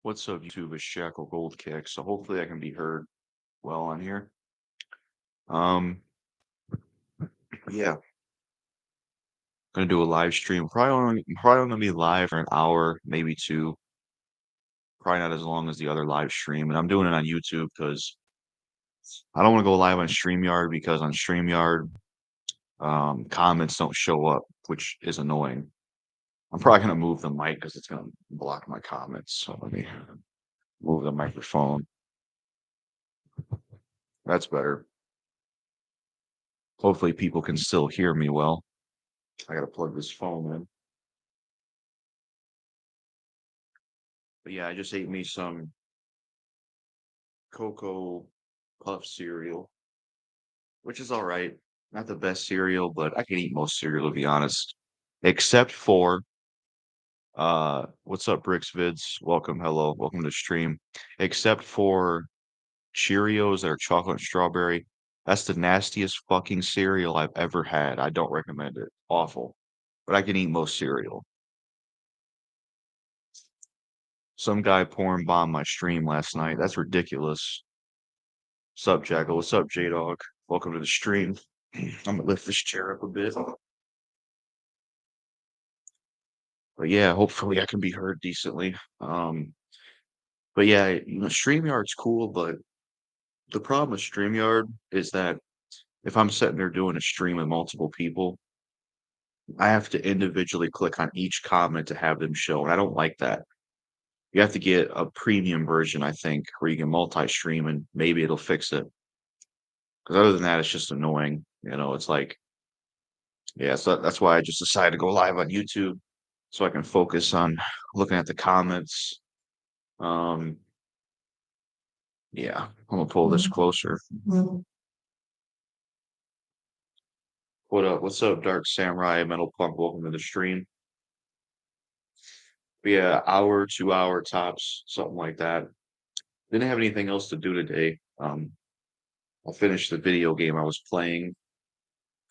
What's up, YouTube? It's JackalGoldKick. So hopefully I can be heard well on here. Um, yeah, gonna do a live stream. Probably gonna be live for an hour, maybe two. Probably not as long as the other live stream. And I'm doing it on YouTube because I don't want to go live on StreamYard because on StreamYard, comments don't show up, which is annoying. I'm probably gonna move the mic because it's gonna block my comments. So let me move the microphone. That's better. Hopefully people can still hear me well. I gotta plug this phone in. But yeah, I just ate me some Cocoa Puff cereal, which is all right. Not the best cereal, but I can eat most cereal to be honest. Except for what's up, Bricks Vids? Welcome, hello, welcome to the stream. Except for Cheerios that are chocolate and strawberry. That's the nastiest fucking cereal I've ever had. I don't recommend it. Awful. But I can eat most cereal. Some guy pouring bomb my stream last night. That's ridiculous. What's up, Jackal? What's up, J-Dog? Welcome to the stream. I'm gonna lift this chair up a bit. But yeah, hopefully I can be heard decently. But yeah, StreamYard's cool, but the problem with StreamYard is that if I'm sitting there doing a stream with multiple people, I have to individually click on each comment to have them show, and I don't like that. You have to get a premium version, I think, where you can multi-stream and maybe it'll fix it. Because other than that, it's just annoying. It's like, yeah, so that's why I just decided to go live on YouTube so I can focus on looking at the comments. Um, yeah, I'm gonna pull this closer. What up? What's up, Dark Samurai, Metal Punk? Welcome to the stream. But yeah, hour, 2 hour tops, something like that. Didn't have anything else to do today. I finished the video game I was playing,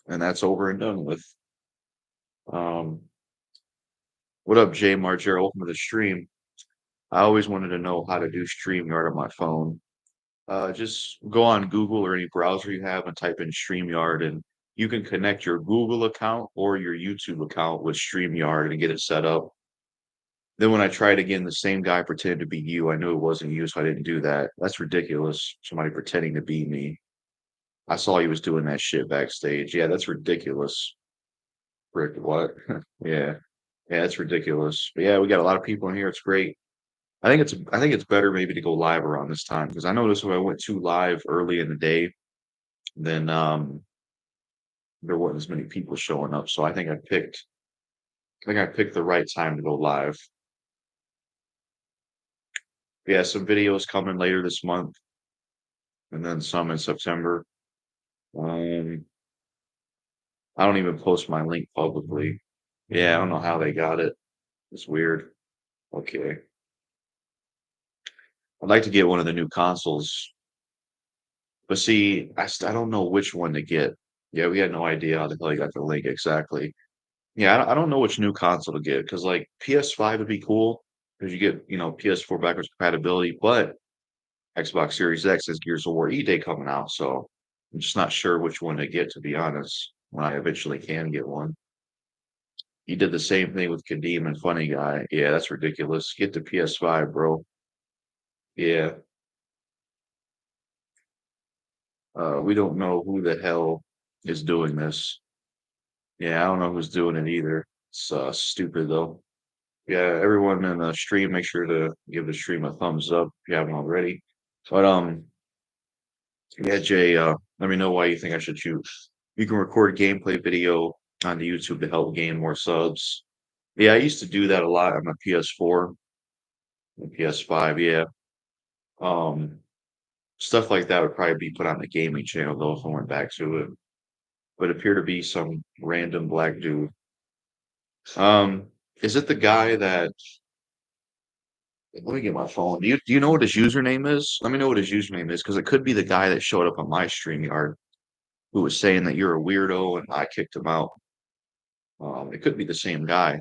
and that's over and done with. Um, what up, Jay Margera? Welcome to the stream. I always wanted to know how to do StreamYard on my phone. Just go on Google or any browser you have and type in StreamYard, and you can connect your Google account or your YouTube account with StreamYard and get it set up. Then when I tried again, the same guy pretended to be you. I knew it wasn't you, so I didn't do that. That's ridiculous. Somebody pretending to be me. I saw he was doing that shit backstage. Yeah, that's ridiculous. Rick, what? Yeah. Yeah, that's ridiculous. But yeah, we got a lot of people in here. It's great. I think it's better maybe to go live around this time because I noticed when I went too live early in the day, then there wasn't as many people showing up. So I think I picked the right time to go live. Yeah, some videos coming later this month and then some in September. Um, I don't even post my link publicly. Yeah, I don't know how they got it. It's weird. Okay. I'd like to get one of the new consoles, but see, I don't know which one to get. Yeah, we had no idea how the hell you got the link exactly. Yeah, I don't know which new console to get because like PS5 would be cool because you get PS4 backwards compatibility, but Xbox Series X has Gears of War E-Day coming out, so I'm just not sure which one to get to be honest. When I eventually can get one. He did the same thing with Kadeem and Funny Guy. Yeah, that's ridiculous. Get the PS5, bro. Yeah. We don't know who the hell is doing this. Yeah, I don't know who's doing it either. It's stupid though. Yeah, everyone in the stream, make sure to give the stream a thumbs up if you haven't already. But yeah, Jay, let me know why you think I should shoot. You can record gameplay video on the YouTube to help gain more subs. Yeah, I used to do that a lot on my PS4 and PS5. Yeah. Um, Stuff like that would probably be put on the gaming channel though if I went back to it. But appear to be some random black dude. Is it the guy that let me get my phone. Do you know what his username is? Let me know what his username is, because it could be the guy that showed up on my StreamYard who was saying that you're a weirdo and I kicked him out. It could be the same guy.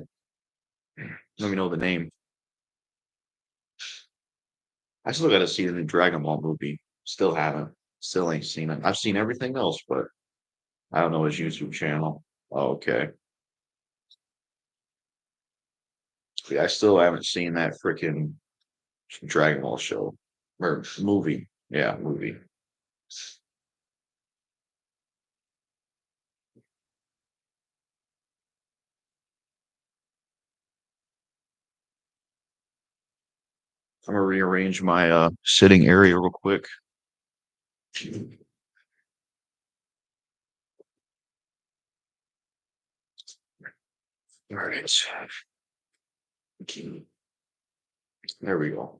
Let me know the name. I still gotta see the new Dragon Ball movie. Still haven't. Still ain't seen it. I've seen everything else, but I don't know his YouTube channel. Oh, okay. Yeah, I still haven't seen that freaking Dragon Ball show or movie. Yeah, movie. I'm gonna rearrange my sitting area real quick. All right. There we go.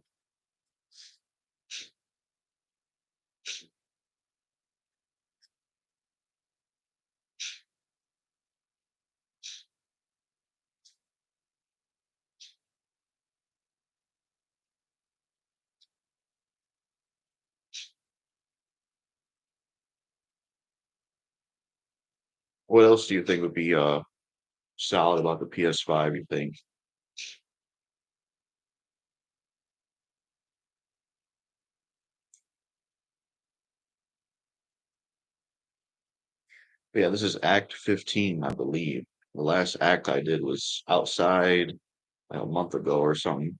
What else do you think would be solid about the PS5, you think? Yeah, this is Act 15, I believe. The last act I did was outside like a month ago or something.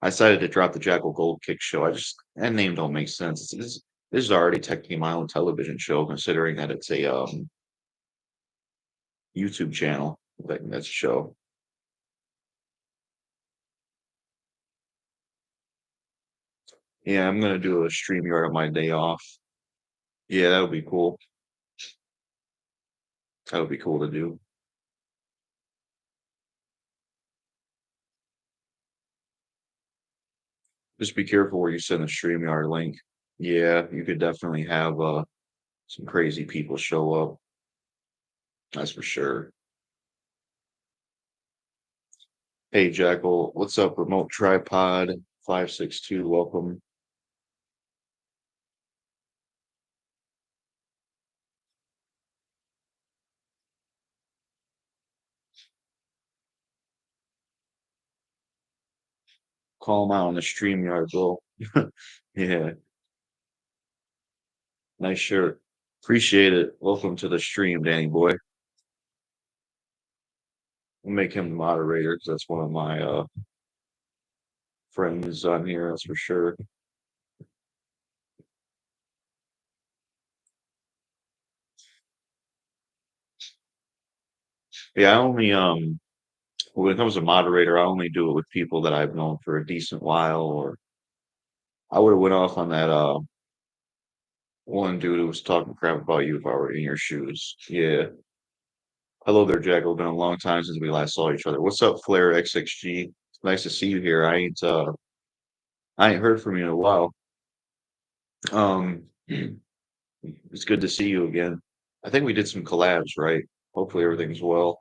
I decided to drop the Jackal Gold Kick show. That name don't make sense. This is already technically my own television show, considering that it's a YouTube channel. Like that's a show. Yeah, I'm gonna do a stream yard on my day off. Yeah, that would be cool. That would be cool to do. Just be careful where you send the StreamYard link. Yeah, you could definitely have some crazy people show up. That's for sure. Hey Jackal, what's up? Remote tripod 562, welcome. Call him out on the StreamYard, bro. Yeah, nice shirt. Appreciate it. Welcome to the stream, Danny boy. We'll make him the moderator because that's one of my friends on here, that's for sure. Yeah, I only when it comes to moderator, I only do it with people that I've known for a decent while, or I would have went off on that one dude who was talking crap about you if I were in your shoes. Yeah. Hello there, Jackal. Been a long time since we last saw each other. What's up, Flare XXG? Nice to see you here. I ain't heard from you in a while. Um it's good to see you again. I think we did some collabs, right? Hopefully everything's well.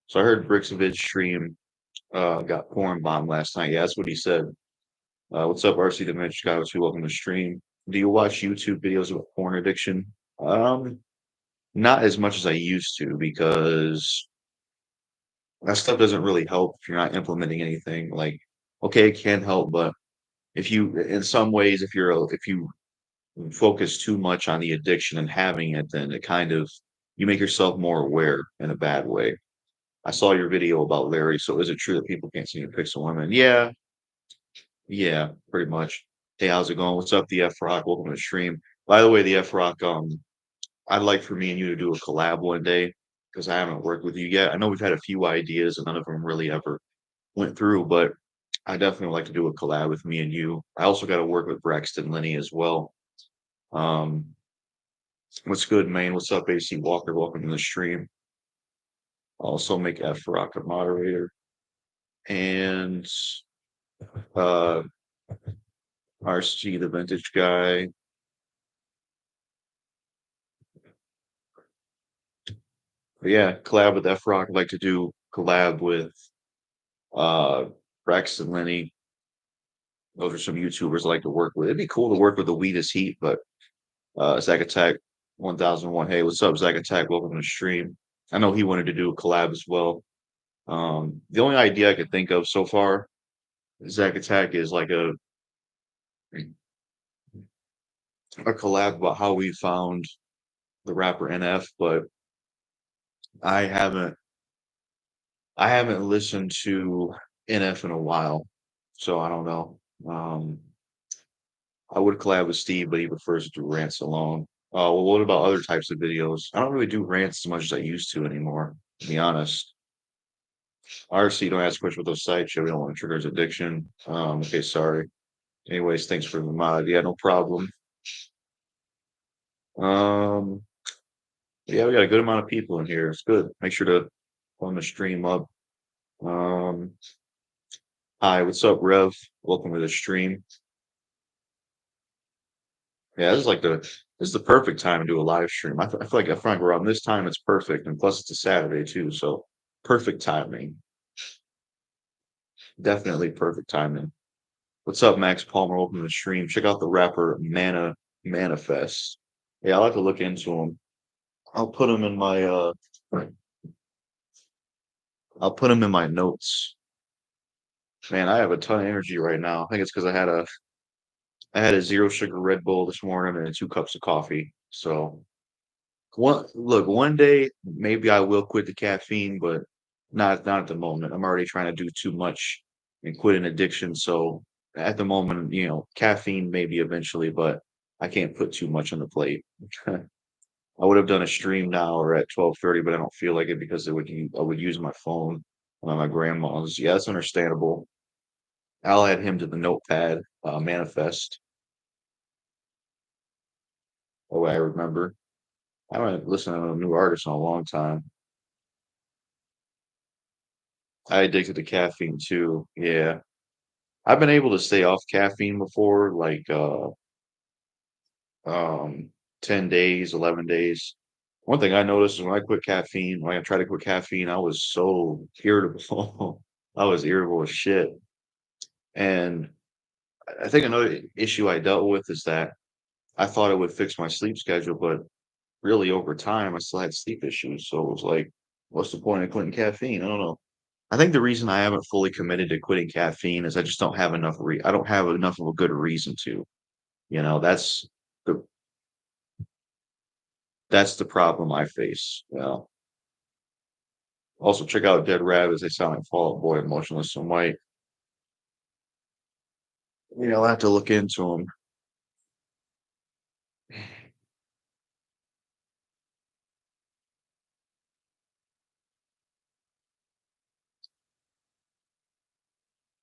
So I heard Brixovich stream got porn bombed last night. Yeah, that's what he said. What's up, RC the Mitch guy? What's you welcome to stream? Do you watch YouTube videos about porn addiction? Not as much as I used to because that stuff doesn't really help if you're not implementing anything. Like, okay, it can help, but if you, in some ways, if you focus too much on the addiction and having it, then it kind of you make yourself more aware in a bad way. I saw your video about Larry, so is it true that people can't seem to pick some women? Yeah, yeah, pretty much. Hey, how's it going? What's up, the F Rock? Welcome to the stream. By the way, the F Rock, I'd like for me and you to do a collab one day because I haven't worked with you yet. I know we've had a few ideas and none of them really ever went through, but I definitely would like to do a collab with me and you. I also got to work with Braxton Linney as well. Um, what's good, man? What's up, AC Walker? Welcome to the stream. Also make F Rock a moderator. And uh RC the vintage guy. But yeah, collab with F Rock. I'd like to do collab with uh Braxton Linney. Those are some YouTubers I like to work with. It'd be cool to work with the Weedest Heat, but Zach Attack 1001. Hey, what's up, Zach Attack? Welcome to the stream. I know he wanted to do a collab as well. The only idea I could think of so far, Zach Attack, is like a collab about how we found the rapper NF, but I haven't I haven't listened to NF in a while, so I don't know. I would collab with Steve, but he prefers to do rants alone. Well, what about other types of videos? I don't really do rants as much as I used to anymore, to be honest. RC, don't ask questions with those sites. Yeah, we don't want to trigger his addiction. Okay, sorry. Anyways, thanks for the mod. Yeah, no problem. Um, yeah, we got a good amount of people in here. It's good. Make sure to on the stream up. Um, Hi, what's up, Rev? Welcome to the stream. Yeah, this is the perfect time to do a live stream. I feel like around this time it's perfect, and plus it's a Saturday too, so perfect timing. Definitely perfect timing. What's up, Max Palmer? Welcome to the stream. Check out the rapper Manifest. Yeah, I like to look into him. I'll put him in my I'll put him in my notes. Man, I have a ton of energy right now. I think it's because I had a zero sugar Red Bull this morning and 2 cups of coffee. So one day maybe I will quit the caffeine, but not at the moment. I'm already trying to do too much and quit an addiction. So at the moment, caffeine maybe eventually, but I can't put too much on the plate. I would have done a stream now or at 12:30, but I don't feel like it because I would use my phone on my grandma's. Yeah, that's understandable. I'll add him to the notepad, manifest. Oh, I remember. I haven't listened to a new artist in a long time. I addicted to caffeine too. Yeah. I've been able to stay off caffeine before, like um 10 days, 11 days. One thing I noticed is when I tried to quit caffeine, I was so irritable. I was irritable as shit. And I think another issue I dealt with is that I thought it would fix my sleep schedule, but really over time I still had sleep issues. So it was like, what's the point of quitting caffeine? I don't know. I think the reason I haven't fully committed to quitting caffeine is I just don't have I don't have enough of a good reason to. The that's the problem I face. Also check out Dead Rabbits. They sound like Fall Out Boy, Emotionless and White. I'll have to look into them.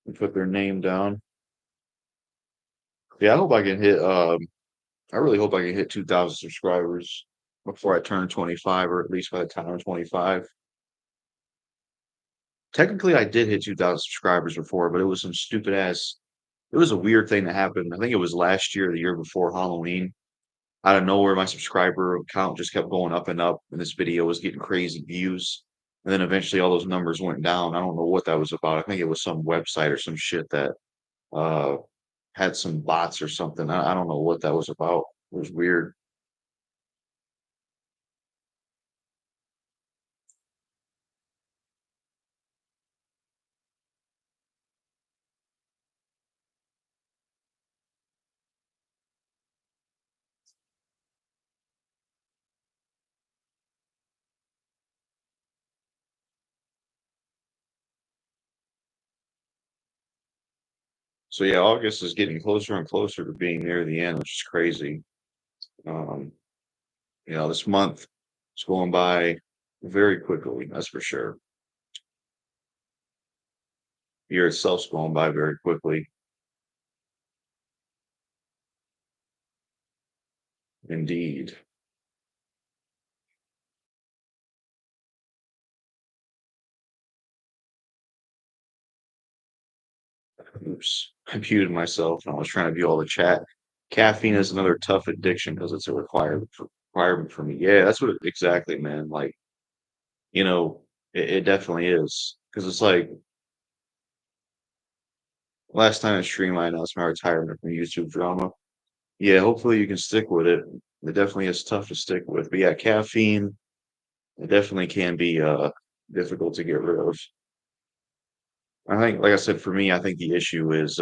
And put their name down. Yeah, I hope I can hit. I really hope I can hit 2,000 subscribers before I turn 25, or at least by the time I'm 25. Technically, I did hit 2,000 subscribers before, but it was some stupid ass. It was a weird thing that happened. I think it was last year, or the year before Halloween. Out of nowhere, my subscriber count just kept going up and up, and this video was getting crazy views. And then eventually, all those numbers went down. I don't know what that was about. I think it was some website or some shit that uh, had some bots or something. I don't know what that was about. It was weird. So yeah, August is getting closer and closer to being near the end, which is crazy. Um, this month is going by very quickly, that's for sure. Year itself's going by very quickly, indeed. Oops, I muted myself and I was trying to view all the chat. Caffeine is another tough addiction because it's a requirement for me. Yeah, that's what exactly, man. Like, you know, it definitely is. Because it's like last time I streamed, I announced my retirement from YouTube drama. Yeah, hopefully you can stick with it. It definitely is tough to stick with. But yeah, caffeine, it definitely can be difficult to get rid of. I think, like I said, for me, I think the issue is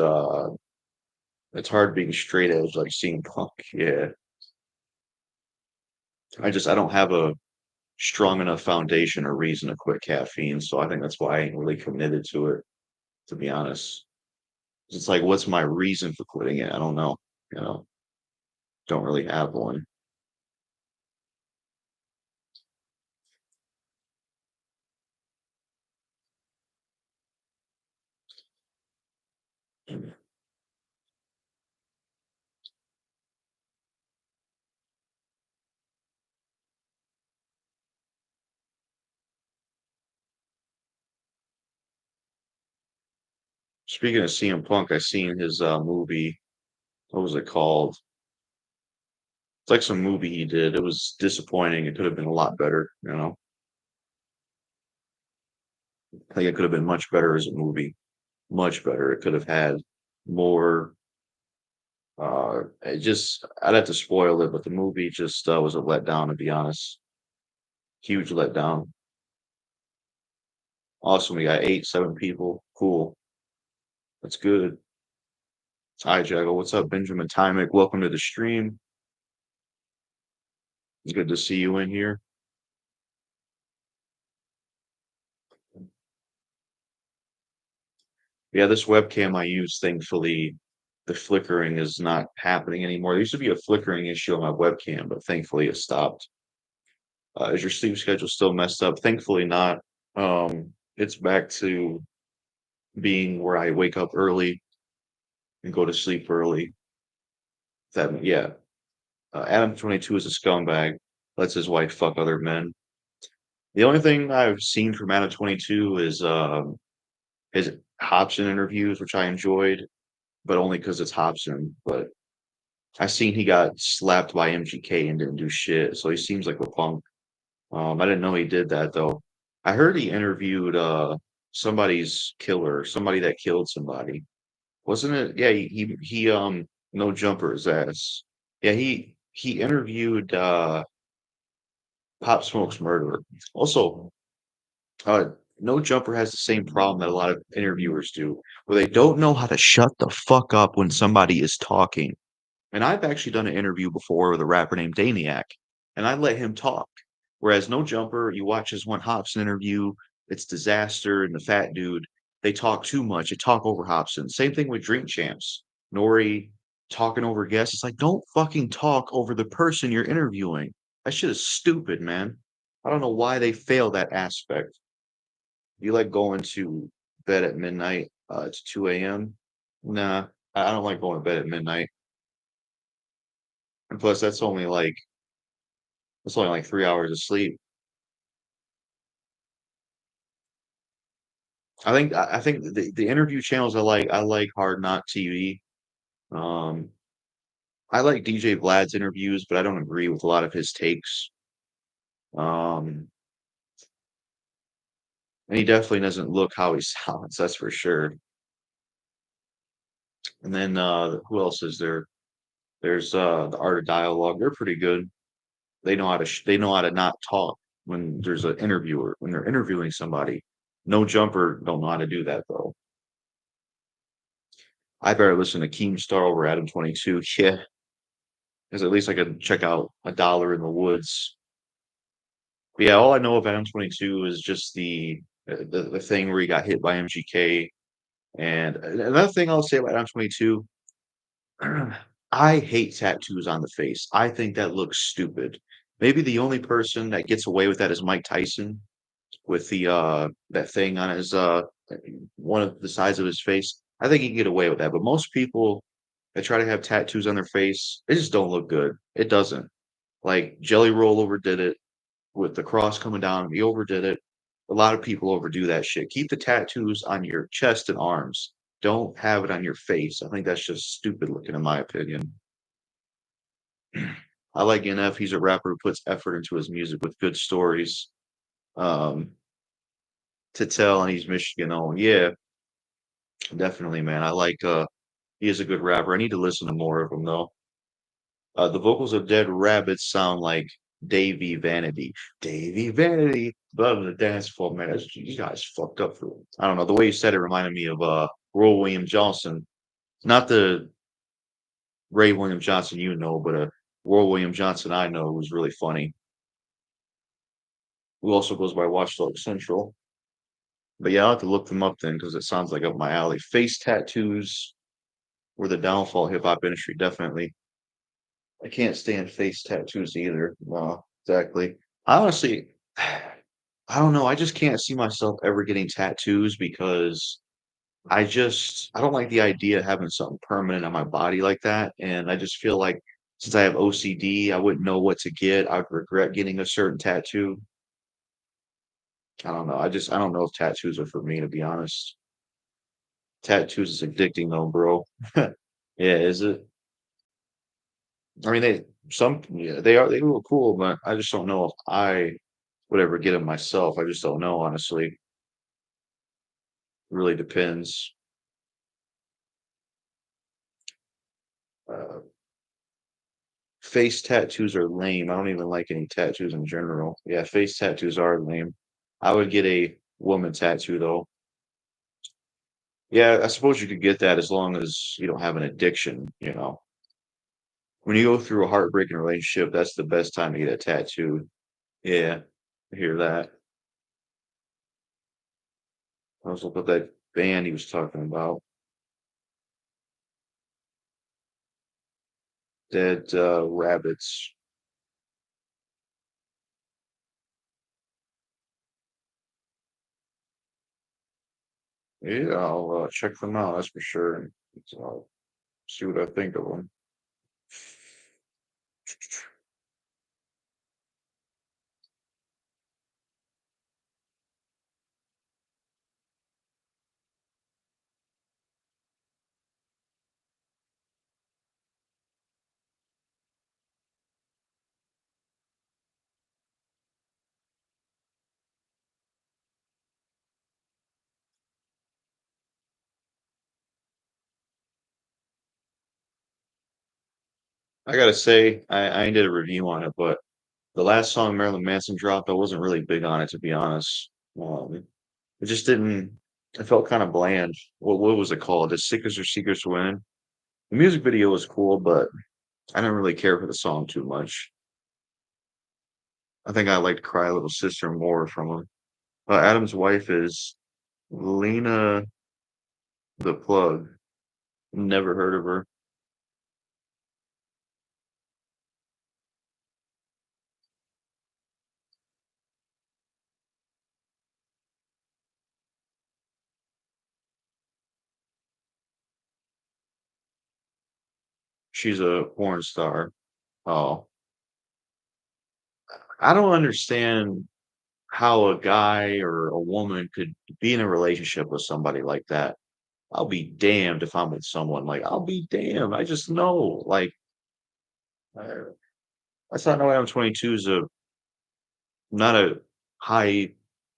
It's hard being straight edge like CM Punk. Yeah. I don't have a strong enough foundation or reason to quit caffeine, so I think that's why I ain't really committed to it, to be honest. It's like, what's my reason for quitting it? I don't know, you know, don't really have one. Speaking of CM Punk, I seen his movie. What was it called? It's like some movie he did. It was disappointing. It could have been a lot better, you know. I think it could have been much better as a movie. Much better. It could have had more it just I'd have to spoil it, but the movie just was a letdown, to be honest. Huge letdown. Awesome. We got 8, 7 people. Cool. That's good. Hi, Jackal. What's up, Benjamin Tymick? Welcome to the stream. Good to see you in here. Yeah, this webcam I use, thankfully, the flickering is not happening anymore. There used to be a flickering issue on my webcam, but thankfully it stopped. Is your sleep schedule still messed up? Thankfully not. It's back to being where I wake up early and go to sleep early. That yeah. Adam 22 is a scumbag. Lets his wife fuck other men. The only thing I've seen from Adam 22 is his Hobson interviews, which I enjoyed, but only because it's Hobson. But I seen he got slapped by MGK and didn't do shit, so he seems like a punk. I didn't know he did that though. I heard he interviewed somebody's killer, somebody that killed somebody. Wasn't it? Yeah, he no jumper his ass. Yeah, he interviewed Pop Smoke's murderer. Also, uh no jumper has the same problem that a lot of interviewers do, where they don't know how to shut the fuck up when somebody is talking. And I've actually done an interview before with a rapper named Daniac, and I let him talk. Whereas No Jumper, you watch his one Hobson interview, it's disaster, and the fat dude, they talk too much. They talk over Hobson. Same thing with Drink Champs. Nori talking over guests. It's like, don't fucking talk over the person you're interviewing. That shit is stupid, man. I don't know why they fail that aspect. You like going to bed at midnight to 2 a.m.? Nah, I don't like going to bed at midnight. And plus, that's only like 3 hours of sleep. I think the interview channels I like Hard Knock TV. Um, I like DJ Vlad's interviews, but I don't agree with a lot of his takes. Um, and he definitely doesn't look how he sounds, that's for sure. And then who else is there? There's the Art of Dialogue. They're pretty good. They know how to not talk when there's an interviewer when they're interviewing somebody. No jumper don't know how to do that though. I better listen to Keemstar over Adam 22. Yeah, because at least I could check out A Dollar in the Woods. But yeah, all I know of Adam 22 is just the thing where he got hit by MGK. And another thing I'll say about Adam 22, I hate tattoos on the face. I think that looks stupid. Maybe the only person that gets away with that is Mike Tyson with the that thing on his one of the sides of his face. I think he can get away with that. But most people that try to have tattoos on their face, it just don't look good. It doesn't. Like Jelly Roll overdid it with the cross coming down. He overdid it. A lot of people overdo that shit. Keep the tattoos on your chest and arms. Don't have it on your face. I think that's just stupid looking, in my opinion. I like NF. He's a rapper who puts effort into his music with good stories um, to tell, and he's Michigan owned. Yeah, definitely, man. I like. He is a good rapper. I need to listen to more of him though. The vocals of Dead Rabbits sound like Davey Vanity. Davey Vanity, but on the dance floor, man, you guys fucked up for it. I don't know. The way you said it reminded me of Roy William Johnson. Not the Ray William Johnson, you know, but Roy William Johnson, I know, who's really funny. Who also goes by Watchdog Central. But yeah, I'll have to look them up then because it sounds like up my alley. Face tattoos were the downfall of hip hop industry, definitely. I can't stand face tattoos either. No, exactly. I honestly, I don't know. I just can't see myself ever getting tattoos because I don't like the idea of having something permanent on my body like that. And I just feel like since I have OCD, I wouldn't know what to get. I'd regret getting a certain tattoo. I don't know. I don't know if tattoos are for me, to be honest. Tattoos is addicting though, bro. Yeah, is it? I mean, yeah, they look cool, but I just don't know if I would ever get them myself. I just don't know, honestly. It really depends. Uh, Face tattoos are lame. I don't even like any tattoos in general. Yeah, face tattoos are lame. I would get a woman tattoo though. Yeah, I suppose you could get that as long as you don't have an addiction, you know. When you go through a heartbreaking relationship, that's the best time to get a tattoo. Yeah, I hear that. I was looking at that band he was talking about. Dead rabbits. Yeah, I'll check them out. That's for sure. And I'll see what I think of them. I gotta say, I ain't did a review on it, but the last song Marilyn Manson dropped, I wasn't really big on it to be honest. It just didn't. It felt kind of bland. What was it called? The Sickers or Secrets Win. The music video was cool, but I didn't really care for the song too much. I think I liked "Cry Little Sister" more from him. Adam's wife is Lena the Plug. Never heard of her. She's a porn star. Oh, I don't understand how a guy or a woman could be in a relationship with somebody like that. I'll be damned if I'm with someone like I'll be damned. I just know, like, uh, that's not no way I'm 22 is a not a high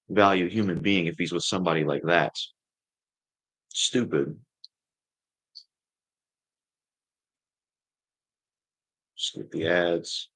value human being if he's with somebody like that. Stupid. Skip the ads.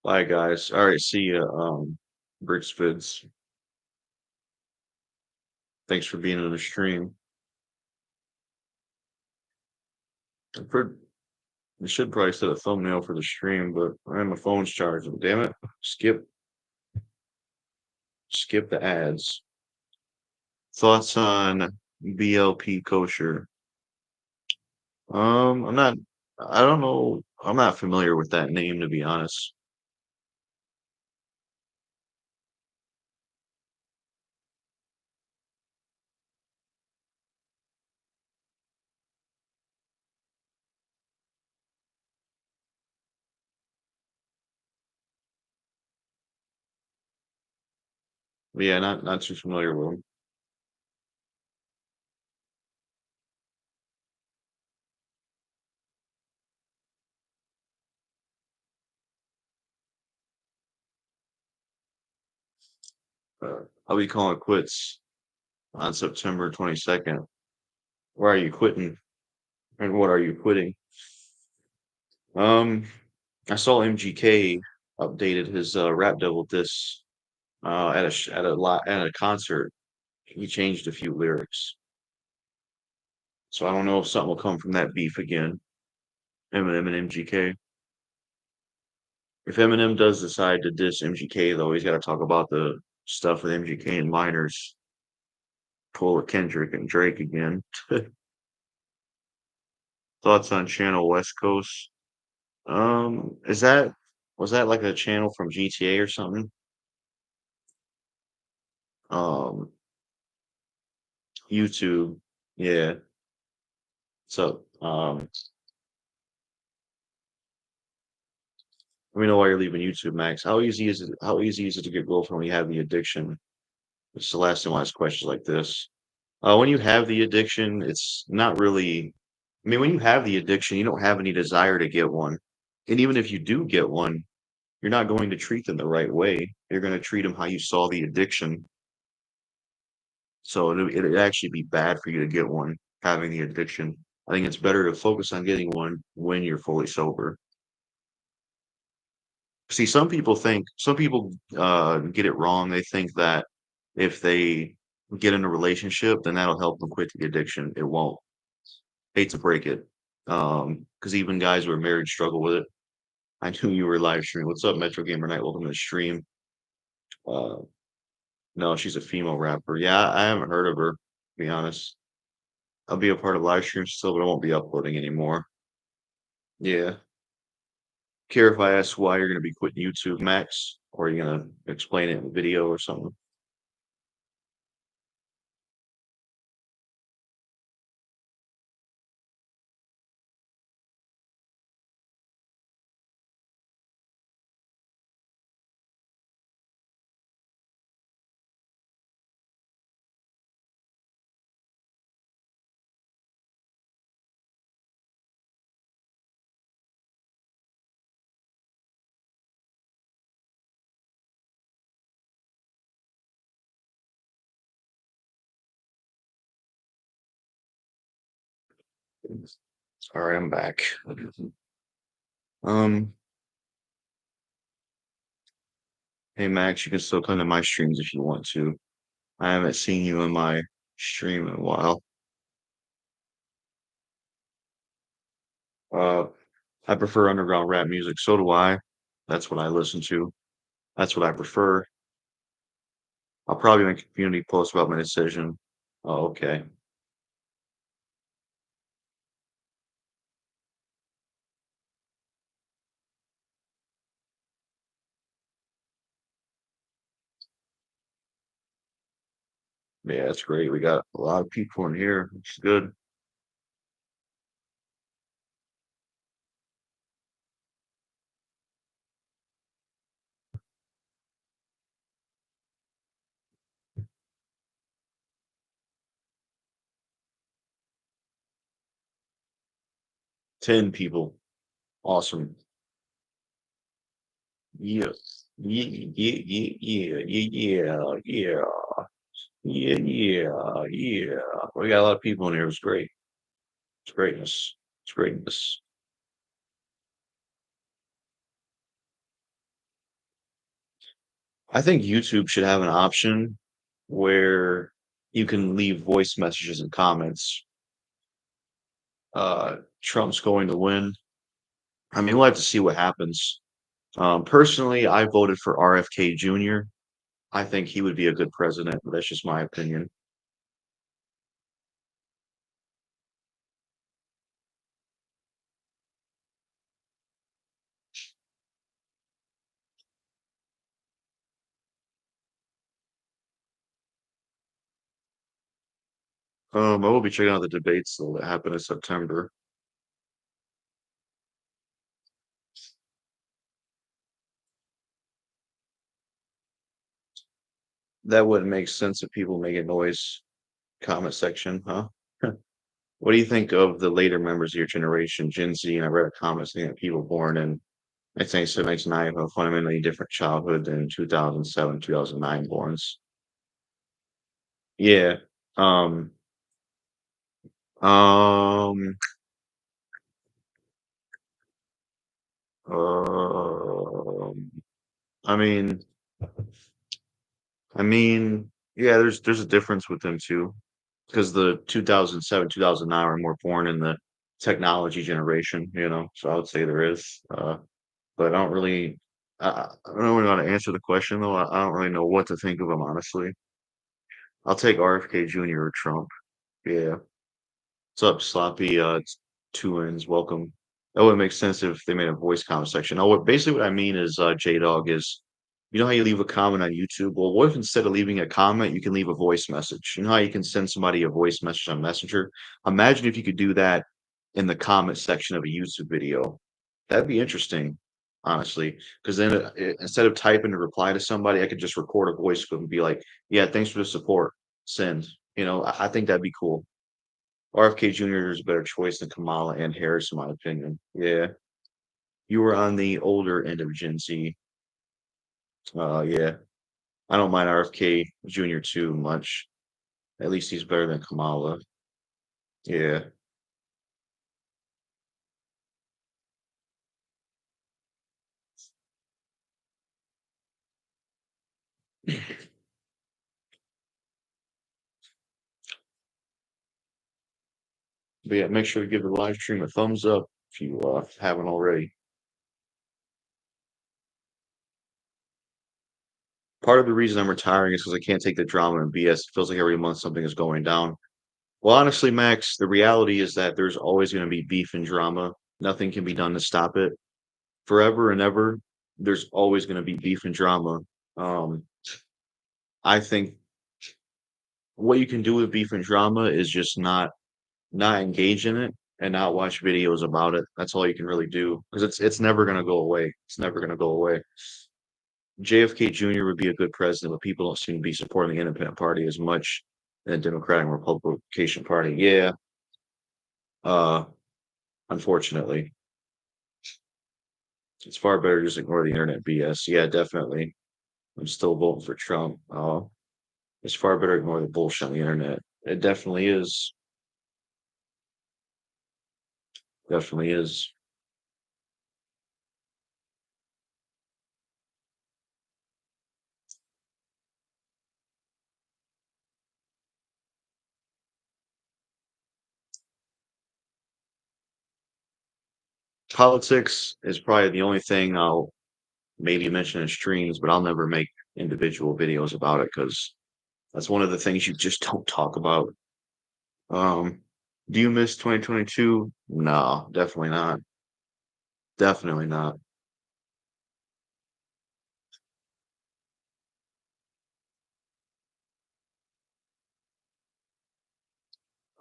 Bye, guys. All right, see ya. Bricks Fids. Thanks for being on the stream. I've heard I should probably set a thumbnail for the stream, but my phone's charging. Damn it. Skip the ads. Thoughts on BLP kosher? I'm not I don't know. I'm not familiar with that name to be honest. Yeah, not too familiar with him. I'll be calling quits on September 22nd. Why are you quitting? And what are you quitting? Um, I saw MGK updated his Rap Devil diss at a concert. He changed a few lyrics, so I don't know if something will come from that beef again. Eminem and MGK. If Eminem does decide to diss MGK, though, he's got to talk about the stuff with MGK and minors. Pull a Kendrick and Drake again. Thoughts on Channel West Coast? Is that was that like a channel from GTA or something? Um, YouTube. Yeah. So, let me know why you're leaving YouTube, Max. How easy is it to get girlfriend when you have the addiction? It's the last time I ask questions like this. When you have the addiction, it's not really. I mean, when you have the addiction, you don't have any desire to get one. And even if you do get one, you're not going to treat them the right way. You're going to treat them how you saw the addiction. So it'd actually be bad for you to get one having the addiction. I think it's better to focus on getting one when you're fully sober. See, some people get it wrong. They think that if they get in a relationship, then that'll help them quit the addiction. It won't. Hate to break it. Because even guys who are married struggle with it. I knew you were live streaming. What's up, Metro Gamer Night? Welcome to the stream. Uh, no, she's a female rapper. Yeah, I haven't heard of her, to be honest. I'll be a part of live streams still, but I won't be uploading anymore. Yeah. Care if I ask why you're gonna be quitting YouTube, Max? Or are you gonna explain it in a video or something? 'Alright, I'm back. Um, hey Max, you can still come to my streams if you want to. I haven't seen you in my stream in a while. Uh, I prefer underground rap music. So do I. That's what I listen to. That's what I prefer. I'll probably make a community post about my decision. Oh, okay. Yeah, that's great. We got a lot of people in here, which is good. 10 people. Awesome. Yeah. Yeah, yeah, yeah, yeah, yeah, yeah, yeah, yeah, yeah. We got a lot of people in here. It was great. It's greatness. It's greatness. I think YouTube should have an option where you can leave voice messages and comments. Trump's going to win. I mean, we'll have to see what happens. Personally, I voted for RFK Jr. I think he would be a good president, but that's just my opinion. I will be checking out the debates though, that happen in September. That wouldn't make sense if people making noise comment section, huh? What do you think of the later members of your generation, Gen Z? And I read a comment saying that people born in 1979 have a fundamentally different childhood than 2007, 2009 borns. Yeah. Um, um, um, I mean, yeah, there's a difference with them too, because the 2007, 2009 are more born in the technology generation, so I would say there is. But I don't really want to answer the question though. I don't really know what to think of him, honestly. I'll take RFK Jr. or Trump. Yeah. What's up, Sloppy? It's two ends. Welcome. That would make sense if they made a voice comment section. Now, basically what I mean is, J Dog is, you know how you leave a comment on YouTube? Well, what if instead of leaving a comment, you can leave a voice message? You know how you can send somebody a voice message on Messenger? Imagine if you could do that in the comment section of a YouTube video. That'd be interesting, honestly, because then instead of typing to reply to somebody, I could just record a voice clip and be like, "Yeah, thanks for the support. Send." I think that'd be cool. RFK Jr. is a better choice than Kamala and Harris, in my opinion. Yeah, you were on the older end of Gen Z. Yeah, I don't mind RFK Jr. too much. At least he's better than Kamala. Yeah, but yeah, make sure to give the live stream a thumbs up if you haven't already. Part of the reason I'm retiring is because I can't take the drama and BS. It feels like every month something is going down. Well, honestly, Max, the reality is that there's always going to be beef and drama. Nothing can be done to stop it. Forever and ever, there's always going to be beef and drama. Um, I think what you can do with beef and drama is just not engage in it and not watch videos about it. That's all you can really do because it's never going to go away. It's never going to go away. JFK Jr. would be a good president, but people don't seem to be supporting the Independent Party as much than the Democratic and Republican Party. Yeah, uh, unfortunately, it's far better to just ignore the internet BS. Yeah, definitely. I'm still voting for Trump. It's far better to ignore the bullshit on the internet. It definitely is. Definitely is. Politics is probably the only thing I'll maybe mention in streams, but I'll never make individual videos about it because that's one of the things you just don't talk about. Um, do you miss 2022? No, definitely not. Definitely not.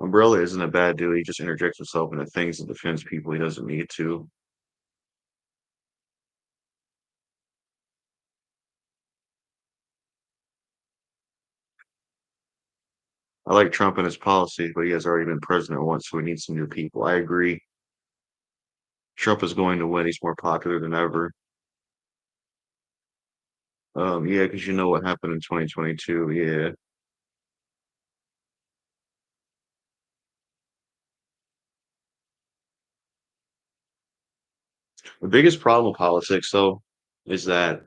Umbrella isn't a bad dude. He just interjects himself into things and defends people he doesn't need to. I like Trump and his policies, but he has already been president once, so we need some new people. I agree. Trump is going to win. He's more popular than ever. Yeah, because you know what happened in 2022. Yeah. The biggest problem with politics, though, is that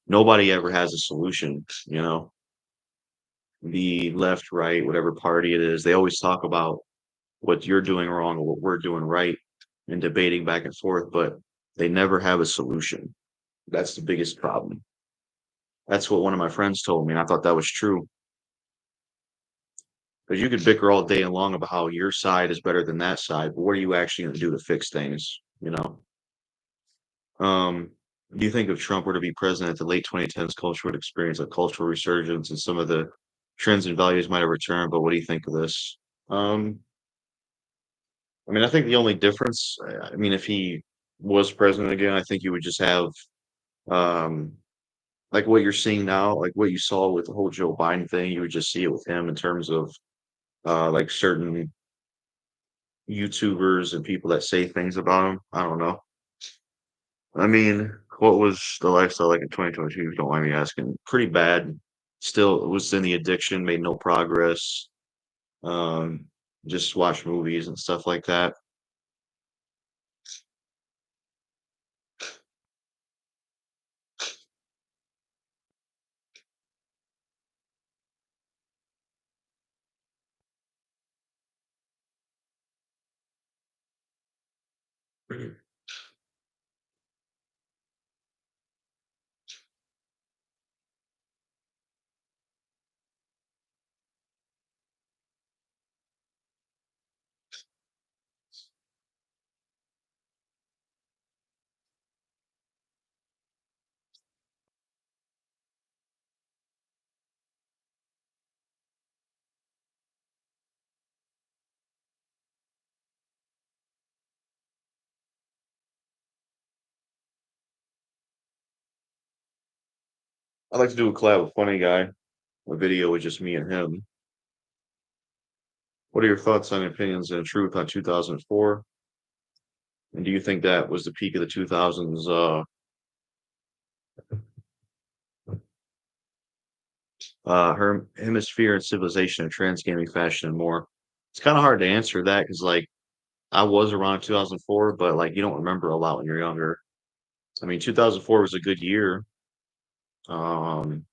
nobody ever has a solution. The left, right, whatever party it is, they always talk about what you're doing wrong or what we're doing right and debating back and forth, but they never have a solution. That's the biggest problem. That's what one of my friends told me, and I thought that was true. Because you could bicker all day long about how your side is better than that side, but what are you actually going to do to fix things? Um, do you think if Trump were to be president, the late 2010s culture would experience a cultural resurgence and some of the trends and values might have returned? But what do you think of this? Um, I think the only difference, if he was president again, I think you would just have um, like what you're seeing now, like what you saw with the whole Joe Biden thing, you would just see it with him in terms of like certain YouTubers and people that say things about him. I don't know. I mean, what was the lifestyle like in 2022? If you don't mind me asking. Pretty bad. Still was in the addiction, made no progress. Um, just watch movies and stuff like that. I'd like to do a collab with Funny Guy, a video with just me and him. What are your thoughts on opinions and truth on 2004? And do you think that was the peak of the 2000s hemisphere and civilization and trans gaming fashion and more? It's kind of hard to answer that because like I was around 2004, but like you don't remember a lot when you're younger. I mean, 2004 was a good year. Um,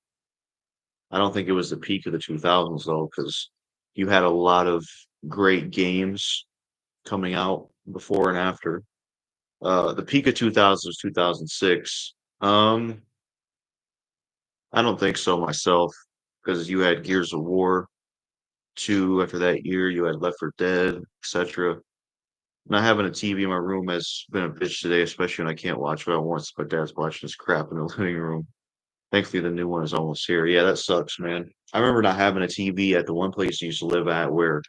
I don't think it was the peak of the 2000s though, because you had a lot of great games coming out before and after. The peak of 2000s was 2006. I don't think so myself, because you had Gears of War 2 after that year, you had Left 4 Dead, etc. Not having a TV in my room has been a bitch today, especially when I can't watch what I want. My dad's watching this crap in the living room. Thankfully, the new one is almost here. Yeah, that sucks, man. I remember not having a TV at the one place I used to live at where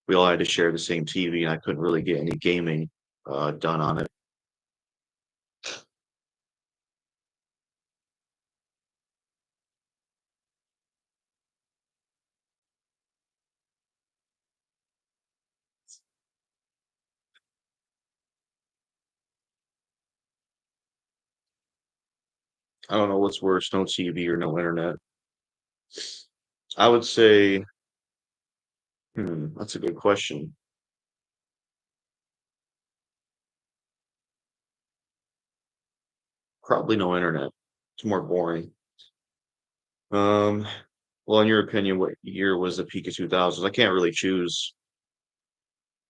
we all had to share the same TV, and I couldn't really get any gaming done on it. I don't know what's worse, no TV or no internet. I would say, that's a good question. Probably no internet. It's more boring. Um, well, in your opinion, what year was the peak of 2000s? I can't really choose.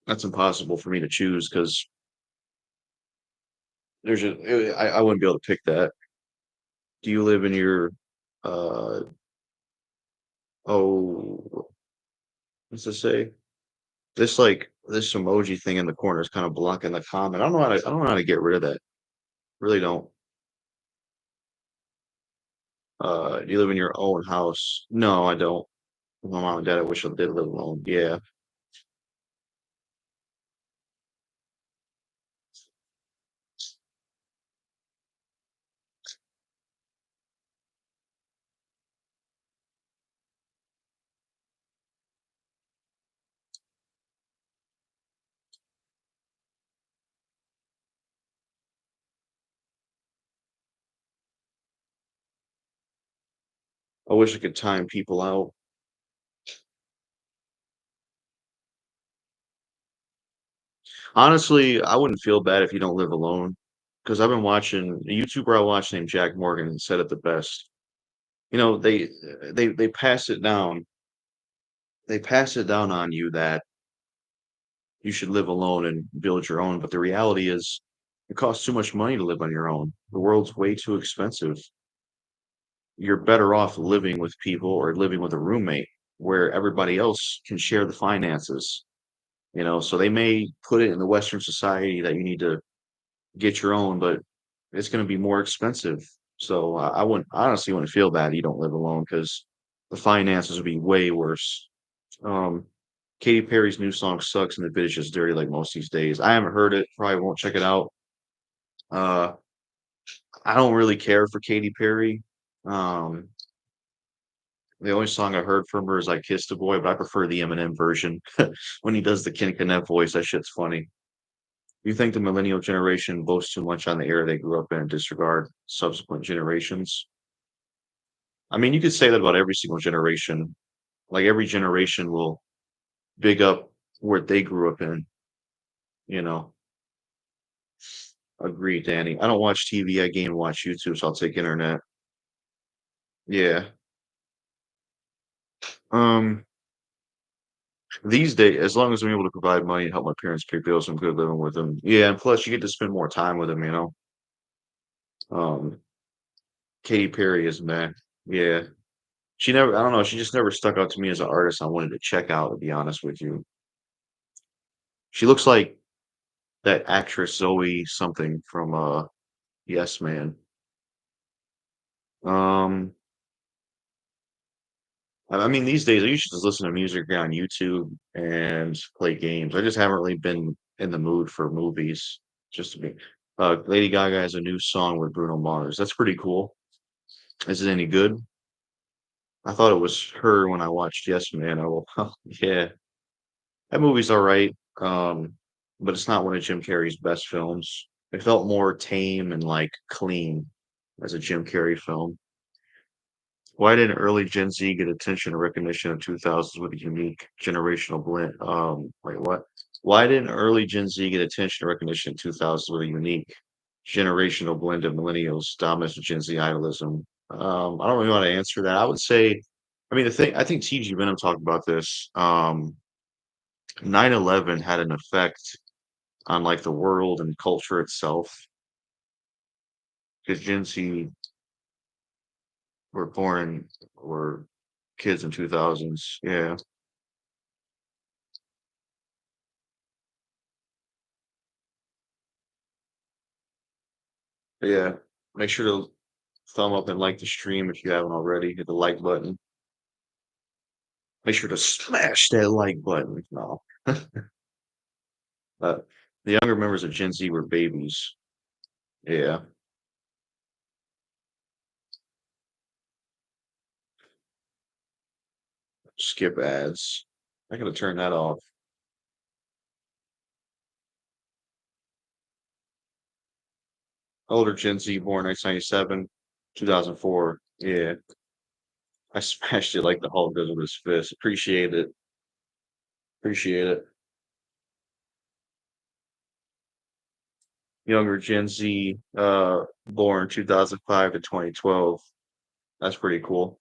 That's impossible for me to choose because I wouldn't be able to pick that. Do you live in your uh oh what's this say? This emoji thing in the corner is kind of blocking the comment. I don't know how to get rid of that. Really don't. Do you live in your own house? No, I don't. My mom and dad, I wish I did live alone. Yeah. I wish I could time people out. Honestly, I wouldn't feel bad if you don't live alone. Because I've been watching a YouTuber I watch named Jack Morgan said it the best. You know, they pass it down. They pass it down on you that you should live alone and build your own. But the reality is, it costs too much money to live on your own. The world's way too expensive. You're better off living with people or living with a roommate where everybody else can share the finances. You know, so they may put it in the Western society that you need to get your own, but it's going to be more expensive. So I wouldn't honestly wouldn't feel bad you don't live alone because the finances would be way worse. Um, Katy Perry's new song sucks and the bitch is dirty like most these days. I haven't heard it, probably won't check it out. Uh, I don't really care for Katy Perry. Um, the only song I heard from her is "I Kissed a Boy," but I prefer the Eminem version when he does the Ken Kenneth voice. That shit's funny. You think the millennial generation boasts too much on the era they grew up in and disregard subsequent generations? I mean, you could say that about every single generation. Like every generation will big up what they grew up in, you know. Agree, Danny. I don't watch TV, I game and watch YouTube, so I'll take internet. Yeah. Um, these days, as long as I'm able to provide money and help my parents pay bills, I'm good living with them. Yeah, and plus you get to spend more time with them, you know. Um, Katy Perry is man. Yeah. She never I don't know, she just never stuck out to me as an artist I wanted to check out, to be honest with you. She looks like that actress Zoe something from Yes Man. Um, I mean, these days I usually just listen to music on YouTube and play games. I just haven't really been in the mood for movies. Just to be, Lady Gaga has a new song with Bruno Mars. That's pretty cool. Is it any good? I thought it was her when I watched Yes Man. Oh, yeah, that movie's all right. But it's not one of Jim Carrey's best films. It felt more tame and like clean as a Jim Carrey film. Why didn't early Gen Z get attention and recognition in 2000s with a unique generational blend? Wait, what? Why didn't early Gen Z get attention and recognition in 2000s with a unique generational blend of millennials, dominance of Gen Z idolism? I don't really want to answer that. I would say, I mean, the thing, I think TG Venom talked about this. 9/11 had an effect on like the world and culture itself because Gen Z were kids in 2000s. Yeah. But yeah, make sure to thumb up and like the stream if you haven't already. Hit the like button. Make sure to smash that like button. No, but the younger members of Gen Z were babies. Yeah, skip ads. I gotta turn that off. Older Gen Z born 1997, 2004. Yeah, I smashed it like the Hulk does with his fist. Appreciate it. Appreciate it. Younger Gen Z, born 2005 to 2012. That's pretty cool.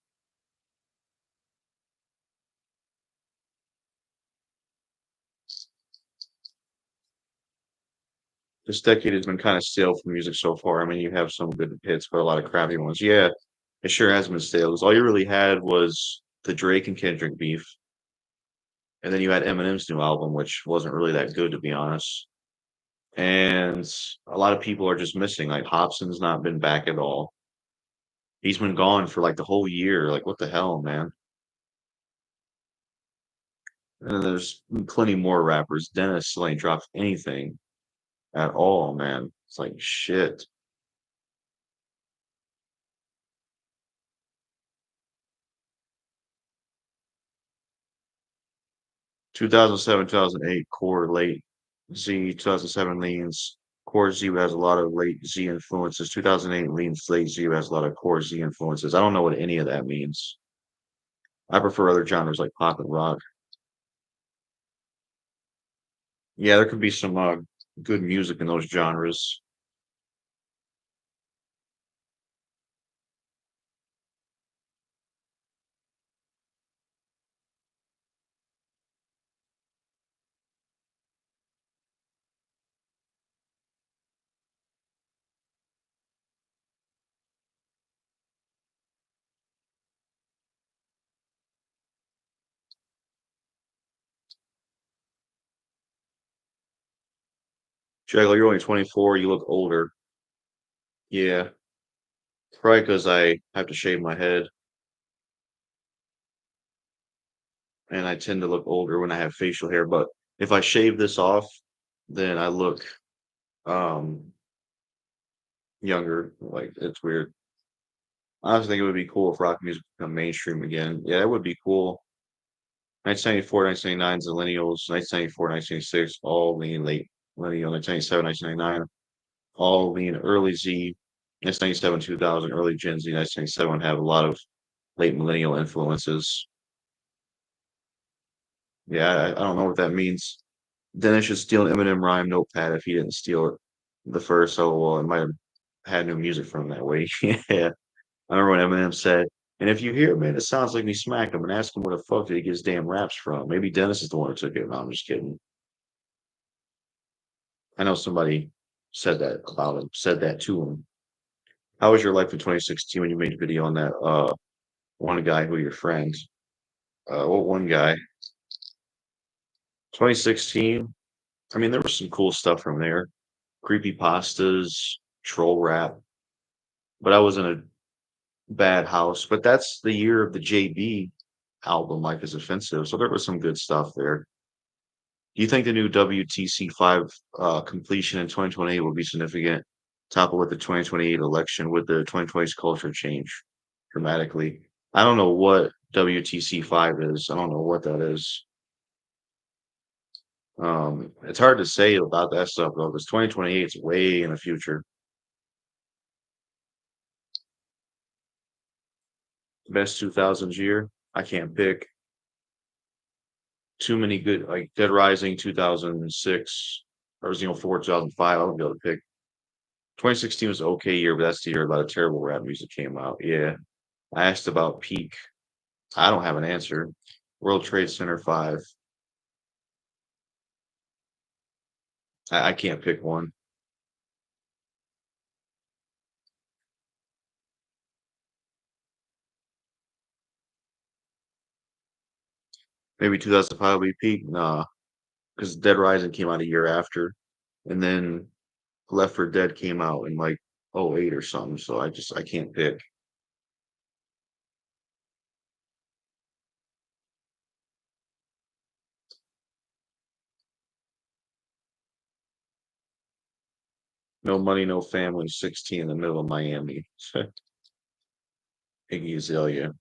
This decade has been kind of stale for music so far. I mean, you have some good hits, but a lot of crappy ones. Yeah, it sure has been stale. 'Cause all you really had was the Drake and Kendrick beef, and then you had Eminem's new album, which wasn't really that good, to be honest. And a lot of people are just missing. Like Hobson's not been back at all. He's been gone for like the whole year. Like, what the hell, man? And then there's plenty more rappers. Dennis still ain't dropped anything at all, man. It's like shit. 2007, 2008 core late Z, 2007 leans core Z has a lot of late Z influences. 2008 leans late Z has a lot of core Z influences. I don't know what any of that means. I prefer other genres like pop and rock. Yeah, there could be some good music in those genres. Jackal, you're only 24. You look older. Yeah, probably because I have to shave my head and I tend to look older when I have facial hair. But if I shave this off, then I look um younger. Like it's weird. I honestly think it would be cool if rock music become mainstream again. Yeah, that would be cool. 1994, 1999 Zillennials, 1994, 1996, all lean late millennial, 1997, 1999, all lean early Z, 1997, 2000, early Gen Z, 1997 have a lot of late millennial influences. Yeah, I don't know what that means. Dennis should steal an Eminem rhyme notepad if he didn't steal it the first. So, well, it might have had new music from that way. Yeah. I remember when Eminem said, and if you hear, man, it sounds like me smacked him and ask him where the fuck did he get his damn raps from? Maybe Dennis is the one who took it. No, I'm just kidding. I know somebody said that about him, said that to him. How was your life in 2016 when you made a video on that one guy who your friend? What one guy? 2016. I mean, there was some cool stuff from there. Creepy pastas, troll rap, but I was in a bad house. But that's the year of the JB album, Life is Offensive. So there was some good stuff there. Do you think the new WTC5 completion in 2028 will be significant? Topple with the 2028 election, would the 2020s culture change dramatically? I don't know what WTC5 is. I don't know what that is. It's hard to say about that stuff though, because 2028 is way in the future. Best 2000s year? I can't pick. Too many good, like Dead Rising 2006 or 04 2005. I won't be able to pick. 2016 was an okay year, but that's the year a lot of terrible rap music came out. Yeah. I asked about peak. I don't have an answer. World Trade Center 5. I can't pick one. Maybe 2005 will be peak. Nah, because Dead Rising came out a year after, and then Left 4 Dead came out in like '08 or something. So I can't pick. No money, no family. 16 in the middle of Miami. Iggy Azalea.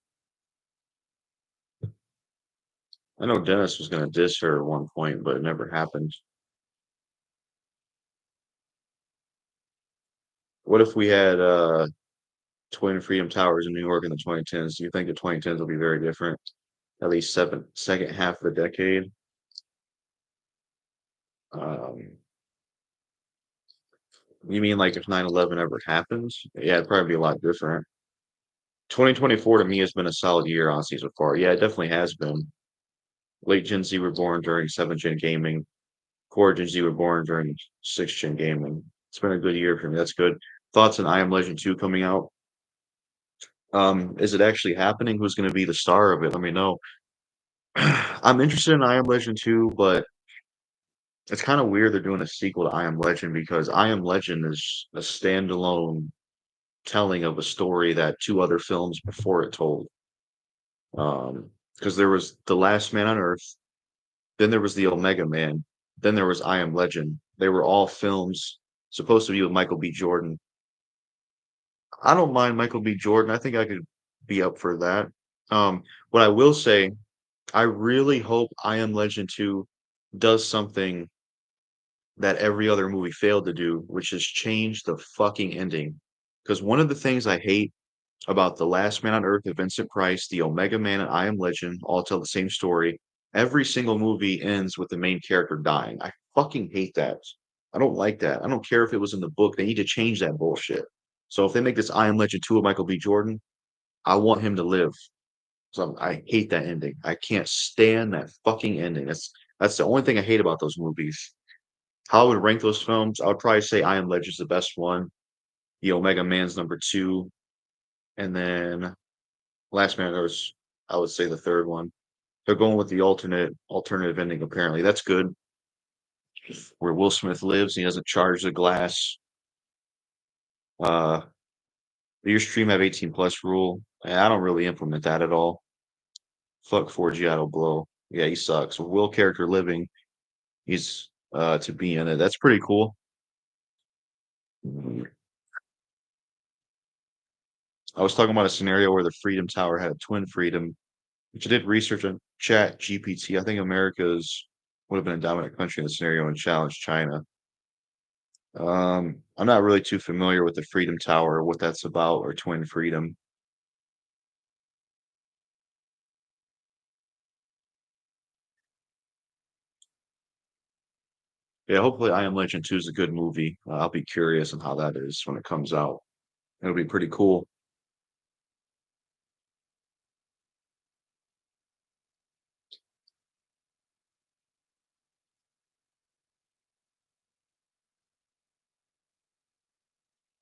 I know Dennis was gonna diss her at one point, but it never happened. What if we had Twin Freedom Towers in New York in the 2010s? Do you think the 2010s will be very different? At least second half of the decade. Um, you mean like if 9/11 ever happens? Yeah, it'd probably be a lot different. 2024 to me has been a solid year, honestly, so far. Yeah, it definitely has been. Late Gen Z were born during 7th gen gaming. Core Gen Z were born during 6th gen gaming. It's been a good year for me. That's good. Thoughts on I Am Legend 2 coming out? Is it actually happening? Who's going to be the star of it? Let me know. I'm interested in I Am Legend 2, but it's kind of weird they're doing a sequel to I Am Legend because I Am Legend is a standalone telling of a story that two other films before it told. Because there was The Last Man on Earth, then there was The Omega Man, then there was I Am Legend. They were all films supposed to be with Michael B. Jordan. I don't mind Michael B. Jordan. I think I could be up for that. What I will say, I really hope I Am Legend 2 does something that every other movie failed to do, which is change the fucking ending. Because one of the things I hate about The Last Man on Earth of Vincent Price, The Omega Man, and I Am Legend all tell the same story. Every single movie ends with the main character dying. I fucking hate that. I don't like that. I don't care if it was in the book. They need to change that bullshit. So if they make this I Am Legend 2 of Michael B. Jordan, I want him to live. So I hate that ending. I can't stand that fucking ending. That's the only thing I hate about those movies. How I would rank those films, I would probably say I Am Legend's the best one. The Omega Man's number two, and then Last Man on Earth, I would say the third one. They're going with the alternative ending. Apparently, that's good. Where Will Smith lives, he doesn't charge the glass. Uh, your stream have 18 plus rule. I don't really implement that at all. Fuck 4G auto blow. Yeah, he sucks. Will character living, he's to be in it. That's pretty cool. I was talking about a scenario where the Freedom Tower had a twin freedom, which I did research on Chat GPT. I think America's would have been a dominant country in the scenario and challenged China. I'm not really too familiar with the Freedom Tower, what that's about, or twin freedom. Yeah, hopefully I Am Legend 2 is a good movie. I'll be curious on how that is when it comes out. It'll be pretty cool.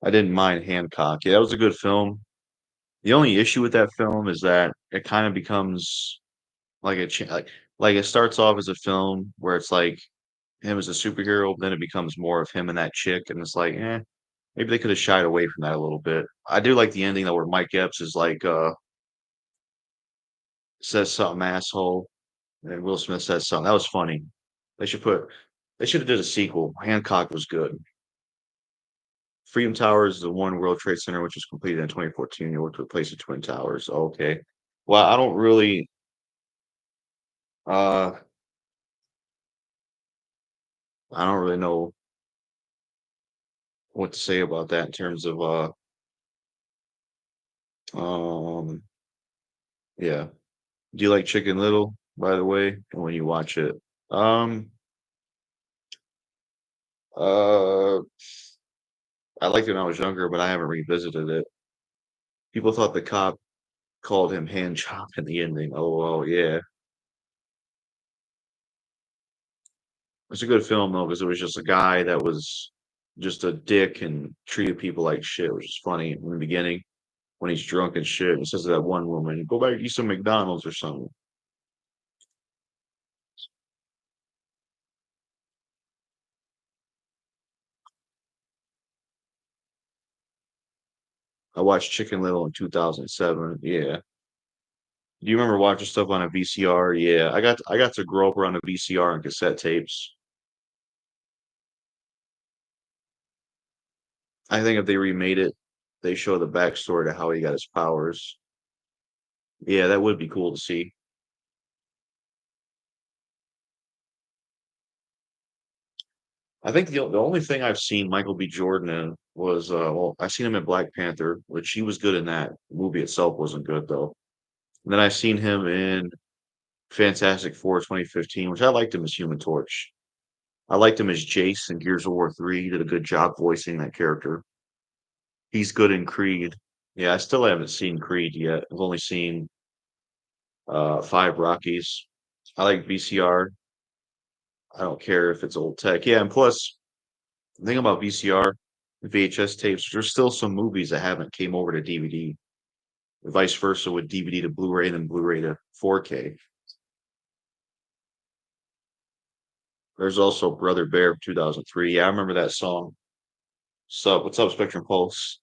I didn't mind Hancock. Yeah, that was a good film. The only issue with that film is that it kind of becomes like like it starts off as a film where it's like him as a superhero, then it becomes more of him and that chick, and it's like, maybe they could have shied away from that a little bit. I do like the ending though, where Mike Epps is like, says something asshole, and Will Smith says something. That was funny. They should put, they should have did a sequel. Hancock was good. Freedom Tower is the one World Trade Center which was completed in 2014. It worked to replace the Twin Towers. Okay. Well, uh, I don't really know what to say about that in terms of, um, yeah. Do you like Chicken Little, by the way, when you watch it? Um, uh, I liked it when I was younger, but I haven't revisited it. People thought the cop called him hand chop in the ending. Oh, well, yeah. It's a good film though, because it was just a guy that was just a dick and treated people like shit, which is funny in the beginning when he's drunk and shit. And says to that one woman, "Go back and eat some McDonald's or something." I watched Chicken Little in 2007. Yeah. Do you remember watching stuff on a VCR? Yeah, I got to grow up around a VCR and cassette tapes. I think if they remade it, they show the backstory to how he got his powers. Yeah, that would be cool to see. I think the only thing I've seen Michael B. Jordan in was well, I seen him in Black Panther, which he was good in that. The movie itself wasn't good though. And then I seen him in Fantastic Four 2015, which I liked him as Human Torch. I liked him as Jace in Gears of War 3. He did a good job voicing that character. He's good in Creed. Yeah, I still haven't seen Creed yet. I've only seen five Rockies. I like VCR. I don't care if it's old tech. Yeah, and plus the thing about VCR, VHS tapes, there's still some movies that haven't came over to DVD. Vice versa with DVD to Blu-ray and then Blu-ray to 4K. There's also Brother Bear 2003. Yeah, I remember that song. So, what's up, Spectrum Pulse?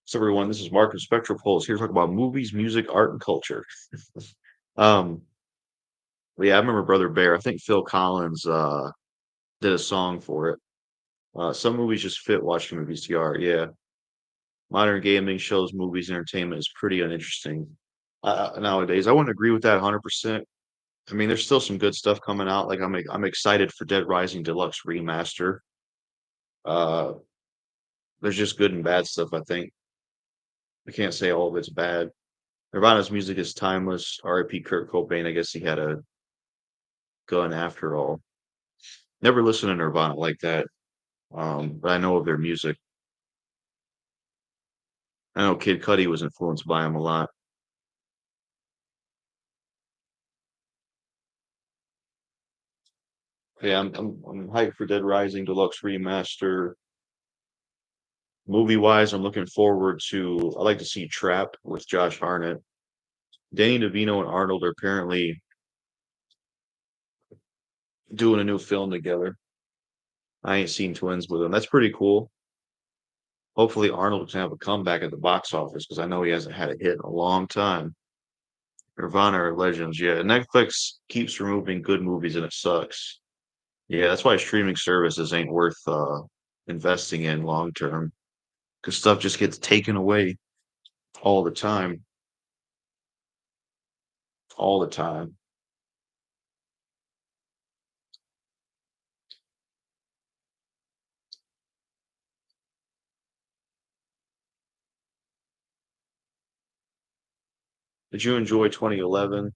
So, everyone, this is Mark of Spectrum Pulse here to talk about movies, music, art, and culture. Um, but yeah, I remember Brother Bear. I think Phil Collins did a song for it. Some movies just fit watching a VCR. Yeah, modern gaming shows, movies, entertainment is pretty uninteresting nowadays. I wouldn't agree with that 100%. I mean, there's still some good stuff coming out. Like I'm excited for Dead Rising Deluxe Remaster. Uh, there's just good and bad stuff, I think. I can't say all of it's bad. Nirvana's music is timeless. R.I.P. Kurt Cobain. I guess he had a gun after all. Never listened to Nirvana like that. But I know of their music. I know Kid Cudi was influenced by him a lot. Yeah, I'm hyped for Dead Rising Deluxe Remaster. Movie wise, I'm looking forward to. I like to see Trap with Josh Hartnett. Danny DeVito and Arnold are apparently doing a new film together. I ain't seen Twins with them. That's pretty cool. Hopefully, Arnold can have a comeback at the box office because I know he hasn't had a hit in a long time. Nirvana are legends. Yeah, Netflix keeps removing good movies and it sucks. Yeah, that's why streaming services ain't worth investing in long term because stuff just gets taken away. all the time, all the time. Did you enjoy 2011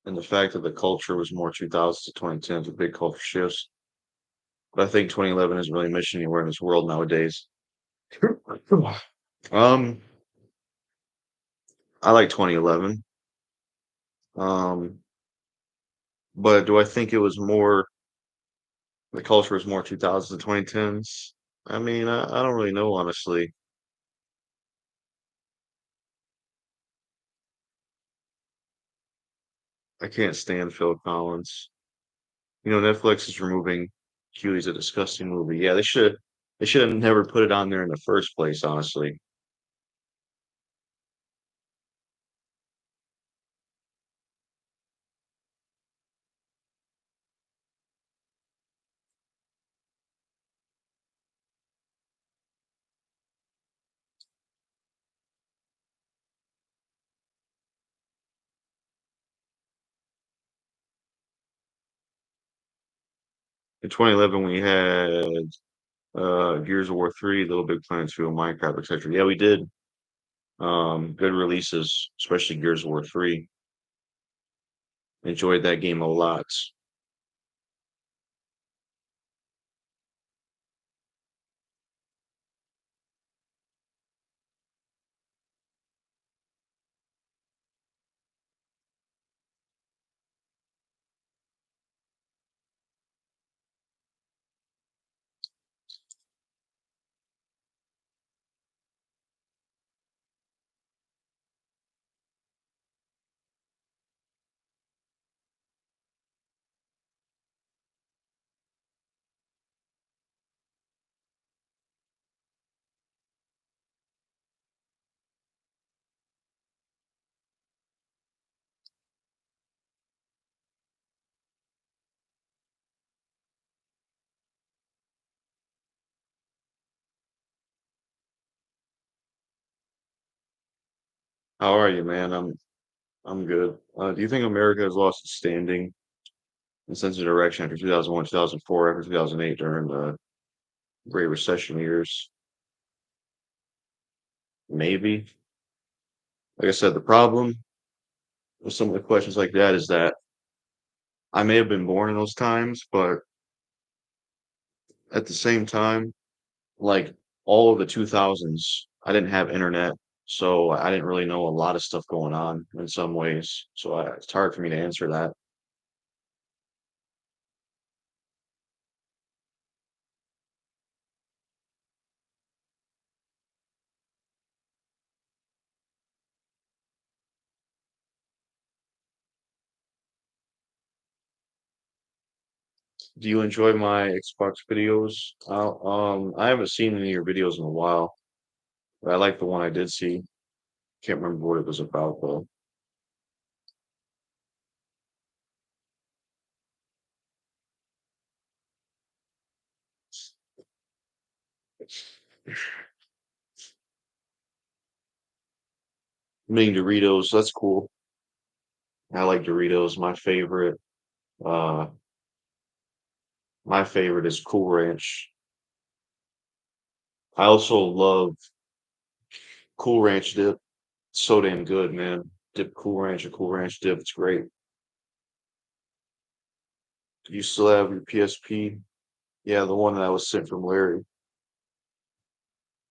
and the fact that the culture was more 2000s to 2010s with big culture shifts? But I think 2011 isn't really mission anywhere in this world nowadays. Um, I like 2011. Um, but do I think it was more the culture was more 2000s to 2010s? I mean, I don't really know, honestly. I can't stand Phil Collins. Netflix is removing Huey's a disgusting movie. Yeah, they should have never put it on there in the first place, honestly. In 2011, we had Gears of War 3, Little Big Planet 2, Minecraft, etc. Yeah, we did. Good releases, especially Gears of War 3. Enjoyed that game a lot. How are you, man? I'm good. Do you think America has lost its standing and sense of direction after 2001, 2004, after 2008 during the Great Recession years? Maybe. Like I said, the problem with some of the questions like that is that I may have been born in those times, but at the same time, like all of the 2000s, I didn't have internet, so I didn't really know a lot of stuff going on in some ways. So it's hard for me to answer that. Do you enjoy my Xbox videos? I haven't seen any of your videos in a while, but I like the one I did see. Can't remember what it was about though. Making Doritos, that's cool. I like Doritos. Uh, my favorite is Cool Ranch. I also love Cool Ranch dip. So damn good, man. Dip Cool Ranch or Cool Ranch dip. It's great. Do you still have your PSP? Yeah, the one that I was sent from Larry.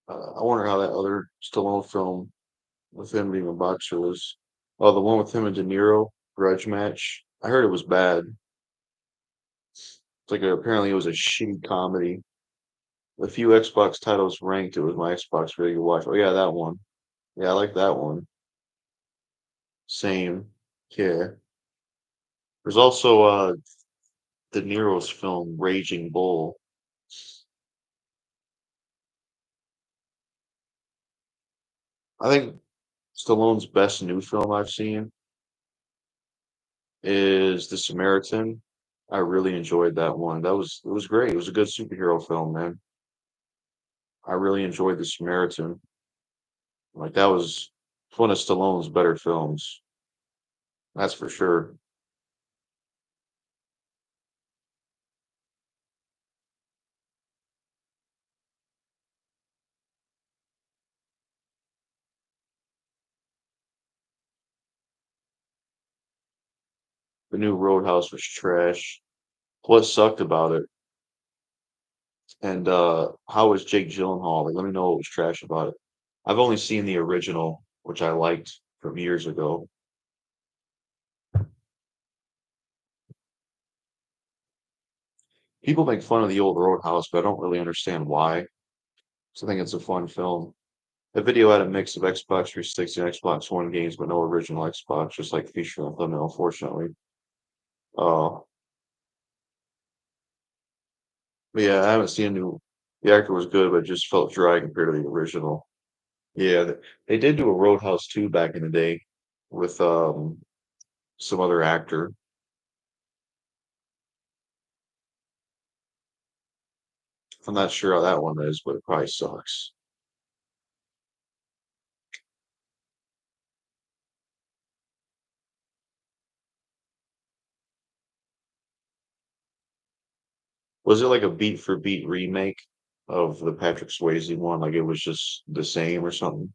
I wonder how that other Stallone film with him being a boxer was. Oh, the one with him and De Niro, Grudge Match. I heard it was bad. Apparently it was a shitty comedy. The few Xbox titles ranked, it was my Xbox video to watch. Oh yeah, that one. Yeah, I like that one. Same. Yeah. There's also De Niro's film Raging Bull. I think Stallone's best new film I've seen is The Samaritan. I really enjoyed that one. It was great. It was a good superhero film, man. I really enjoyed The Samaritan. Like that was one of Stallone's better films. That's for sure. The new Roadhouse was trash. What sucked about it? And how was Jake Gyllenhaal? Like, let me know what was trash about it. I've only seen the original, which I liked from years ago. People make fun of the old Roadhouse, but I don't really understand why. So I think it's a fun film. The video had a mix of Xbox 360 and Xbox One games, but no original Xbox, just like feature on thumbnail, unfortunately. Uh, but yeah, I haven't seen a new. The actor was good, but it just felt dry compared to the original. Yeah, they did do a Roadhouse 2 back in the day with some other actor. I'm not sure how that one is, but it probably sucks. Was it like a beat for beat remake of the Patrick Swayze one? Like it was just the same or something?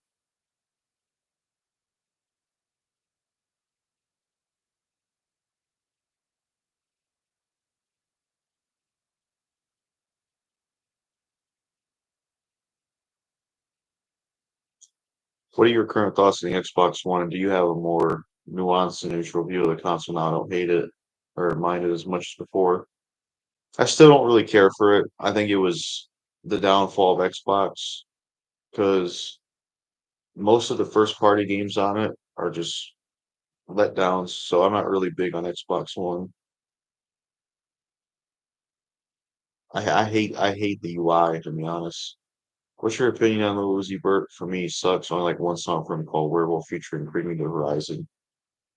What are your current thoughts on the Xbox One? And do you have a more nuanced and neutral view of the console now? I don't hate it or mind it as much as before. I still don't really care for it. I think it was the downfall of Xbox because most of the first party games on it are just letdowns. So I'm not really big on Xbox One. I hate the UI to be honest. What's your opinion on Lil Uzi Vert? For me, he sucks. I only like one song from him called Werewolf featuring Bring Me the Horizon.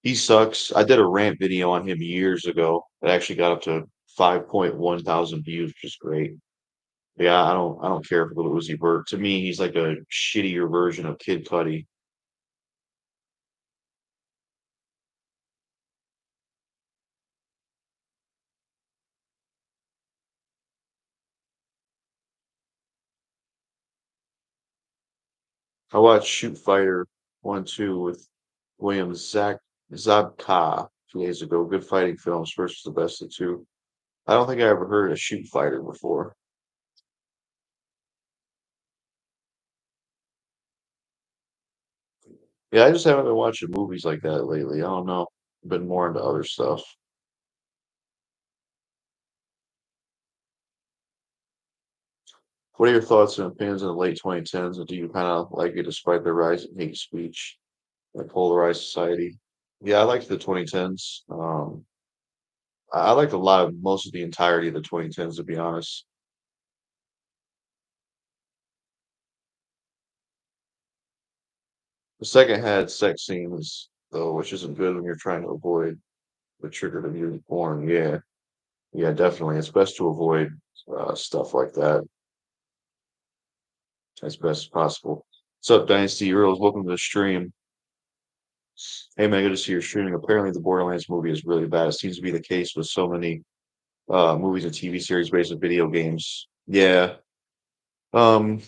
He sucks. I did a rant video on him years ago that actually got up to 5.1 thousand views, which is great. Yeah, I don't care for Lil Uzi Vert. To me, he's like a shittier version of Kid Cudi. I watched Shoot Fighter 1, 2 with William Zabka 2 days ago. Good fighting films. First was the best of two. I don't think I ever heard of Shoot Fighter before. Yeah, I just haven't been watching movies like that lately. I don't know. Been more into other stuff. What are your thoughts and opinions in the late 2010s? And do you kind of like it despite the rise in hate speech and polarized society? Yeah, I liked the 2010s. I liked a lot of most of the entirety of the 2010s, to be honest. The second had sex scenes, though, which isn't good when you're trying to avoid the trigger to music porn. Yeah, yeah, definitely. It's best to avoid stuff like that as best as possible. What's up, Dynasty Heroes? Welcome to the stream. Hey, man, good to see you're streaming. Apparently, the Borderlands movie is really bad. It seems to be the case with so many movies and TV series based on video games. Yeah. Um,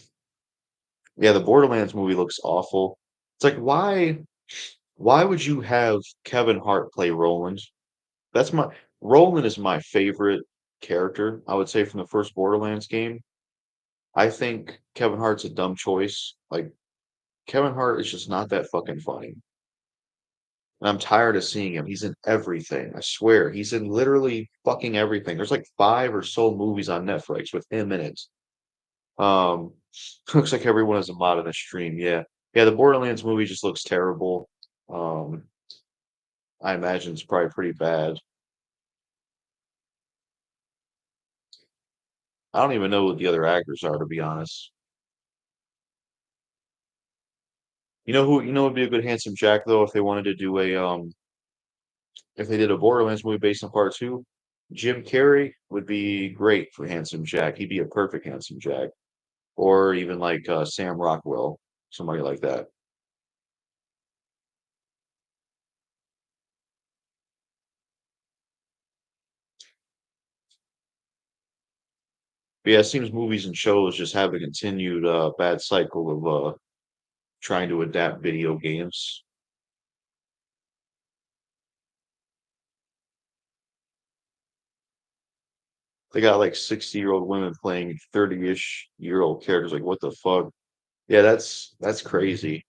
yeah, the Borderlands movie looks awful. It's like why would you have Kevin Hart play Roland? That's my Roland is my favorite character, I would say, from the first Borderlands game. I think Kevin Hart's a dumb choice. Like Kevin Hart is just not that fucking funny. And I'm tired of seeing him. He's in everything. I swear. He's in literally fucking everything. There's like five or so movies on Netflix with him in it. Um, looks like everyone has a mod in the stream. Yeah. Yeah, the Borderlands movie just looks terrible. Um, I imagine it's probably pretty bad. I don't even know what the other actors are, to be honest. You know would be a good Handsome Jack though if they wanted to do a if they did a Borderlands movie based on part two, Jim Carrey would be great for Handsome Jack. He'd be a perfect Handsome Jack. Or even like Sam Rockwell, somebody like that. But yeah, it seems movies and shows just have a continued bad cycle of trying to adapt video games. They got like 60-year-old women playing 30-ish-year-old characters. Like, what the fuck? Yeah, that's crazy.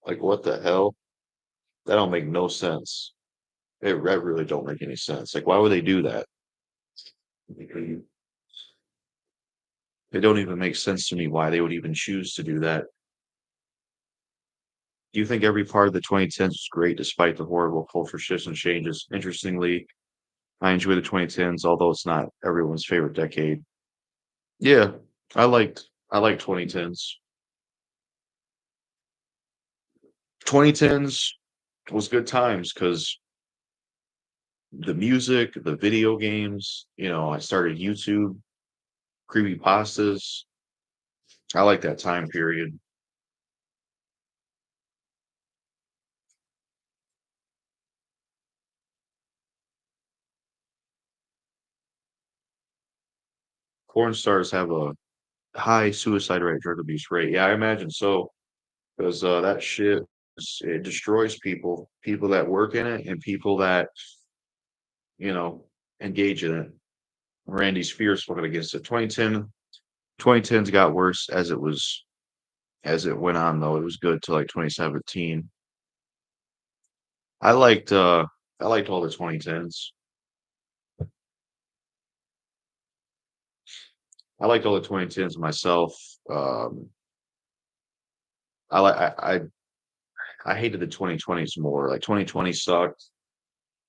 Like, what the hell? That don't make no sense. That really don't make any sense. Like, why would they do that? It don't even make sense to me why they would even choose to do that. Do you think every part of the 2010s was great despite the horrible culture shifts and changes? Interestingly, I enjoy the 2010s, although it's not everyone's favorite decade. Yeah, I like 2010s. 2010s was good times because the music, the video games, I started YouTube, creepy pastas. I like that time period. Porn stars have a high suicide rate, drug abuse rate. Yeah, I imagine so, because that shit it destroys people that work in it and people that you know engage in it. Randy Spears spoken against it. 2010's got worse as it went on though. It was good till like 2017. I liked uh I liked all the 2010s. I liked all the 2010s myself. Um I like I hated the 2020s more. Like 2020 sucked,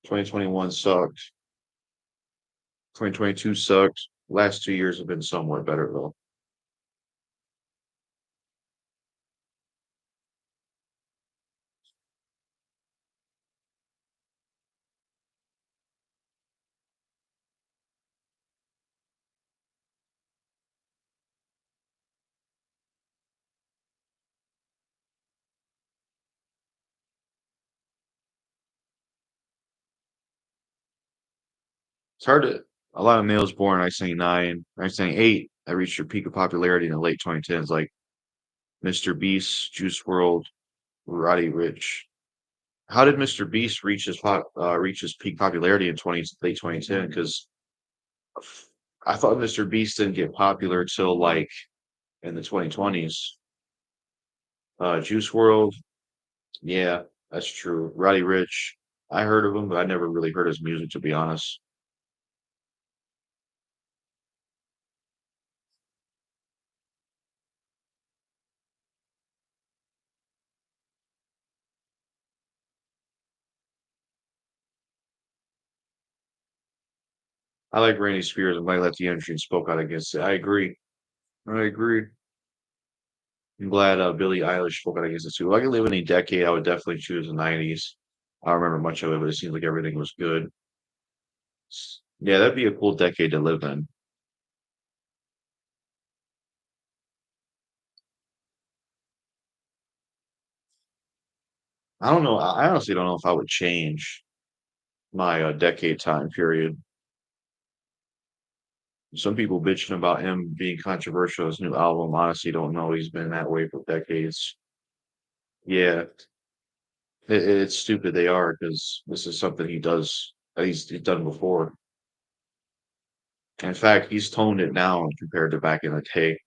2021 sucked, 2022 sucked. Last 2 years have been somewhat better though. It's hard to a lot of males born in 1999, 1998 that reached their peak of popularity in the late 2010s, like Mr. Beast, Juice World, Roddy Rich. How did Mr. Beast reach his peak popularity in late 2010? Because I thought Mr. Beast didn't get popular till like in the 2020s. Juice World, yeah, that's true. Roddy Rich, I heard of him, but I never really heard his music to be honest. I like Randy Spears and Might Let the Energy and spoke out against it. I agree. I agree. I'm glad Billie Eilish spoke out against it too. If I could live in a decade, I would definitely choose the 90s. I don't remember much of it, but it seems like everything was good. Yeah, that'd be a cool decade to live in. I don't know. I honestly don't know if I would change my decade time period. Some people bitching about him being controversial. His new album, honestly, don't know. He's been that way for decades. Yeah, it's stupid they are because this is something he does that he's done before. In fact, he's toned it down compared to back in the day.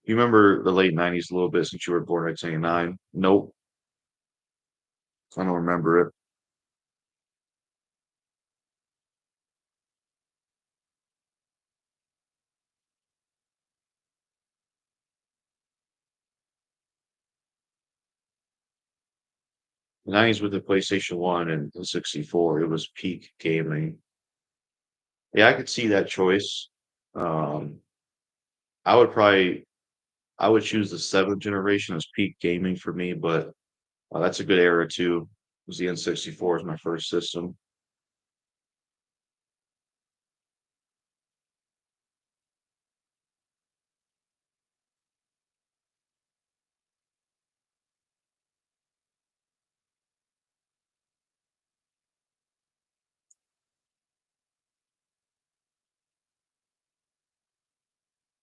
You remember the late 90s a little bit since you were born in 1989? Nope, I don't remember it. The 90s with the PlayStation 1 and the 64, it was peak gaming. Yeah, I could see that choice. Um, I would probably I would choose the 7th generation as peak gaming for me, but that's a good era too. Was the N64 is my first system.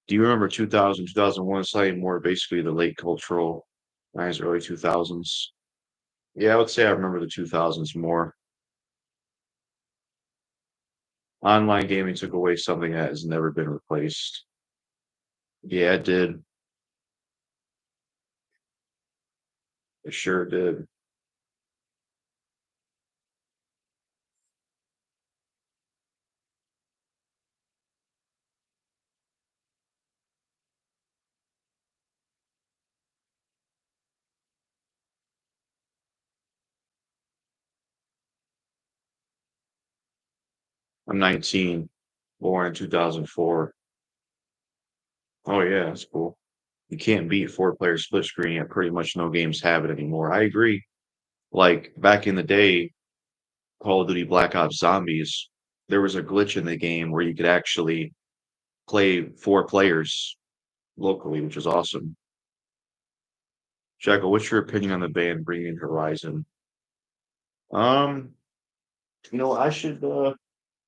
Do you remember 2000, 2001, slightly more basically the late cultural 90s, early 2000s? Yeah, I would say I remember the 2000s more. Online gaming took away something that has never been replaced. Yeah, it did. It sure did. I'm 19, born in 2004. Oh yeah, that's cool. You can't beat four-player split screen, and pretty much no games have it anymore. I agree. Like back in the day, Call of Duty Black Ops Zombies, there was a glitch in the game where you could actually play four players locally, which is awesome. Jackal, what's your opinion on the band Bringing Horizon? Um,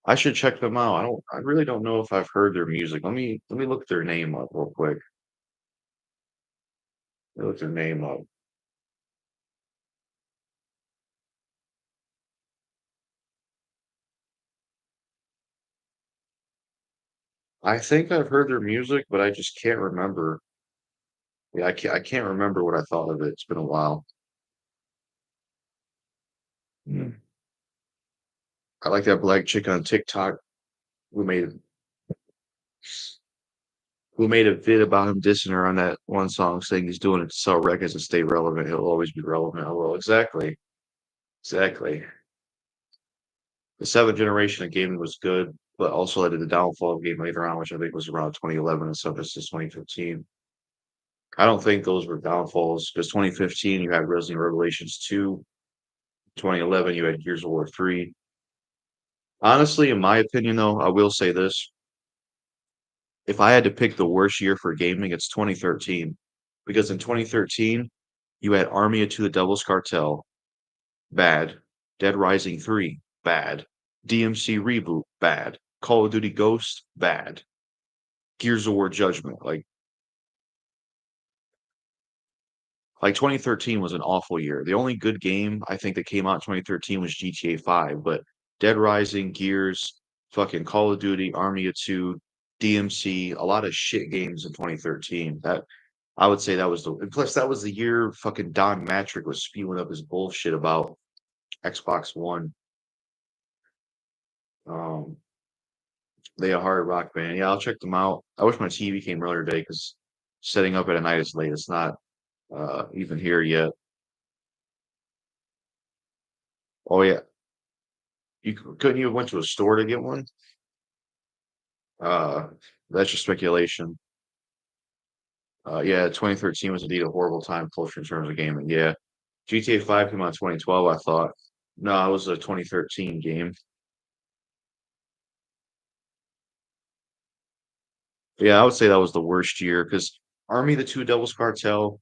I should check them out. I really don't know if I've heard their music. Let me look their name up real quick. Let me look their name up. I think I've heard their music, but I just can't remember. Yeah, I can't remember what I thought of it. It's been a while. Hmm. I like that black chick on TikTok who made a vid about him dissing her on that one song, saying he's doing it to sell records and stay relevant. He'll always be relevant. Oh, well, exactly. Exactly. The seventh generation of gaming was good, but also led to the downfall of game later on, which I think was around 2011 and stuff. It's just 2015. I don't think those were downfalls because 2015 you had Resident Evil Revelations 2, 2011 you had Gears of War 3. Honestly, in my opinion, though, I will say this. If I had to pick the worst year for gaming, it's 2013. Because in 2013, you had Army of Two, The Devil's Cartel, bad. Dead Rising 3, bad. DMC Reboot, bad. Call of Duty Ghost, bad. Gears of War Judgment, like 2013 was an awful year. The only good game I think that came out in 2013 was GTA 5, but Dead Rising, Gears, fucking Call of Duty, Army of Two, DMC, a lot of shit games in 2013. That I would say that was the and plus that was the year fucking Don Matrick was spewing up his bullshit about Xbox One. Um, they a hard rock band. Yeah, I'll check them out. I wish my TV came earlier today because setting up at a night is late. It's not even here yet. Oh yeah, couldn't you have went to a store to get one? Uh, that's just speculation. Yeah, 2013 was indeed a horrible time culture in terms of gaming. Yeah, GTA 5 came out in 2012. I thought. No, it was a 2013 game. Yeah, I would say that was the worst year because Army of the Two Devils Cartel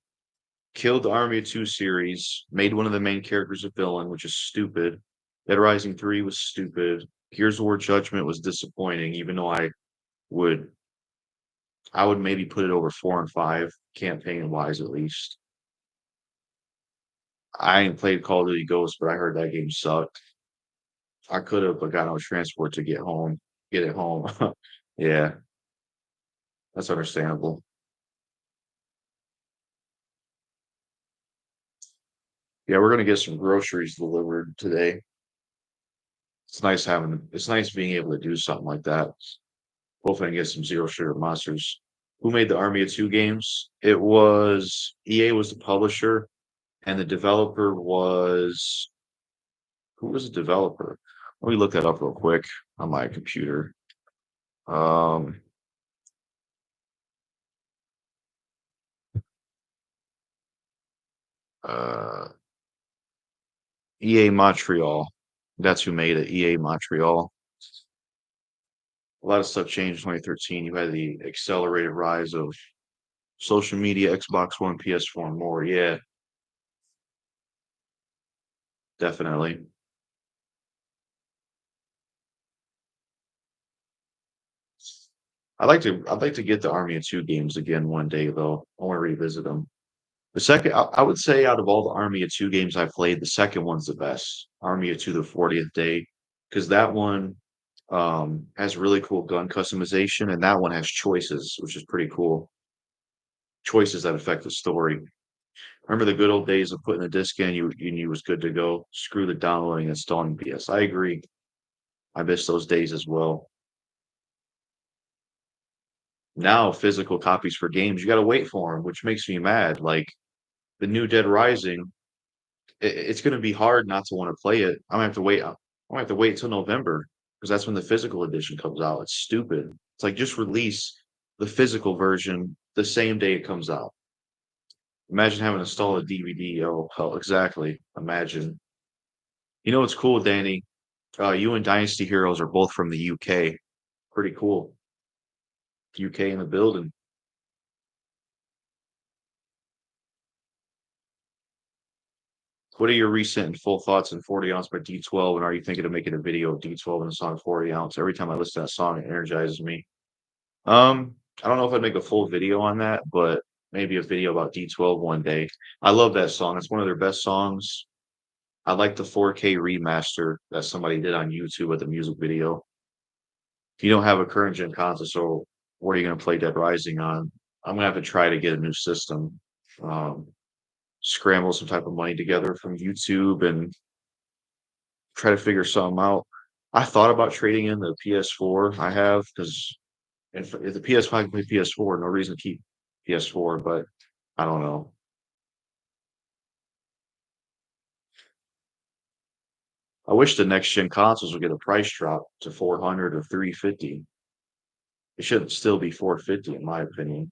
killed the Army of Two series, made one of the main characters a villain, which is stupid. Dead Rising 3 was stupid. Gears of War Judgment was disappointing, even though would I would maybe put it over 4 and 5, campaign wise at least. I ain't played Call of Duty Ghosts, but I heard that game sucked. I could have, but got no transport to get it home. Yeah, that's understandable. Yeah, we're gonna get some groceries delivered today. It's nice being able to do something like that. Hopefully I can get some zero sugar monsters. Who made the Army of Two games? It was EA was the publisher, and the developer was who was the developer? Let me look that up real quick on my computer. Um, uh, EA Montreal. That's who made it. EA Montreal. A lot of stuff changed in 2013. You had the accelerated rise of social media, Xbox One, PS4, and more. Yeah, definitely. I'd like to get the Army of Two games again one day though. I want to revisit them. The second, I would say, out of all the Army of Two games I played, the second one's the best. Army of Two: The 40th Day, because that one has really cool gun customization, and that one has choices, which is pretty cool. Choices that affect the story. Remember the good old days of putting a disc in, you knew it was good to go. Screw the downloading and installing BS. I agree. I miss those days as well. Now physical copies for games, you got to wait for them, which makes me mad. Like the new Dead Rising, it's going to be hard not to want to play it. I'm gonna have to wait. I'm gonna have to wait till November because that's when the physical edition comes out. It's stupid. It's like just release the physical version the same day it comes out. Imagine having to install a DVD. Oh, hell, exactly. Imagine. You know what's cool, Danny? You and Dynasty Heroes are both from the UK. Pretty cool. UK in the building. What are your recent and full thoughts on 40 ounce by D12? And are you thinking of making a video of D12 and the song 40 ounce? Every time I listen to that song, it energizes me. I don't know if I'd make a full video on that, but maybe a video about D12 one day. I love that song. It's one of their best songs. I like the 4K remaster that somebody did on YouTube with the music video. If you don't have a current gen console, so what are you going to play Dead Rising on? I'm gonna have to try to get a new system. Um, Scramble some type of money together from YouTube and try to figure something out. I thought about trading in the PS4 I have because if the PS5 can play PS4, no reason to keep PS4, but I don't know. I wish the next gen consoles would get a price drop to 400 or 350. It shouldn't still be 450 in my opinion.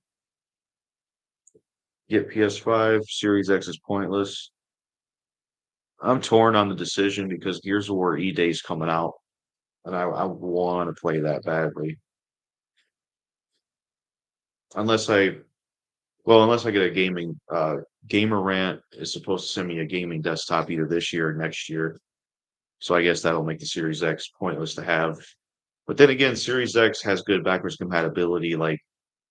Get PS5, Series X is pointless. I'm torn on the decision because Gears of War E Day's coming out, and I want to play that badly. Unless I, well, unless I get a gaming, Gamer Rant is supposed to send me a gaming desktop either this year or next year. So I guess that'll make the Series X pointless to have. But then again, Series X has good backwards compatibility. Like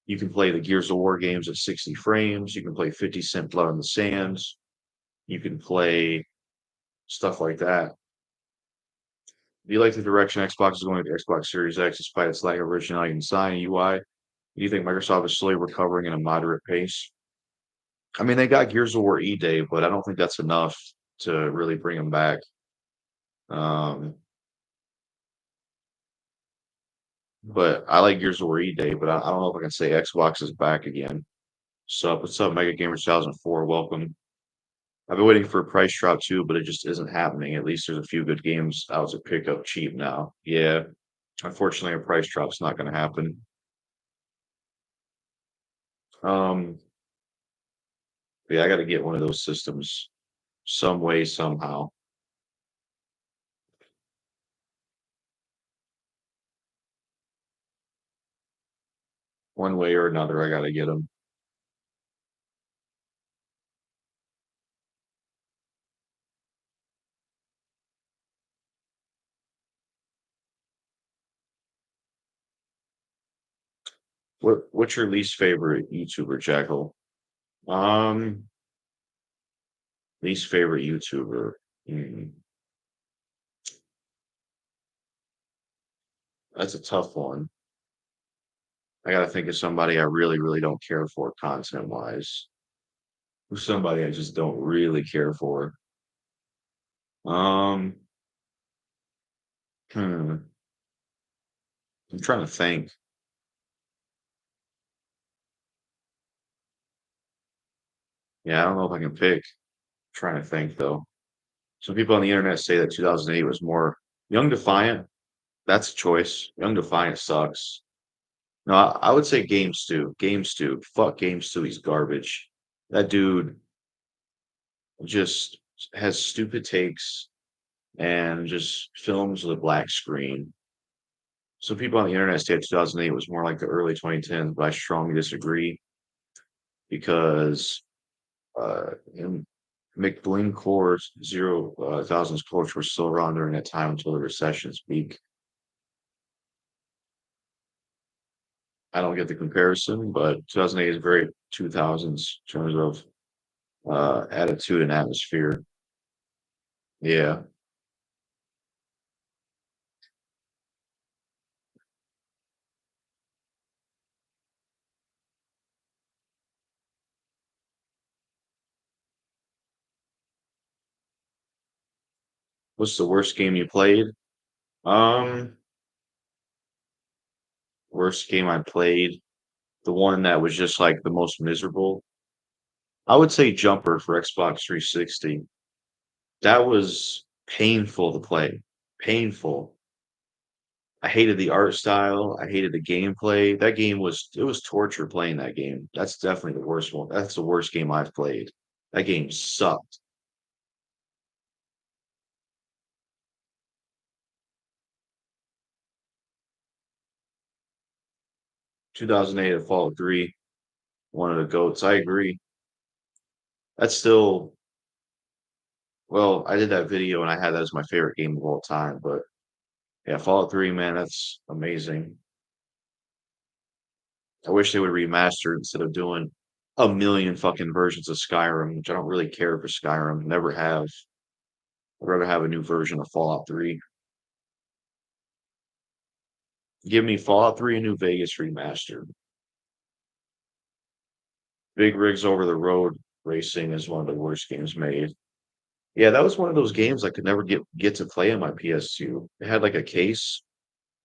you can play the Gears of War games at 60 frames. You can play 50 Cent Blood on the Sands. You can play stuff like that. Do you like the direction Xbox is going with the Xbox Series X despite its lack of originality in design and UI? Do you think Microsoft is slowly recovering at a moderate pace? I mean, they got Gears of War E Day, but I don't think that's enough to really bring them back. Um, but I like Gears of War E Day, but I don't know if I can say Xbox is back again. So what's up, Mega Gamer 2004? Welcome. I've been waiting for a price drop too, but it just isn't happening. At least there's a few good games out to pick up cheap now. Yeah, unfortunately, a price drop's not going to happen. Um, yeah, I got to get one of those systems some way, somehow. One way or another, I got to get them. What's your least favorite YouTuber, Jackal? Um, Least favorite YouTuber. Hmm, that's a tough one. I got to think of somebody I really, really don't care for content wise. Who's somebody I just don't really care for? Um, hmm, I'm trying to think. Yeah, I don't know if I can pick. Trying to think though. Some people on the internet say that 2008 was more Young Defiant. That's a choice. Young Defiant sucks. No, I would say Game Stew. Game Stew. Fuck Game Stew. He's garbage. That dude just has stupid takes and just films with a black screen. Some people on the internet say 2008 was more like the early 2010s, but I strongly disagree because in McBlin cores, zero thousands cores were still around during that time until the recession's peak. I don't get the comparison, but 2008 is very 2000s in terms of attitude and atmosphere. Yeah. What's the worst game you played? Um, Worst game I played, the one that was just like the most miserable. I would say Jumper for Xbox 360. That was painful to play. Painful. I hated the art style. I hated the gameplay. That game was it was torture playing that game. That's definitely the worst one. That's the worst game I've played. That game sucked. 2008 of Fallout 3, one of the goats. I agree. That's still well, I did that video and I had that as my favorite game of all time. But yeah, Fallout 3, man, that's amazing. I wish they would remaster it instead of doing a million fucking versions of Skyrim, which I don't really care for Skyrim. Never have. I'd rather have a new version of Fallout 3. Give me Fallout 3 and New Vegas remastered. Big Rigs Over the Road Racing is one of the worst games made. Yeah, that was one of those games I could never get to play on my PS2. It had like a case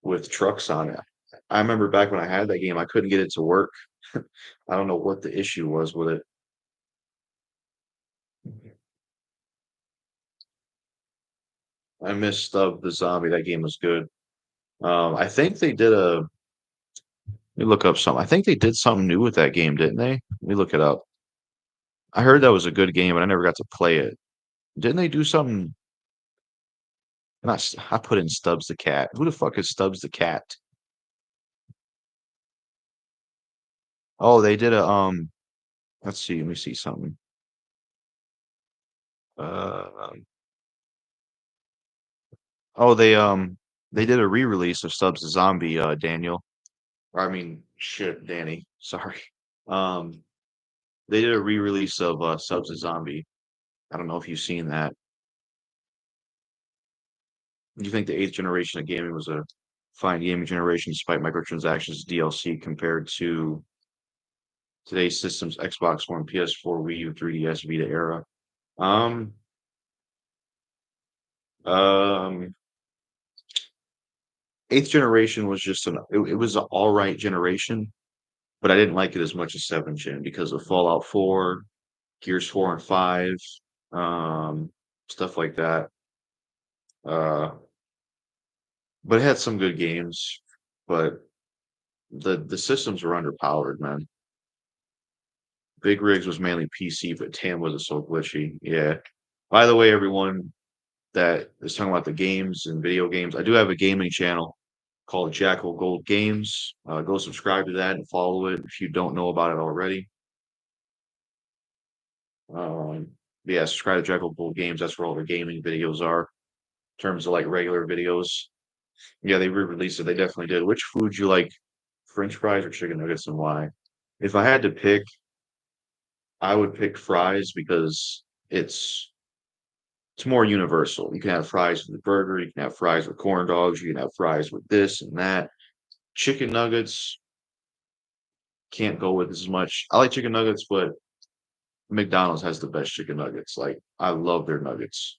with trucks on it. I remember back when I had that game, I couldn't get it to work. I don't know what the issue was with it. I missed Stub the Zombie. That game was good. I think they did a. Let me look up something. I think they did something new with that game, didn't they? Let me look it up. I heard that was a good game, but I never got to play it. Didn't they do something? Not. I put in Stubbs the cat. Who the fuck is Stubbs the cat? Oh, they did a. Let's see. Let me see something. Uh. Oh, they did a re-release of Stubbs the Zombie. Daniel. Or, I mean, shit, Danny. Sorry. Um. They did a re-release of Stubbs the Zombie. I don't know if you've seen that. Do you think the eighth generation of gaming was a fine gaming generation despite microtransactions, DLC compared to today's systems, Xbox One, PS4, Wii U, 3DS, Vita era? Um, um, Eighth generation was just it was an all right generation, but I didn't like it as much as seventh gen because of Fallout 4, Gears 4 and 5, um, stuff like that. Uh, but it had some good games, but the systems were underpowered, man. Big Rigs was mainly PC, but Tam wasn't so glitchy. Yeah. By the way, everyone that is talking about the games and video games, I do have a gaming channel called Jackal Gold Games. Go subscribe to that and follow it if you don't know about it already. Um, yeah, subscribe to Jackal Gold Games. That's where all the gaming videos are. In terms of like regular videos. Yeah, they re-released it. They definitely did. Which food you like? French fries or chicken nuggets and why? If I had to pick, I would pick fries because it's more universal. You can have fries with a burger, you can have fries with corn dogs, you can have fries with this and that. Chicken nuggets can't go with as much. I like chicken nuggets, but McDonald's has the best chicken nuggets. Like I love their nuggets.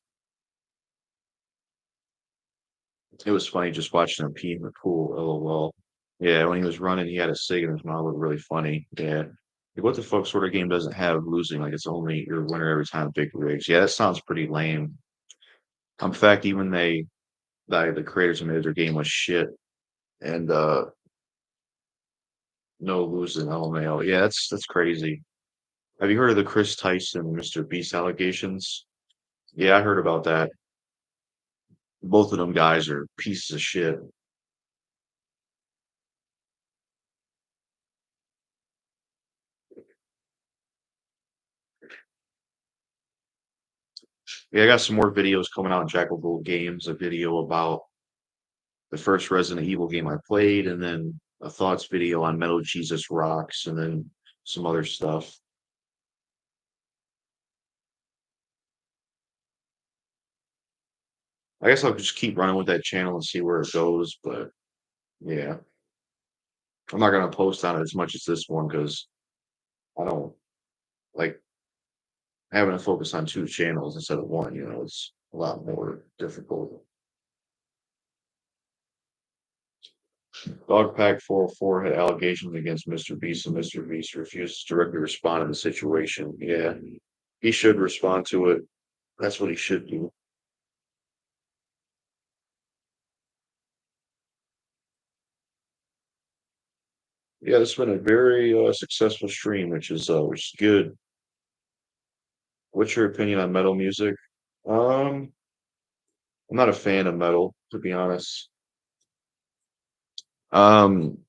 It was funny just watching him pee in the pool. LOL. Yeah, when he was running, he had a cig in his mouth. It looked really funny. Yeah. Like, what the fuck sort of game doesn't have losing? Like it's only your winner every time big rigs. Yeah, that sounds pretty lame. In fact, even the creators admitted their game was shit. And no losing LMAO. Yeah, that's crazy. Have you heard of the Chris Tyson, Mr. Beast allegations? Yeah, I heard about that. Both of them guys are pieces of shit. Yeah, I got some more videos coming out on Jackal Gold Games, a video about the first Resident Evil game I played, and then a thoughts video on Metal Jesus Rocks and then some other stuff. I guess I'll just keep running with that channel and see where it goes, but yeah. I'm not gonna post on it as much as this one because I don't like having to focus on 2 channels instead of 1, it's a lot more difficult. Dogpack 404 had allegations against Mr. Beast, and Mr. Beast refused to directly respond to the situation. Yeah, he should respond to it. That's what he should do. Yeah, this has been a very successful stream, which is good. What's your opinion on metal music? I'm not a fan of metal, to be honest. Um,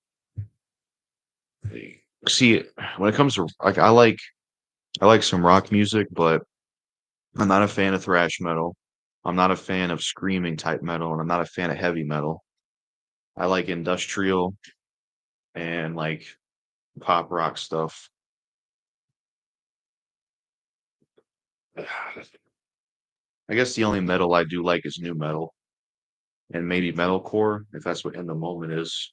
see, when it comes to like, I like some rock music, but I'm not a fan of thrash metal. I'm not a fan of screaming type metal, and I'm not a fan of heavy metal. I like industrial and like pop rock stuff. I guess the only metal I do like is new metal and maybe metalcore, if that's what In the Moment is.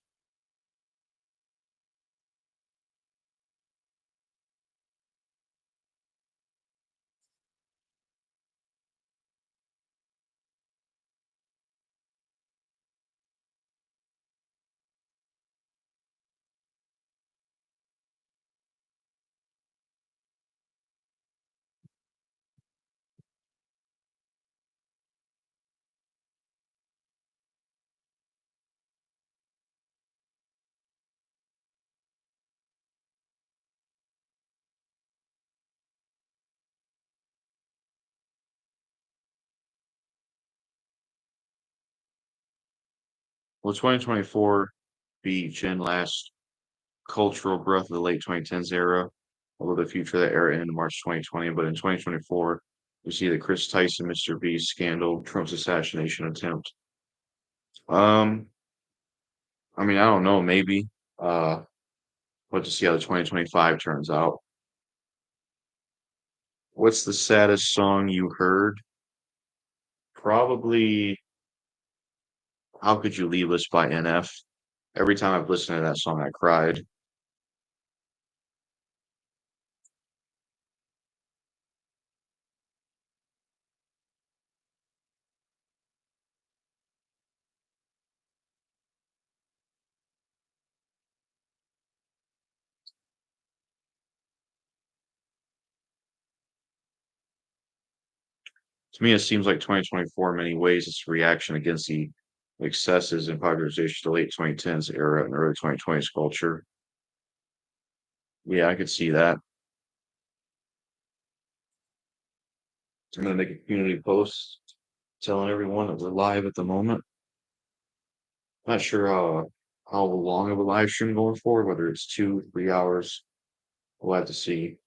Will 2024 be Gen last cultural growth of the late 2010s era? Although the future of that era ended in March 2020, but in 2024, we see the Chris Tyson, Mr. Beast scandal, Trump's assassination attempt. Um, I mean, I don't know, maybe. Uh, but to see how the 2025 turns out. What's the saddest song you heard? Probably How Could You Leave Us by NF. Every time I've listened to that song, I cried. To me, it seems like 2024 in many ways is a reaction against the excesses and popularization of the late 2010s era and early 2020s culture. Yeah, I could see that. I'm gonna make a community post telling everyone that we're live at the moment. Not sure how long of a live stream going forward, whether it's 2, 3 hours. We'll have to see.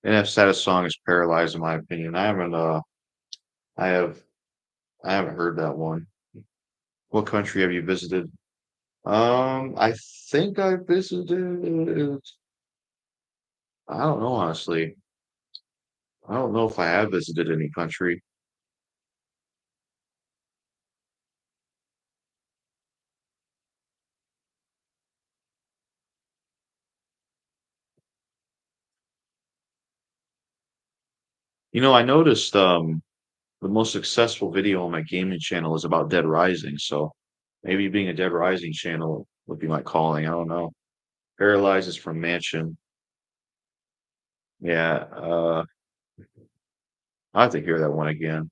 NF saddest song is Paralyzed, in my opinion. I have I haven't heard that one. What country have you visited? I think I visited. I don't know, honestly. I don't know if I have visited any country. I noticed the most successful video on my gaming channel is about Dead Rising, so maybe being a Dead Rising channel would be my calling. I don't know. Paralyzed is from Mansion. Yeah, I have to hear that one again.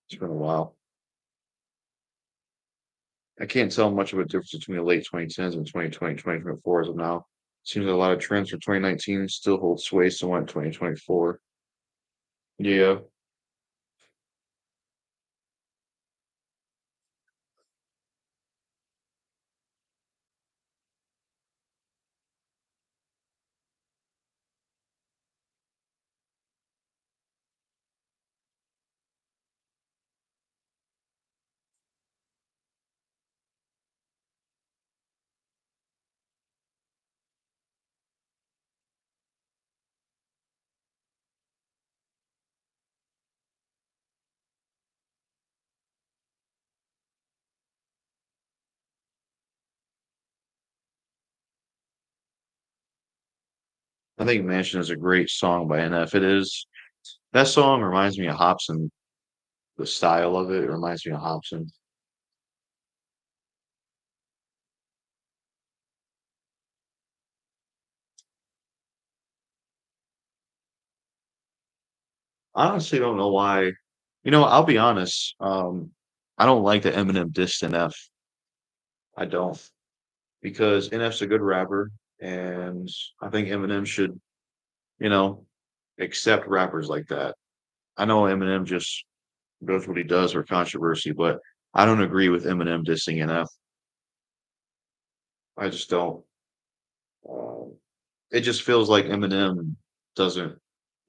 It's been a while. I can't tell much of a difference between the late 2010s and 2020, 2024 as of now. Seems like a lot of trends from 2019 still hold sway somewhat in 2024. Yeah. I think Mansion is a great song by NF. It is. That song reminds me of Hobson. The style of it reminds me of Hobson. I honestly don't know why. I'll be honest. I don't like the Eminem diss NF. I don't because NF's a good rapper, and I think Eminem should, you know, accept rappers like that. I know Eminem just does what he does for controversy, but I don't agree with Eminem dissing NF. I just don't. Um, it just feels like Eminem doesn't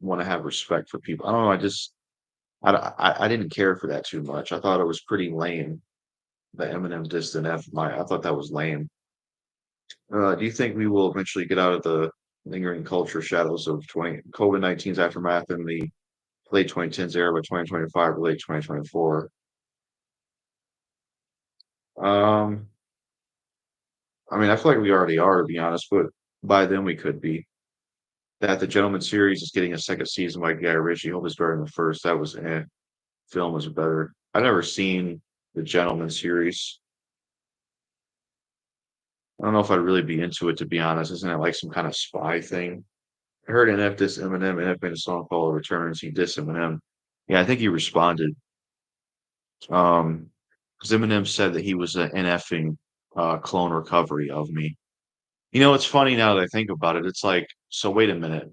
want to have respect for people. I don't know. I didn't care for that too much. I thought it was pretty lame that Eminem dissed an F. I thought that was lame. Do you think we will eventually get out of the lingering culture shadows of 20 COVID-19's aftermath in the late 2010s era by 2025 or late 2024? Um, I mean, I feel like we already are, to be honest, but by then we could be. That the Gentleman series is getting a second season by Guy Ritchie. Hope it's better than the first. That was film was better. I've never seen the Gentleman series. I don't know if I'd really be into it, to be honest. Isn't it like some kind of spy thing? I heard NF diss Eminem. NF made a song called Returns. He dissed Eminem. Yeah, I think he responded. Because Eminem said that he was an NFing clone recovery of me. It's funny now that I think about it. It's like, so wait a minute.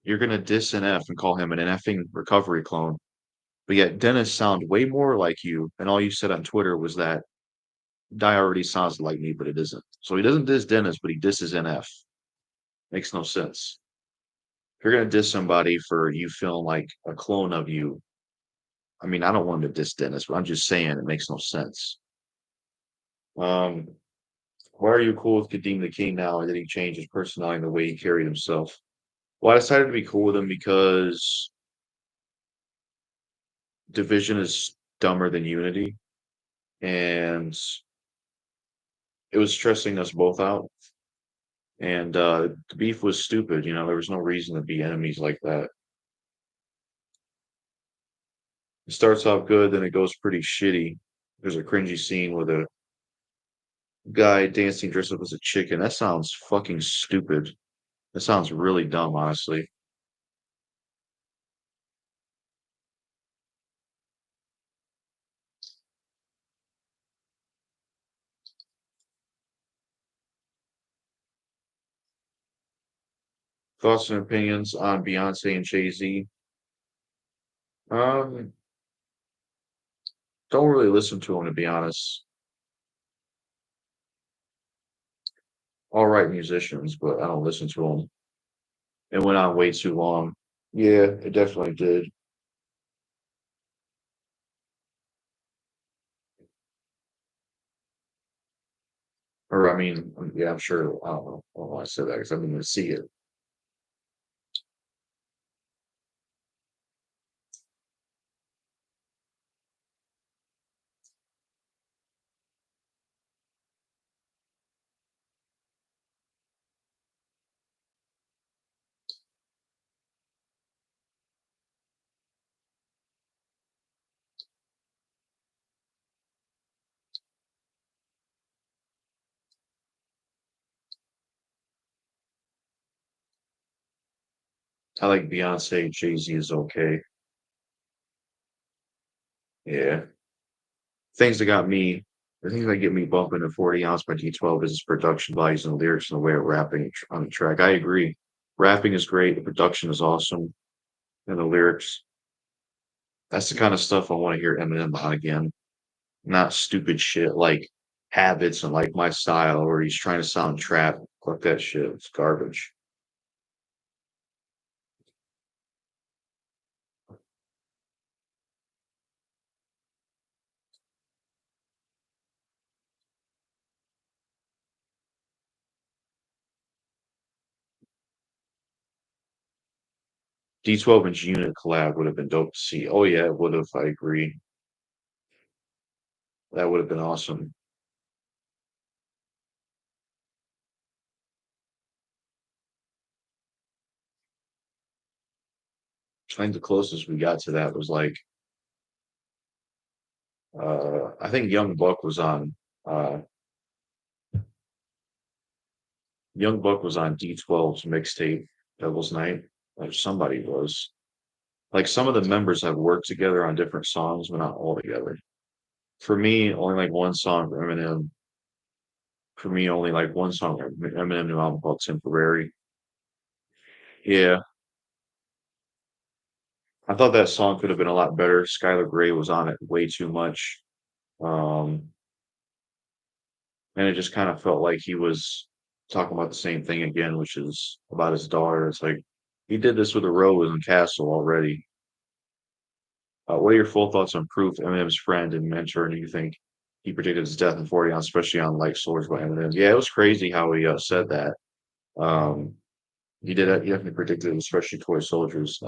You're gonna diss NF and call him an NFing recovery clone, but yet Dennis sound way more like you, and all you said on Twitter was that guy already sounds like me, but it isn't. So he doesn't diss Dennis, but he disses NF. Makes no sense. If you're gonna diss somebody for you feeling like a clone of you, I mean, I don't want him to diss Dennis, but I'm just saying it makes no sense. Um, why are you cool with Kadeem the King now, or did he change his personality and the way he carried himself? Well, I decided to be cool with him because division is dumber than unity, and it was stressing us both out. And the beef was stupid. There was no reason to be enemies like that. It starts off good, then it goes pretty shitty. There's a cringy scene with a guy dancing dressed up as a chicken. That sounds fucking stupid. That sounds really dumb, honestly. Thoughts and opinions on Beyonce and Jay-Z? Um, don't really listen to them, to be honest. All right musicians, but I don't listen to them. It went on way too long. Yeah, it definitely did. Or I mean, yeah, I'm sure. I don't know why I said that because I didn't even see it. I like Beyonce. Jay-Z is okay. Yeah. Things that got me, the things that get me bumping to 40 ounce by D12 is his production values and the lyrics and the way of rapping on the track. I agree. Rapping is great. The production is awesome. And the lyrics. That's the kind of stuff I want to hear Eminem on again. Not stupid shit like Habits and like My Style, where he's trying to sound trap. Fuck that shit. It's garbage. D12 and Unit collab would have been dope to see. Oh yeah, it would have. I agree. That would have been awesome. I think the closest we got to that was like I think Young Buck was on D12's mixtape Devil's Night. Or somebody was. Like some of the members have worked together on different songs, but not all together. For me, only like one song for Eminem. For me, only like one song from Eminem new album called Temporary. Yeah, I thought that song could have been a lot better. Skylar Grey was on it way too much. Um, and it just kind of felt like he was talking about the same thing again, which is about his daughter. It's like he did this with a Rose and Castle already. What are your full thoughts on Proof, Eminem's friend and mentor? And do you think he predicted his death in 40 ounce, especially on Light Swords by Eminem? Yeah, it was crazy how he said that. Um, he did it. He definitely predicted it, especially Toy Soldiers.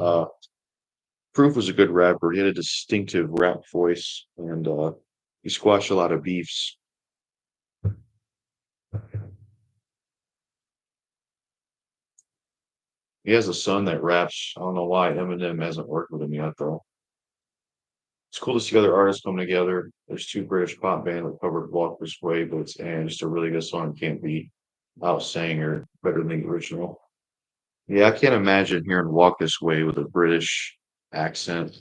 Proof was a good rapper. He had a distinctive rap voice, and he squashed a lot of beefs. He has a son that raps. I don't know why Eminem hasn't worked with him yet, though. It's cool to see other artists come together. There's two British pop band that covered Walk This Way, but it's and just a really good song. Can't be out sang or better than the original. Yeah, I can't imagine hearing Walk This Way with a British accent.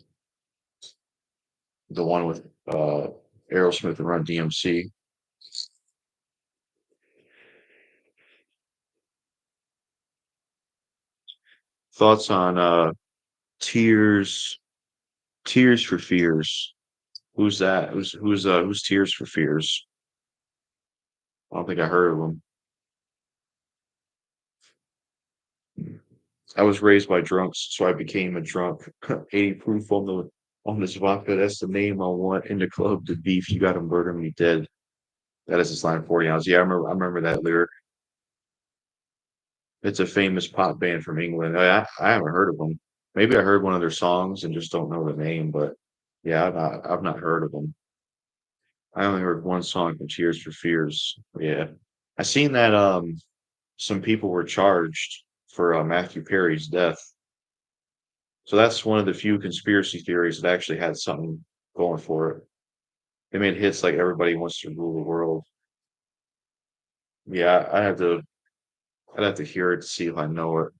The one with Aerosmith and Run DMC. Thoughts on Tears for Fears. Who's that? Who's Tears for Fears? I don't think I heard of them. I was raised by drunks, so I became a drunk. 80 proof on this vodka. That's the name I want in the club. The beef, you gotta murder me dead. That is his line 40 ounce. Yeah, I remember that lyric. It's a famous pop band from England. I haven't heard of them. Maybe I heard one of their songs and just don't know the name, but yeah, I've not heard of them. I only heard one song from Tears for Fears. Yeah. I seen that some people were charged for Matthew Perry's death. So that's one of the few conspiracy theories that actually had something going for it. They made hits like Everybody Wants to Rule the World. Yeah, I'd have to hear it to see if I know it.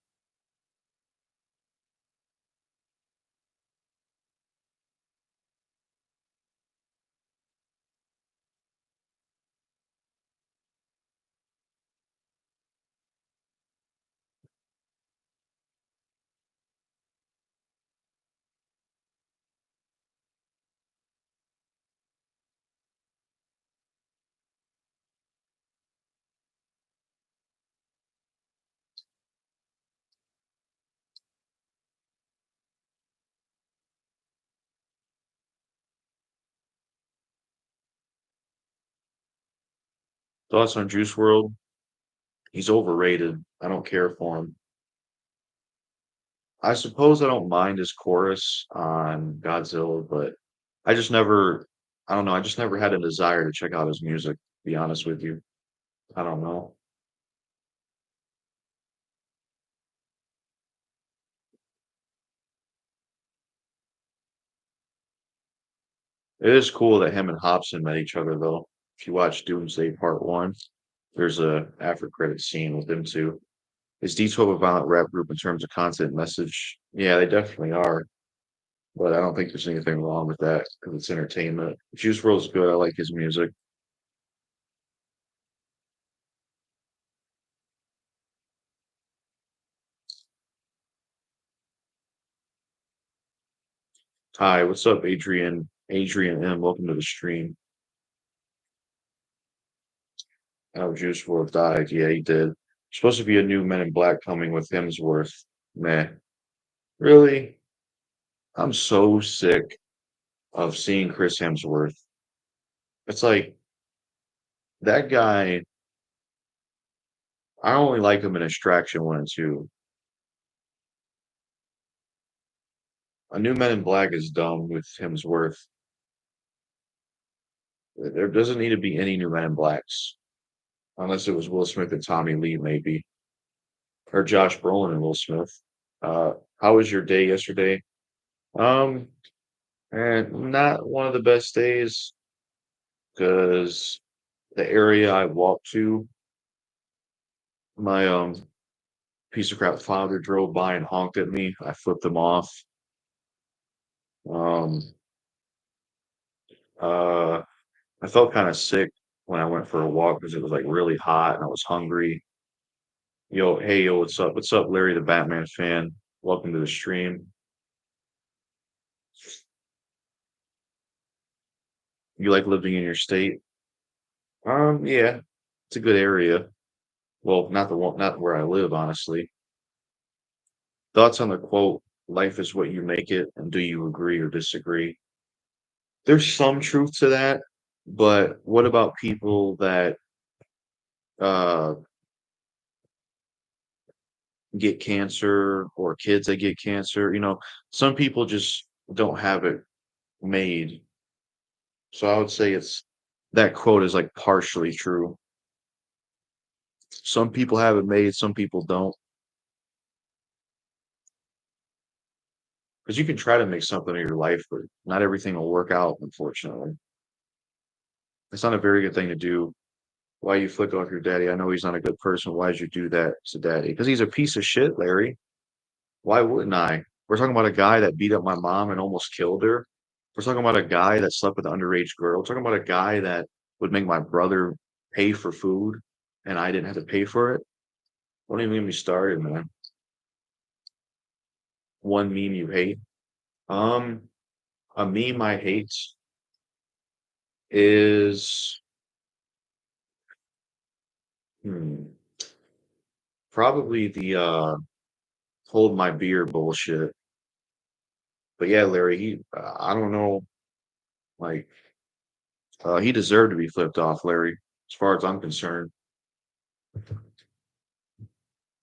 Thoughts on Juice World? He's overrated. I don't care for him. I suppose I don't mind his chorus on Godzilla, but I just never, I don't know, I just never had a desire to check out his music, to be honest with you. I don't know. It is cool that him and Hobson met each other, though. If you watch Doomsday Part 1, there's a after credit scene with them two. Is D12 a violent rap group in terms of content and message? Yeah, they definitely are. But I don't think there's anything wrong with that because it's entertainment. Juice WRLD's good. I like his music. Hi, what's up, Adrian? Adrian M. Welcome to the stream. Oh, Juice WRLD died. Yeah, he did. Supposed to be a new Men in Black coming with Hemsworth. Meh. Really? I'm so sick of seeing Chris Hemsworth. It's like that guy. I only like him in Extraction 1 and 2. A new Men in Black is dumb with Hemsworth. There doesn't need to be any new Men in Blacks unless it was Will Smith and Tommy Lee, maybe, or Josh Brolin and Will Smith. How was your day yesterday? Um, and not one of the best days because the area I walked to, my piece of crap father drove by and honked at me. I flipped him off. Um, uh, I felt kind of sick when I went for a walk because it was like really hot and I was hungry. Yo, hey, yo, what's up? What's up, Larry the Batman fan? Welcome to the stream. You like living in your state? Yeah, it's a good area. Well, not the one, not where I live, honestly. Thoughts on the quote, life is what you make it, and do you agree or disagree? There's some truth to that, but what about people that uh get cancer or kids that get cancer? Some people just don't have it made. So I would say it's that quote is like partially true. Some people have it made, some people don't. Because you can try to make something of your life, but not everything will work out, unfortunately. It's not a very good thing to do. Why you flick off your daddy? I know he's not a good person. Why'd you do that to daddy? Because he's a piece of shit, Larry. Why wouldn't I? We're talking about a guy that beat up my mom and almost killed her. We're talking about a guy that slept with an underage girl. We're talking about a guy that would make my brother pay for food and I didn't have to pay for it. Don't even get me started, man. One meme you hate. Um, a meme I hate is hmm, probably the hold my beer bullshit. But yeah, Larry, I don't know, like he deserved to be flipped off, Larry, as far as I'm concerned.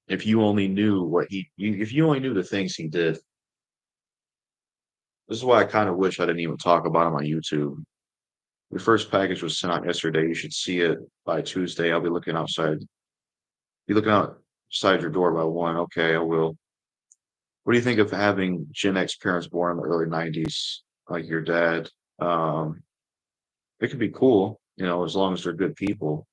If you only knew if you only knew the things he did. This is why I kind of wish I didn't even talk about him on YouTube. The first package was sent out yesterday. You should see it by Tuesday. I'll be looking outside. Be looking outside your door by 1. Okay, I will. What do you think of having Gen X parents born in the early 90s, like your dad? Um, it could be cool, as long as they're good people.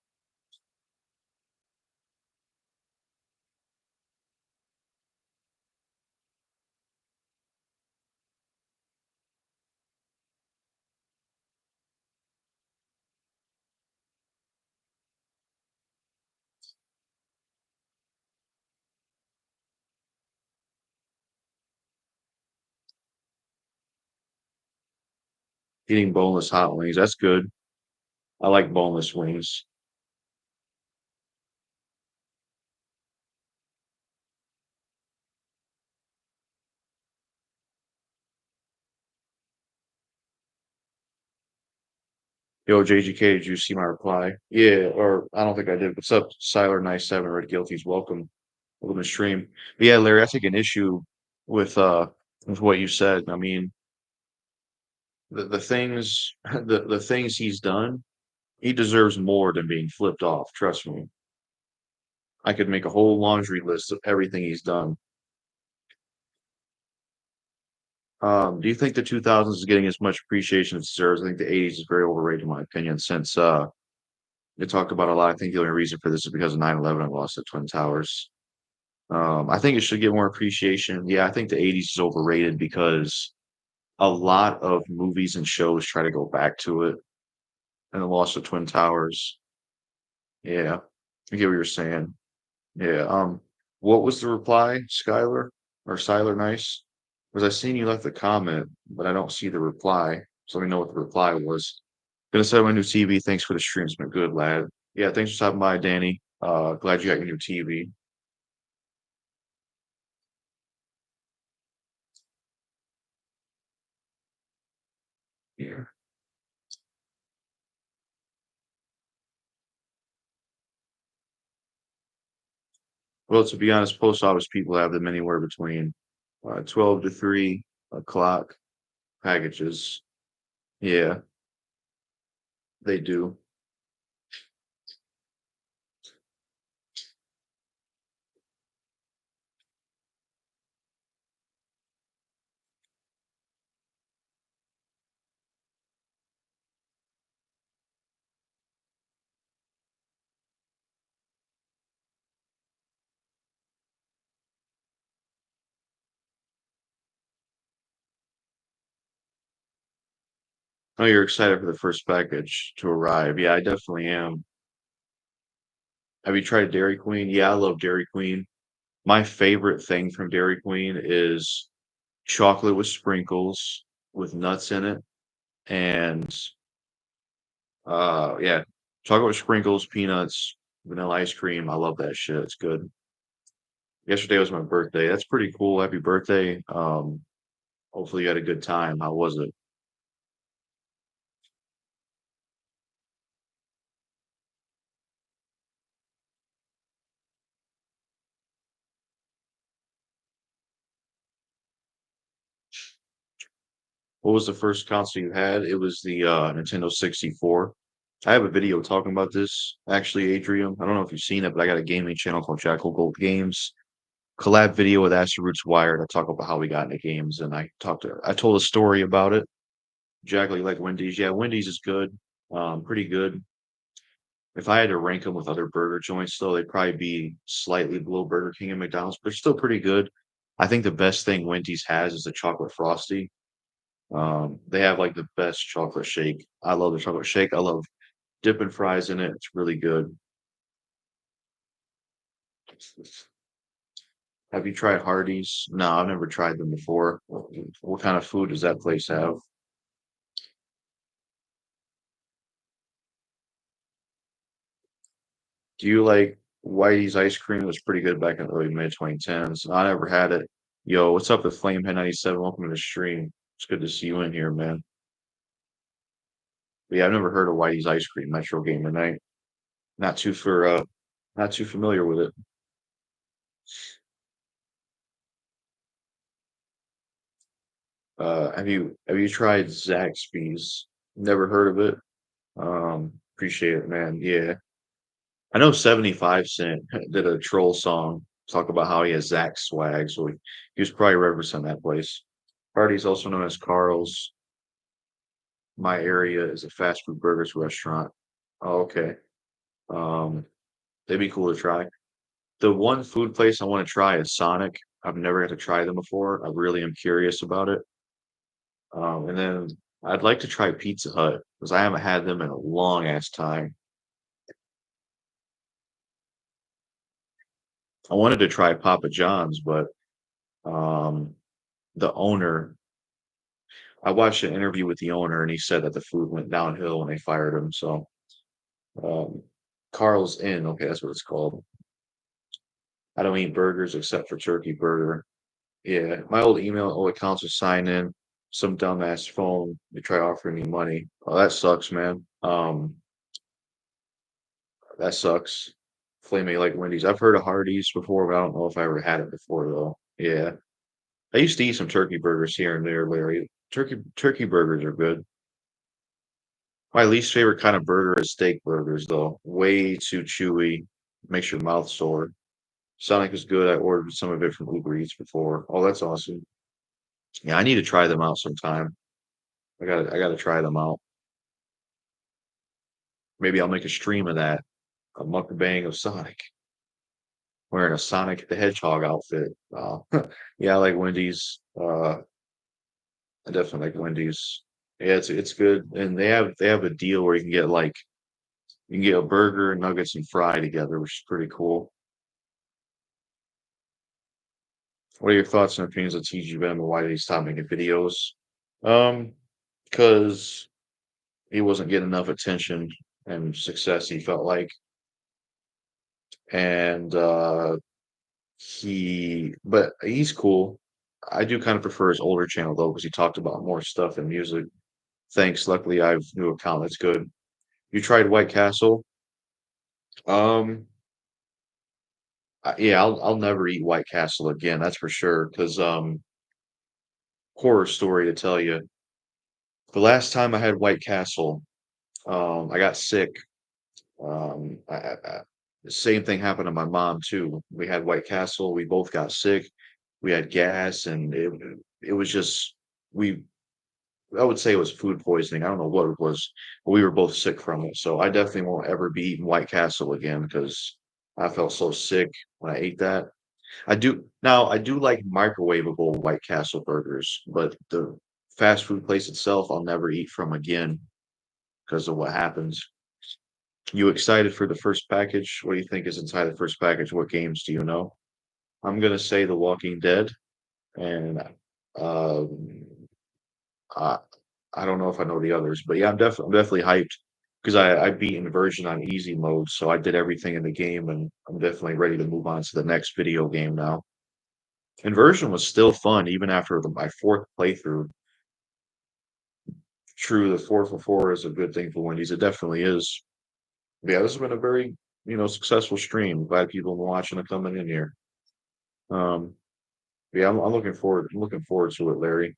Eating boneless hot wings, that's good. I like boneless wings. Yo, JGK, did you see my reply? Yeah, or I don't think I did. What's up, Siler97, Red Guilties? Welcome to stream. But yeah, Larry, I take an issue with what you said. I mean, the things the things he's done, he deserves more than being flipped off. Trust me. I could make a whole laundry list of everything he's done. Do you think the 2000s is getting as much appreciation as it deserves? I think the 80s is very overrated, in my opinion, since they talked about a lot. I think the only reason for this is because of 9/11 and lost the Twin Towers. I think it should get more appreciation. Yeah, I think the 80s is overrated because a lot of movies and shows try to go back to it, and the loss of Twin Towers. Yeah, I get what you're saying. Yeah. What was the reply, Skylar or Siler Nice? Because I seen you left the comment, but I don't see the reply. So let me know what the reply was. Gonna set up my new TV. Thanks for the stream. It's been good, lad. Yeah, thanks for stopping by, Danny. Glad you got your new TV. Yeah. Well, to be honest, post office people have them anywhere between 12 to 3 o'clock packages. Yeah, they do. Oh, you're excited for the first package to arrive. Yeah, I definitely am. Have you tried Dairy Queen? Yeah, I love Dairy Queen. My favorite thing from Dairy Queen is chocolate with sprinkles with nuts in it. And yeah, chocolate with sprinkles, peanuts, vanilla ice cream. I love that shit. It's good. Yesterday was my birthday. That's pretty cool. Happy birthday. Hopefully you had a good time. How was it? What was the first console you had? It was the Nintendo 64. I have a video talking about this, actually, Adrian. I don't know if you've seen it, but I got a gaming channel called Jackal Gold Games. Collab video with Asher Roots Wired. I talk about how we got into games, and I told a story about it. Jackal, you like Wendy's? Yeah, Wendy's is good. Pretty good. If I had to rank them with other burger joints, though, they'd probably be slightly below Burger King and McDonald's, but they're still pretty good. I think the best thing Wendy's has is the chocolate frosty. They have like the best chocolate shake. I love the chocolate shake. I love dipping fries in it. It's really good. Have you tried Hardee's? No, I've never tried them before. What kind of food does that place have? Do you like Whitey's ice cream? It was pretty good back in the early mid 2010s. I never had it. Yo, what's up with Flamehead 97? Welcome to the stream. It's good to see you in here, man. But yeah, I've never heard of Whitey's ice cream, Metro Gamer Night. Not too for not too familiar with it. Have you tried Zaxby's? Never heard of it. Appreciate it, man. Yeah. I know 75 Cent did a troll song talk about how he has Zach swag, so he was probably representing that place. Party's also known as Carl's. My area is a fast food burgers restaurant. Oh, okay. Um, they'd be cool to try. The one food place I want to try is Sonic. I've never had to try them before. I really am curious about it. And then I'd like to try Pizza Hut because I haven't had them in a long ass time. I wanted to try Papa John's, but um, the owner, I watched an interview with the owner and he said that the food went downhill when they fired him. So, um, Carl's Inn, okay, that's what it's called. I don't eat burgers except for turkey burger. Yeah, my old email, old accounts are signed in. Some dumbass phone, they try offering me money. Oh, that sucks, man. That sucks. Flame like Wendy's. I've heard of Hardee's before, but I don't know if I ever had it before though. Yeah. I used to eat some turkey burgers here and there, Larry. Turkey burgers are good. My least favorite kind of burger is steak burgers, though. Way too chewy, makes your mouth sore. Sonic is good. I ordered some of it from Uber Eats before. Oh, that's awesome. Yeah, I need to try them out sometime. I gotta try them out. Maybe I'll make a stream of that. A mukbang of Sonic wearing a Sonic the Hedgehog outfit. Yeah, I like Wendy's. I definitely like Wendy's. Yeah, it's good, and they have a deal where you can get like you can get a burger, nuggets, and fry together, which is pretty cool. What are your thoughts and opinions of TGBM and why did he stop making videos? Um, because he wasn't getting enough attention and success, he felt like, and but he's cool. I do kind of prefer his older channel though, because he talked about more stuff and music. Thanks. Luckily, I have a new account. That's good. You tried White Castle? Um, yeah, I'll never eat White Castle again. That's for sure. Because horror story to tell you. The last time I had White Castle, I got sick. The same thing happened to my mom too. We had White Castle. We both got sick. We had gas, and it was just we. I would say it was food poisoning. I don't know what it was, but we were both sick from it. So I definitely won't ever be eating White Castle again because I felt so sick when I ate that. I do like microwavable White Castle burgers, but the fast food place itself, I'll never eat from again because of what happens. You excited for the first package? What do you think is inside the first package? What games do you know? I'm gonna say The Walking Dead, and um, I I don't know if I know the others, but yeah, I'm definitely hyped because I beat Inversion on easy mode, so I did everything in the game, and I'm definitely ready to move on to the next video game now. Inversion was still fun even after my fourth playthrough. True, the 4 for 4 is a good thing for Wendy's. It definitely is. Yeah, this has been a very, successful stream. Glad people have been watching and coming in here. Um, yeah, I'm looking forward. I'm looking forward to it, Larry.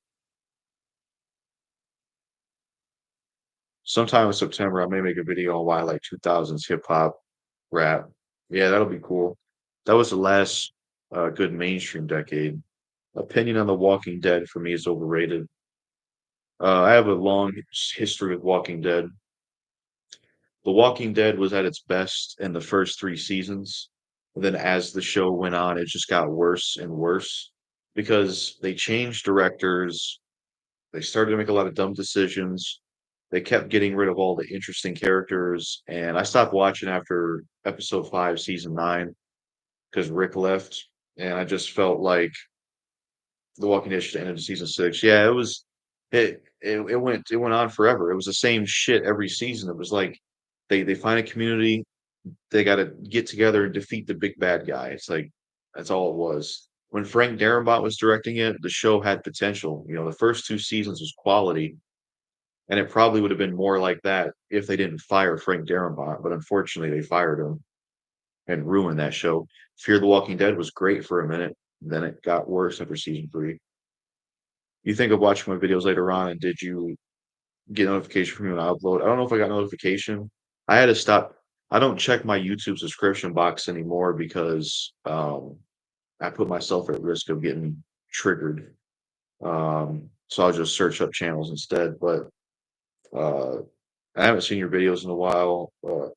Sometime in September, I may make a video on why I like 2000s hip hop, rap. Yeah, that'll be cool. That was the last good mainstream decade. Opinion on The Walking Dead for me is overrated. I have a long history with Walking Dead. The Walking Dead was at its best in the first 3 seasons. Then as the show went on, it just got worse and worse because they changed directors. They started to make a lot of dumb decisions. They kept getting rid of all the interesting characters, and I stopped watching after episode 5, season 9, because Rick left, and I just felt like The Walking Dead should have ended in season 6. Yeah, it went on forever. It was the same shit every season. It was like they find a community, they got to get together and defeat the big bad guy. It's like that's all it was. When Frank Darabont was directing it, the show had potential. The first 2 seasons was quality, and it probably would have been more like that if they didn't fire Frank Darabont. But unfortunately, they fired him and ruined that show. Fear the Walking Dead was great for a minute, then it got worse after season 3. You think of watching my videos later on, and did you get notification from me when I upload? I don't know if I got notification. I had to stop. I don't check my YouTube subscription box anymore because I put myself at risk of getting triggered. So I'll just search up channels instead. But uh, I haven't seen your videos in a while.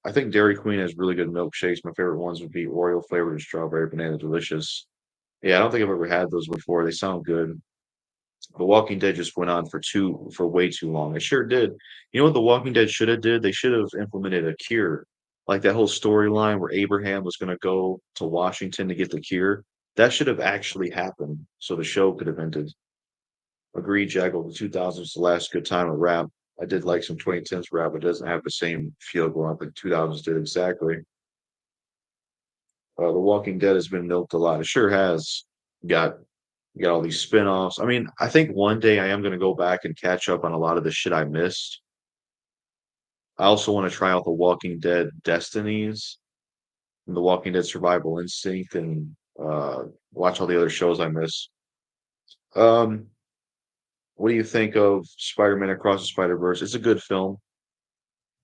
I think Dairy Queen has really good milkshakes. My favorite ones would be Oreo flavored and strawberry banana delicious. Yeah, I don't think I've ever had those before. They sound good. The Walking Dead just went on for way too long. It sure did. You know what The Walking Dead should have did? They should have implemented a cure. Like that whole storyline where Abraham was going to go to Washington to get the cure. That should have actually happened so the show could have ended. Agreed, Jackal. The 2000s the last good time of rap. I did like some 2010s rap, but it doesn't have the same feel going up the 2000s did exactly. The Walking Dead has been milked a lot. It sure has. Got got all these spin-offs. I mean, I think one day I am gonna go back and catch up on a lot of the shit I missed. I also want to try out The Walking Dead Destinies and The Walking Dead Survival Instinct and watch all the other shows I miss. Um, what do you think of Spider-Man Across the Spider-Verse? It's a good film.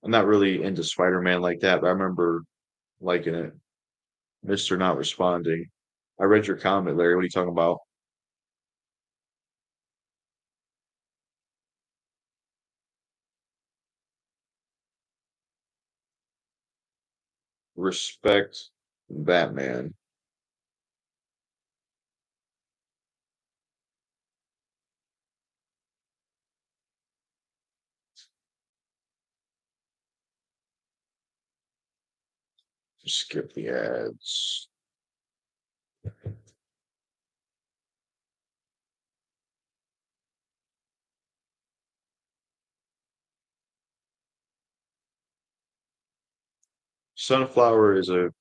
I'm not really into Spider-Man like that, but I remember liking it. Mr. Not responding. I read your comment, Larry. What are you talking about? Respect Batman. Skip the ads. Sunflower is a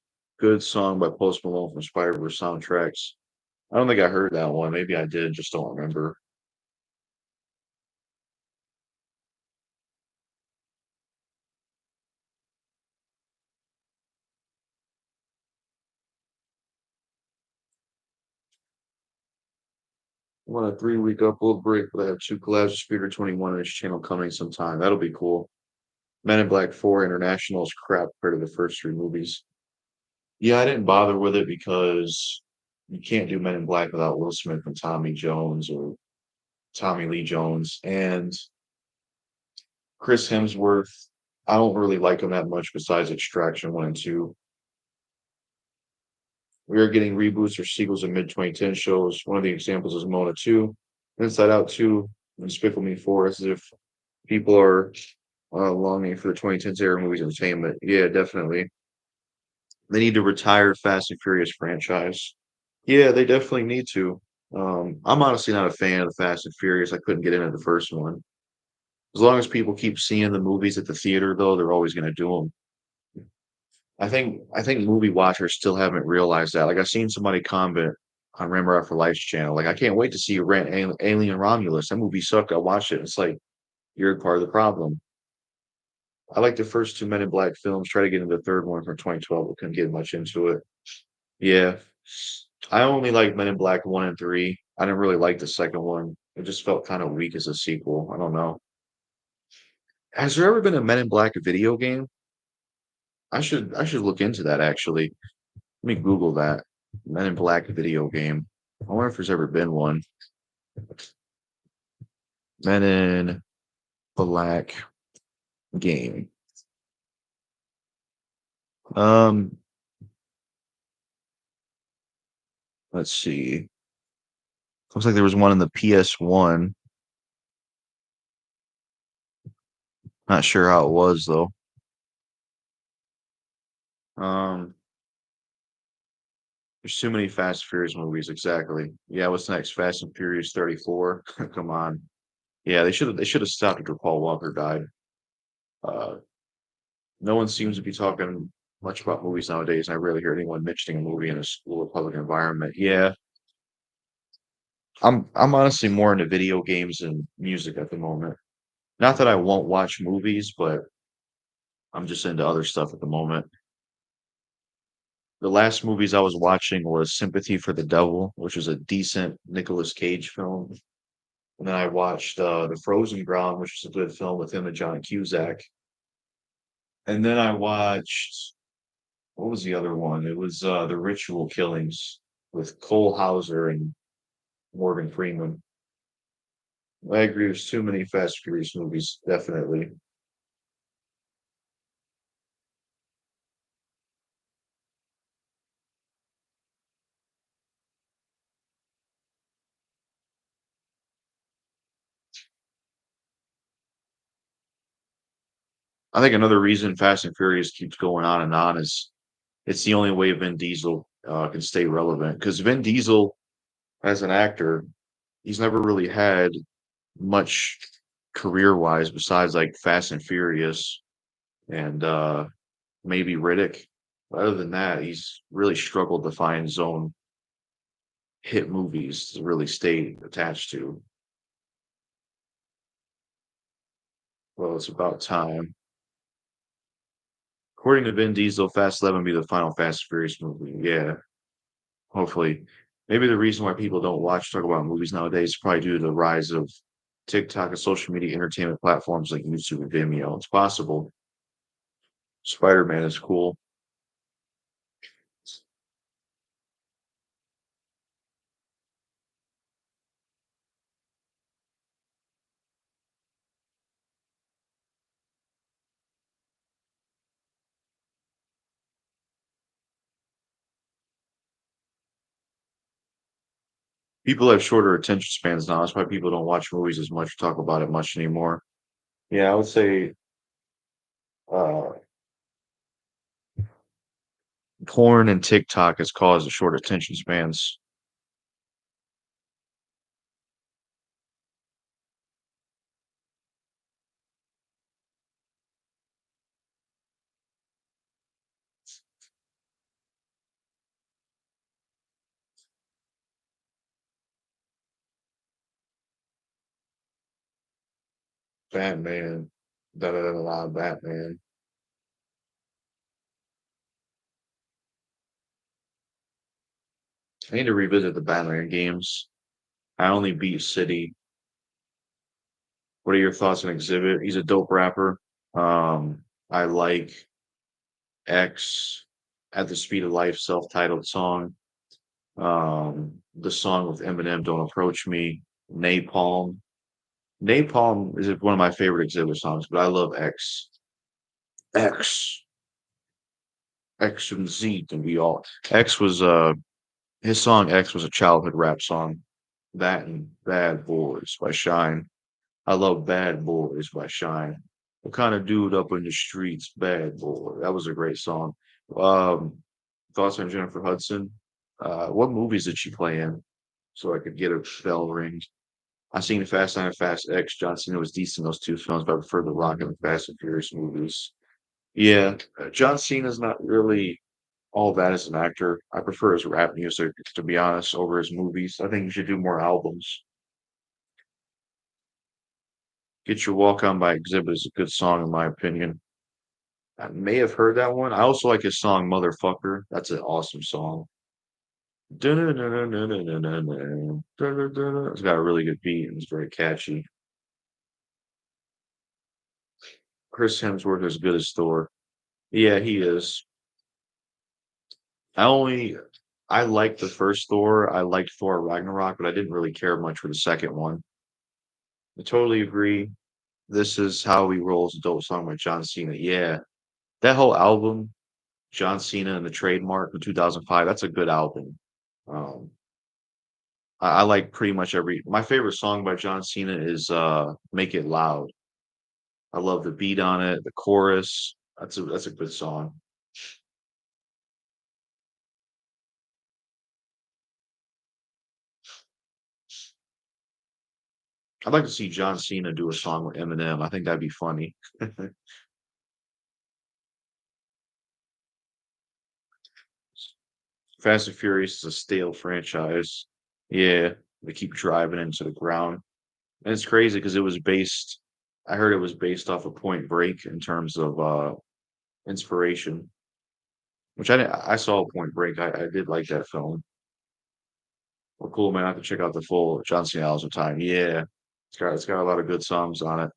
good song by Post Malone from Spider-Verse soundtracks. I don't think I heard that one. Maybe I did, just don't remember. I'm on a 3-week upload break, but I have 2 collabs with Speeder 21 on his channel coming sometime. That'll be cool. Men in Black 4 International is crap compared to the first 3 movies. Yeah, I didn't bother with it because you can't do Men in Black without Will Smith and Tommy Jones or Tommy Lee Jones. And Chris Hemsworth, I don't really like him that much besides Extraction 1 and 2. We are getting reboots or sequels of mid 2010 shows. One of the examples is Mona 2, Inside Out 2, Despicable Me 4 as if people are longing for the 2010s era movies entertainment. Yeah, definitely. They need to retire Fast and Furious franchise. Yeah, they definitely need to. I'm honestly not a fan of the Fast and Furious. I couldn't get into the first one. As long as people keep seeing the movies at the theater, though, they're always going to do them. I think movie watchers still haven't realized that. Like I've seen somebody comment on Remember After Life's channel, like I can't wait to see you rent Alien Romulus. That movie sucked. I watched it. It's like you're part of the problem. I like the first two Men in Black films. Try to get into the third one from 2012, but couldn't get much into it. Yeah, I only like Men in Black 1 and 3. I didn't really like the second one. It just felt kind of weak as a sequel. I don't know. Has there ever been a Men in Black video game? I should look into that actually. Let me Google that. Men in Black video game. I wonder if there's ever been one. Men in Black game. Um, let's see. Looks like there was one in the PS1. Not sure how it was though. Um, there's too many Fast and Furious movies. Exactly. Yeah, what's next? Fast and Furious 34. Come on. Yeah, they should have stopped after Paul Walker died. Uh, no one seems to be talking much about movies nowadays. I rarely hear anyone mentioning a movie in a school or public environment. Yeah, I'm honestly more into video games and music at the moment. Not that I won't watch movies, but I'm just into other stuff at the moment. The last movies I was watching was Sympathy for the Devil, which was a decent Nicolas Cage film. And then I watched The Frozen Ground, which is a good film with him and John Cusack. And then I watched what was the other one? It was The Ritual Killings with Cole Hauser and Morgan Freeman. I agree. There's too many Fast and Furious movies, definitely. I think another reason Fast and Furious keeps going on and on is it's the only way Vin Diesel can stay relevant. Because Vin Diesel, as an actor, he's never really had much career-wise besides like Fast and Furious and maybe Riddick. Other than that, he's really struggled to find his own hit movies to really stay attached to. Well, it's about time. According to Vin Diesel, Fast 11 will be the final Fast and Furious movie. Yeah, hopefully. Maybe the reason why people don't talk about movies nowadays is probably due to the rise of TikTok and social media entertainment platforms like YouTube and Vimeo. It's possible. Spider-Man is cool. People have shorter attention spans now. That's why people don't watch movies as much, talk about it much anymore. Yeah, I would say uh, porn and TikTok has caused the short attention spans. Batman, da da da da, Batman. I need to revisit the Batman games. I only beat City. What are your thoughts on Exhibit? He's a dope rapper. I like X at the Speed of Life self-titled song. The song with Eminem, Don't Approach Me, Napalm. Napalm is one of my favorite Exhibit songs, but I love X. X. X and Z and we all X was his song X was a childhood rap song. That and Bad Boys by Shine. I love Bad Boys by Shine. What kind of dude up in the streets, bad boy? That was a great song. Um, thoughts on Jennifer Hudson? What movies did she play in? So I could get a bell ring. I seen Fast Nine and Fast X. John Cena was decent in those two films, but I prefer the Rock and the Fast and Furious movies. Yeah, John Cena's not really all that as an actor. I prefer his rap music, to be honest, over his movies. I think he should do more albums. Get Your Walk On by Exhibit is a good song, in my opinion. I may have heard that one. I also like his song Motherfucker. That's an awesome song. It's got a really good beat and it's very catchy. Chris Hemsworth is good as Thor. Yeah, he is. I only I liked the first Thor. I liked Thor Ragnarok, but I didn't really care much for the second one. I totally agree. This is How We Roll is a dope song by John Cena. Yeah. That whole album, John Cena and the Trademark from 2005, that's a good album. Um, I like pretty much every my favorite song by John Cena is Make It Loud. I love the beat on it, the chorus. That's a good song. I'd like to see John Cena do a song with Eminem. I think that'd be funny. Fast and Furious is a stale franchise. Yeah, they keep driving into the ground. And it's crazy because I heard it was based off of Point Break in terms of inspiration, which I saw Point Break. I did like that film. Well, cool, man. I have to check out the full John Cena Album time. Yeah, it's got a lot of good songs on it.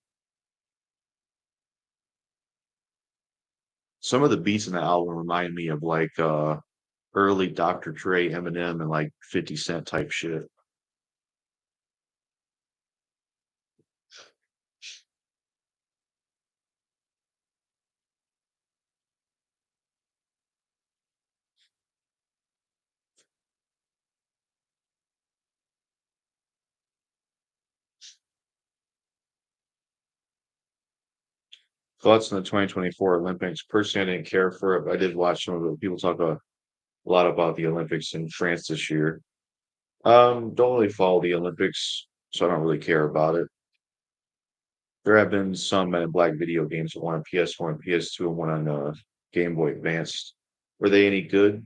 Some of the beats in the album remind me of like early Dr. Dre, Eminem, and like 50 Cent type shit. Thoughts on the 2024 Olympics? Personally, I didn't care for it, but I did watch some of it. People talk a lot about the Olympics in France this year. Don't really follow the Olympics, so I don't really care about it. There have been some Men in Black video games, one on PS4 and PS2, and one on Game Boy Advance. Were they any good?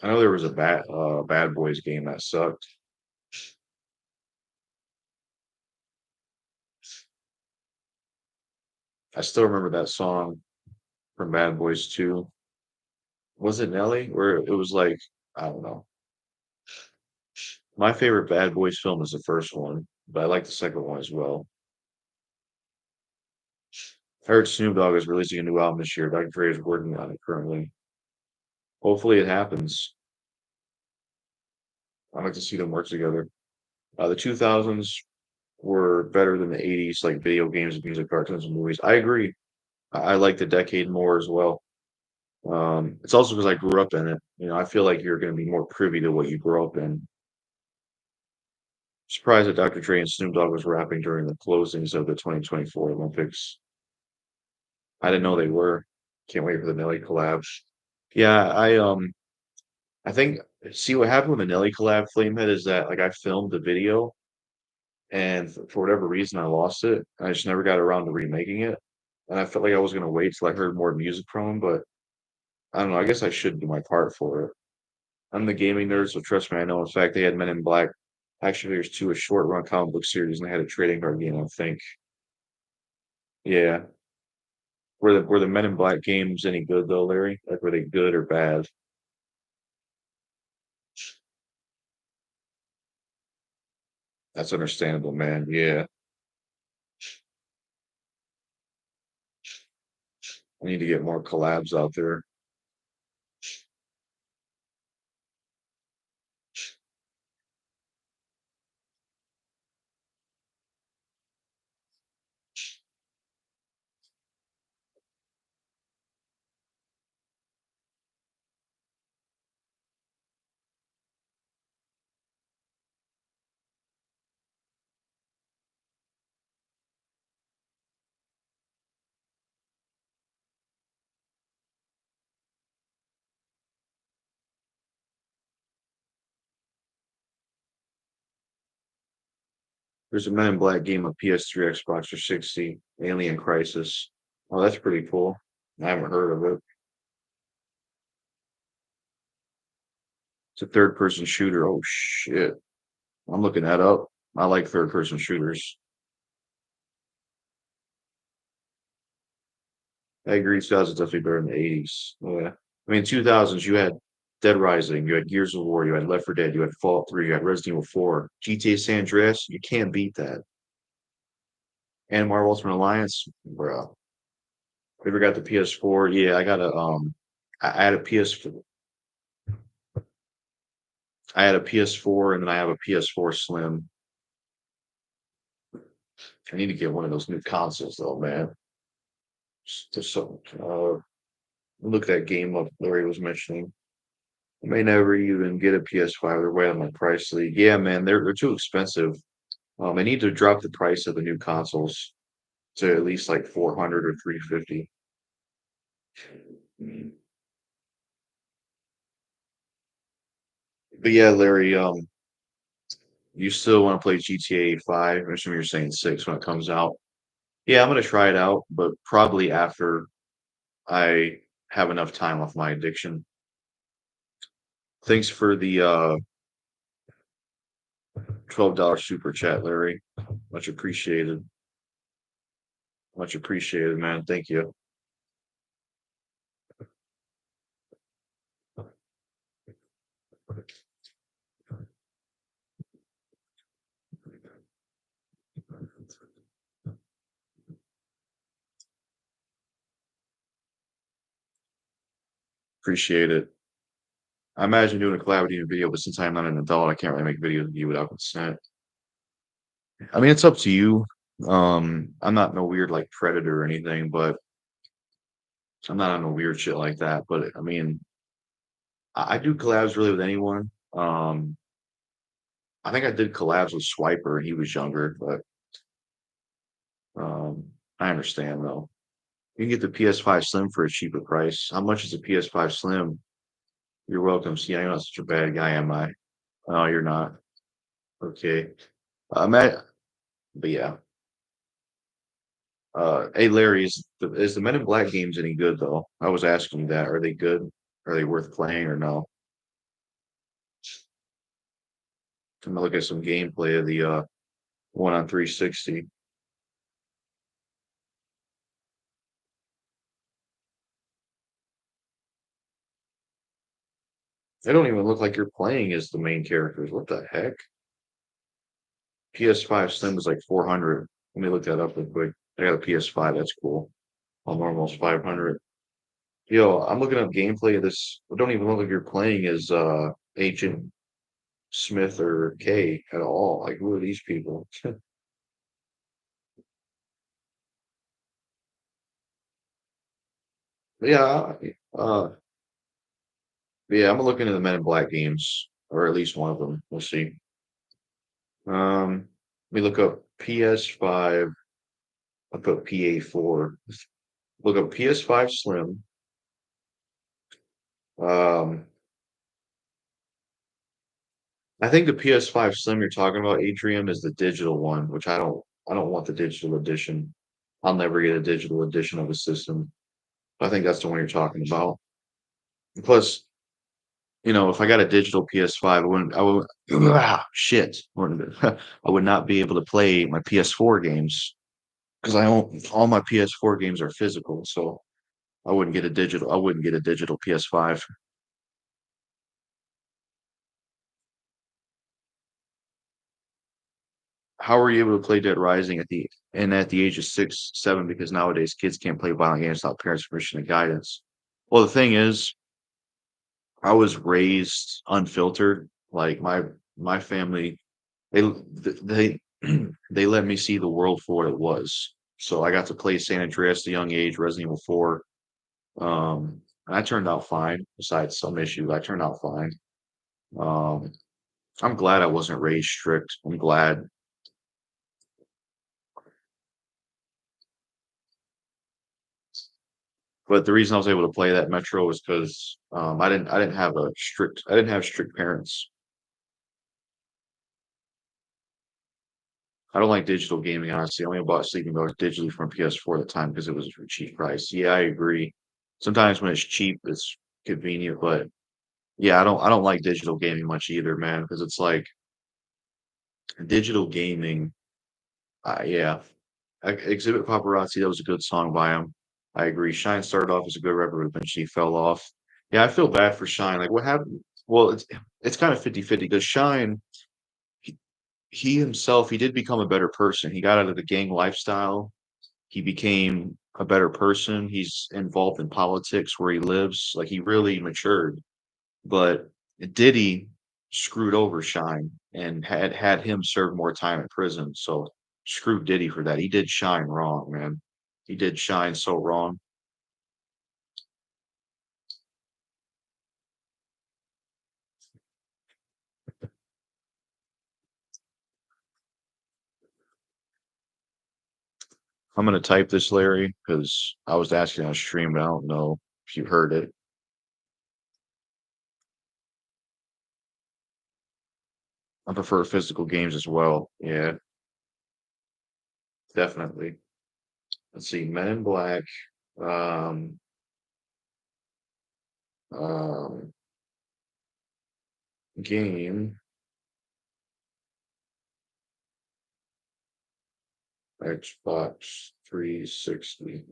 I know there was a Bad Boys game that sucked. I still remember that song from Bad Boys 2. Was it Nelly? Where it was like, I don't know. My favorite Bad Boys film is the first one, but I like the second one as well. I heard Snoop Dogg is releasing a new album this year. Dr. Dre is working on it currently. Hopefully it happens. I'd like to see them work together. The 2000s were better than the 80s, like video games, music, cartoons, and movies. I agree. I like the decade more as well. It's also because I grew up in it. I feel like you're going to be more privy to what you grew up in. Surprised that Dr. Dre and Snoop Dogg was rapping during the closings of the 2024 Olympics. I didn't know they were. Can't wait for the Nelly collab. Yeah, I think see what happened with the Nelly collab Flamehead is that like I filmed the video and for whatever reason I lost it. I just never got around to remaking it. And I felt like I was gonna wait till I heard more music from him, but I don't know. I guess I should do my part for it. I'm the gaming nerd, so trust me, I know. In fact, they had Men in Black Action Figures 2, a short run comic book series, and they had a trading card game, I think. Yeah. Were the Men in Black games any good though, Larry? Like were they good or bad? That's understandable, man. Yeah. I need to get more collabs out there. There's a Men in Black game of PS3, Xbox 360, Alien Crisis. Oh, that's pretty cool. I haven't heard of it. It's a third-person shooter. Oh shit. I'm looking that up. I like third-person shooters. I agree. 2000 is definitely better than the 80s. Yeah. I mean, 2000s, you had Dead Rising, you had Gears of War, you had Left 4 Dead, you had Fallout 3, you had Resident Evil 4, GTA San Andreas. You can't beat that. And Marvel Ultimate Alliance, bro. Ever got the PS4? Yeah, I got a I had a PS4. I had a PS4 and then I have a PS4 Slim. I need to get one of those new consoles though, man. Just so look that game up Larry was mentioning. I may never even get a PS5. They're way on my price league. Yeah, man, they're too expensive. I need to drop the price of the new consoles to at least like 400 or 350. But yeah, Larry, you still want to play GTA 5? I assume you're saying 6 when it comes out. Yeah, I'm gonna try it out, but probably after I have enough time off my addiction. Thanks for the $12 super chat, Larry. Much appreciated. Much appreciated, man. Thank you. Appreciate it. I imagine doing a collab with you video, but since I'm not an adult, I can't really make videos with you without consent. I mean, it's up to you. I'm not no weird like predator or anything, but I'm not on no weird shit like that. But I mean, I do collabs really with anyone. I think I did collabs with Swiper and he was younger, but I understand though. You can get the PS5 Slim for a cheaper price. How much is a PS5 Slim? You're welcome. See, I'm not such a bad guy, am I? No, you're not. Okay. Matt, but yeah. Hey Larry, is the Men in Black games any good though? I was asking you that. Are they good? Are they worth playing or no? I'm gonna look at some gameplay of the one on 360. They don't even look like you're playing as the main characters. What the heck? PS5 Slim is like 400. Let me look that up real quick. I got a PS5. That's cool. On normal is 500. Yo, I'm looking up gameplay of this. It don't even look like you're playing as Agent Smith or K at all. Like, who are these people? Yeah, uh, yeah, I'm looking at the Men in Black games, or at least one of them. We'll see. Let me look up PS5. I'll put PA4. Look up PS5 Slim. Um, I think the PS5 Slim you're talking about, Atrium, is the digital one, which I don't want the digital edition. I'll never get a digital edition of a system. I think that's the one you're talking about. Plus, if I got a digital PS5, shit. I would not be able to play my PS4 games because I own all my PS4 games are physical, so I wouldn't get a digital PS5. How were you able to play Dead Rising at the age of 6, 7? Because nowadays kids can't play violent games without parents' permission and guidance. Well, the thing is, I was raised unfiltered. Like my family, they they let me see the world for what it was. So I got to play San Andreas at a young age, Resident Evil 4. And I turned out fine. Besides some issues, I turned out fine. Um, I'm glad I wasn't raised strict. I'm glad. But the reason I was able to play that Metro was because I didn't have strict parents. I don't like digital gaming, honestly. I only bought Sleeping Dogs digitally from PS4 at the time because it was a cheap price. Yeah, I agree. Sometimes when it's cheap, it's convenient, but yeah, I don't like digital gaming much either, man, because it's like digital gaming. Yeah, Exhibit Paparazzi, that was a good song by him. I agree. Shine started off as a good rapper, but eventually fell off. Yeah, I feel bad for Shine. Like, what happened? Well, it's kind of 50-50 because Shine, he, he himself, he did become a better person. He got out of the gang lifestyle. He became a better person. He's involved in politics where he lives. Like, he really matured. But Diddy screwed over Shine and had him serve more time in prison. So screw Diddy for that. He did Shine wrong, man. He did Shine so wrong. I'm gonna type this, Larry, because I was asking on stream, but I don't know if you heard it. I prefer physical games as well. Yeah, definitely. Let's see, Men in Black, um, um, game, Xbox 360.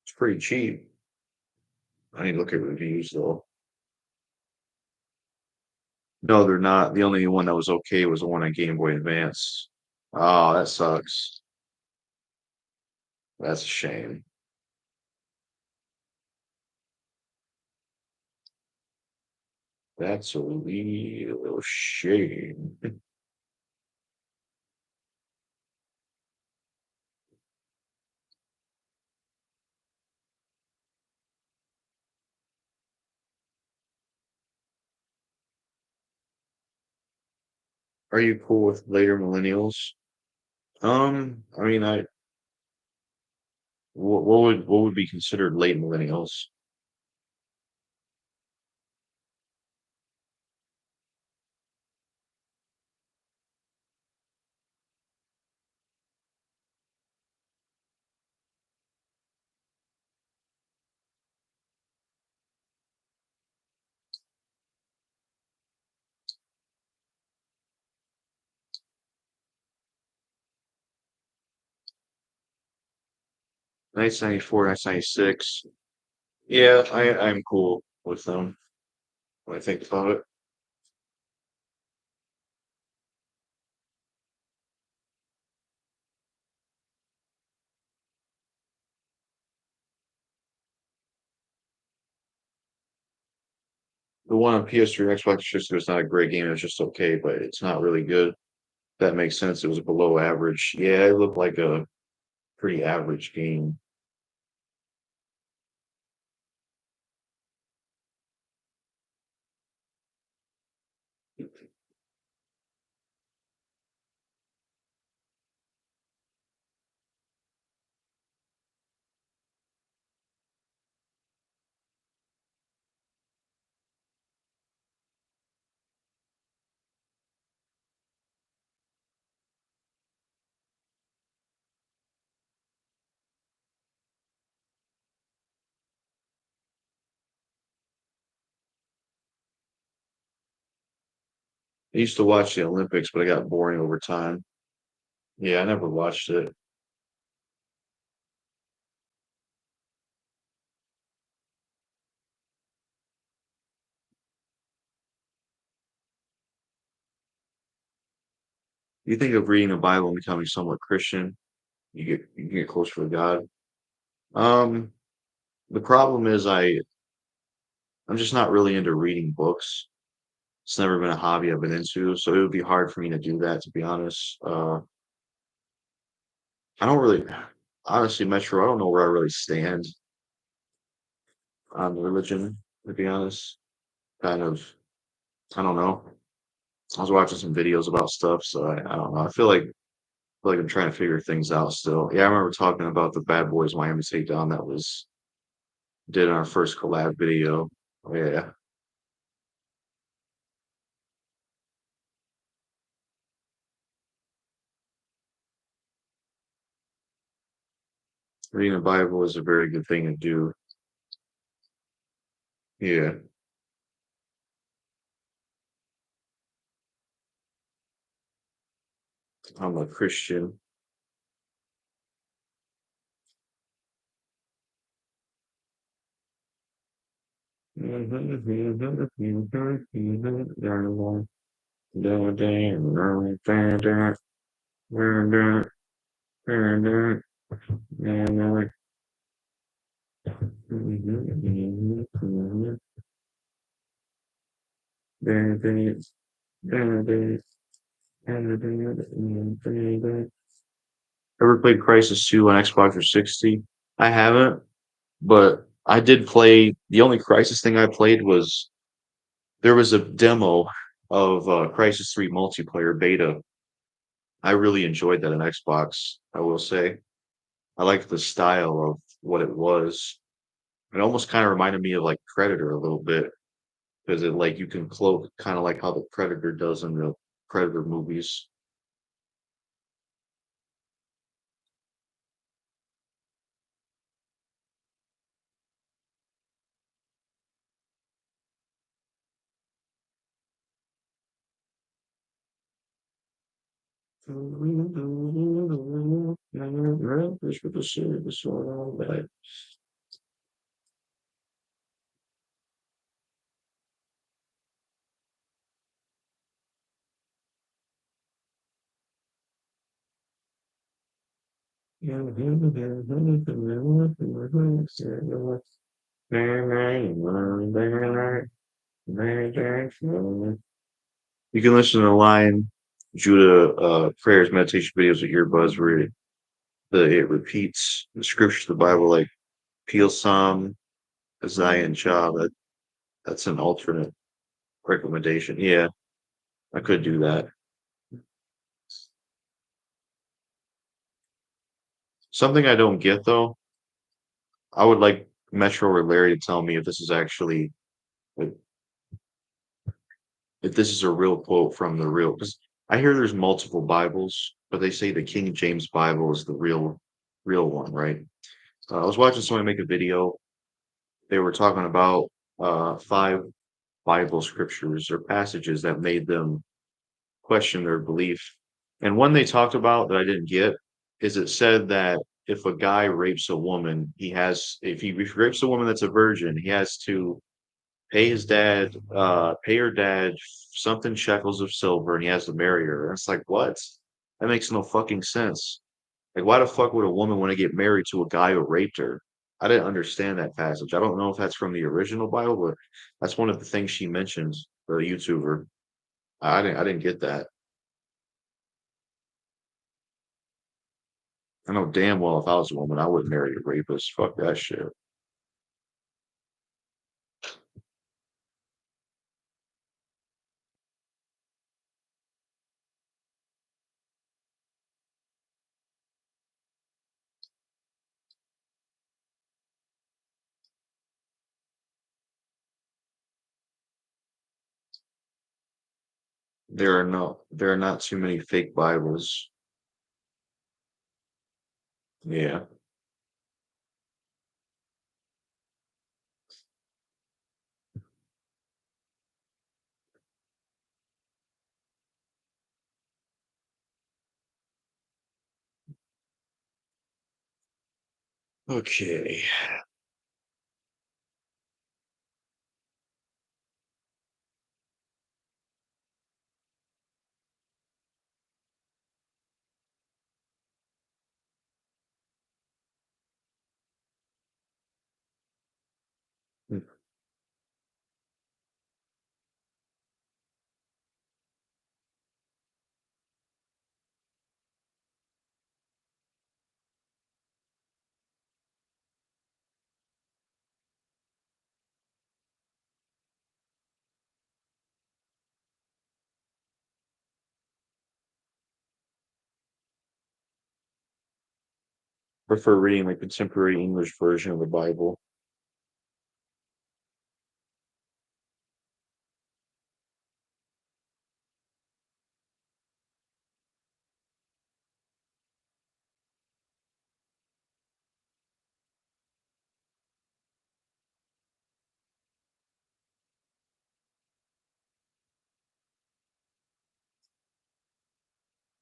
It's pretty cheap. I need to look at reviews though. No, they're not. The only one that was okay was the one on Game Boy Advance. Oh, that sucks. That's a shame. That's a real shame. Are you cool with later millennials? I mean, what would be considered late millennials? 1994, 1996. Yeah, I'm cool with them when I think about it. The one on PS3 and Xbox 360 was not a great game. It was just okay, but it's not really good. That makes sense. It was below average. Yeah, it looked like a pretty average game. I used to watch the Olympics, but it got boring over time. Yeah, I never watched it. You think of reading the Bible and becoming somewhat Christian, you get closer to God. Um, the problem is I'm just not really into reading books. It's never been a hobby I've been into, so it would be hard for me to do that, to be honest. I don't really, honestly, Metro, I don't know where I really stand on religion, to be honest. Kind of, I don't know. I was watching some videos about stuff, so I don't know. I feel like feel like I'm trying to figure things out still. Yeah, I remember talking about the Bad Boys Miami Takedown that was did in our first collab video. Oh, yeah. Reading the Bible is a very good thing to do. Yeah, I'm a Christian. Ever played Crisis 2 on Xbox 360? I haven't, but I did play the only Crisis thing I played was there was a demo of Crisis 3 multiplayer beta. I really enjoyed that on Xbox, I will say. I liked the style of what it was. It almost kind of reminded me of like Predator a little bit because it like you can cloak kind of like how the Predator does in the Predator movies. You can listen to the line Judah prayers, meditation videos with earbuds where it repeats the scriptures of the Bible like Peel Psalm, Isaiah and Shah. That's an alternate recommendation. Yeah, I could do that. Something I don't get though, I would like Metro or Larry to tell me if this is actually like, if this is a real quote from the real because I hear there's multiple Bibles, but they say the King James Bible is the real one, right? I was watching somebody make a video. They were talking about five Bible scriptures or passages that made them question their belief. And one they talked about that I didn't get is it said that if a guy rapes a woman, if he rapes a woman that's a virgin, he has to pay her dad something shekels of silver and he has to marry her. And it's like, what? That makes no fucking sense. Like, why the fuck would a woman want to get married to a guy who raped her? I didn't understand that passage. I don't know if that's from the original Bible, but that's one of the things she mentions, the YouTuber. I didn't get that. I know damn well if I was a woman, I wouldn't marry a rapist. Fuck that shit. There are not too many fake Bibles. Yeah. Okay. Prefer reading the contemporary English version of the Bible.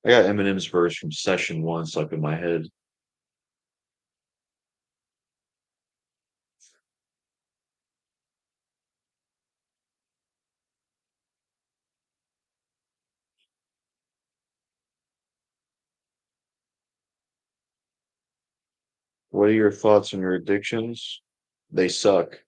I got Eminem's verse from Session One stuck in my head. What are your thoughts on your addictions? They suck.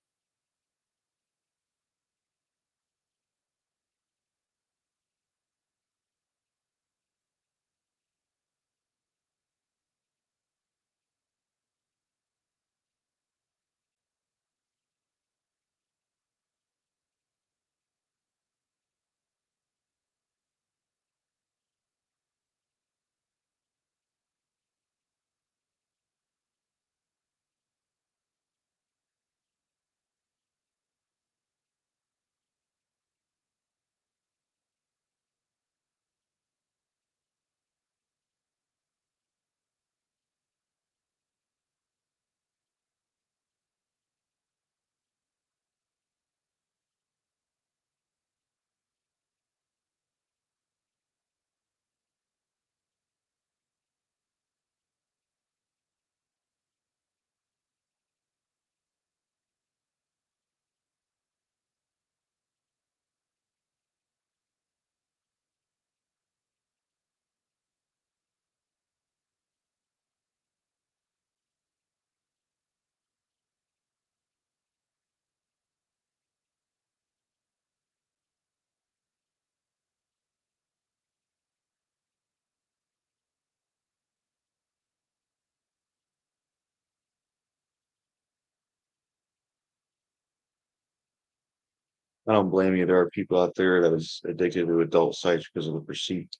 I don't blame you. There are people out there that is addicted to adult sites because of the perceived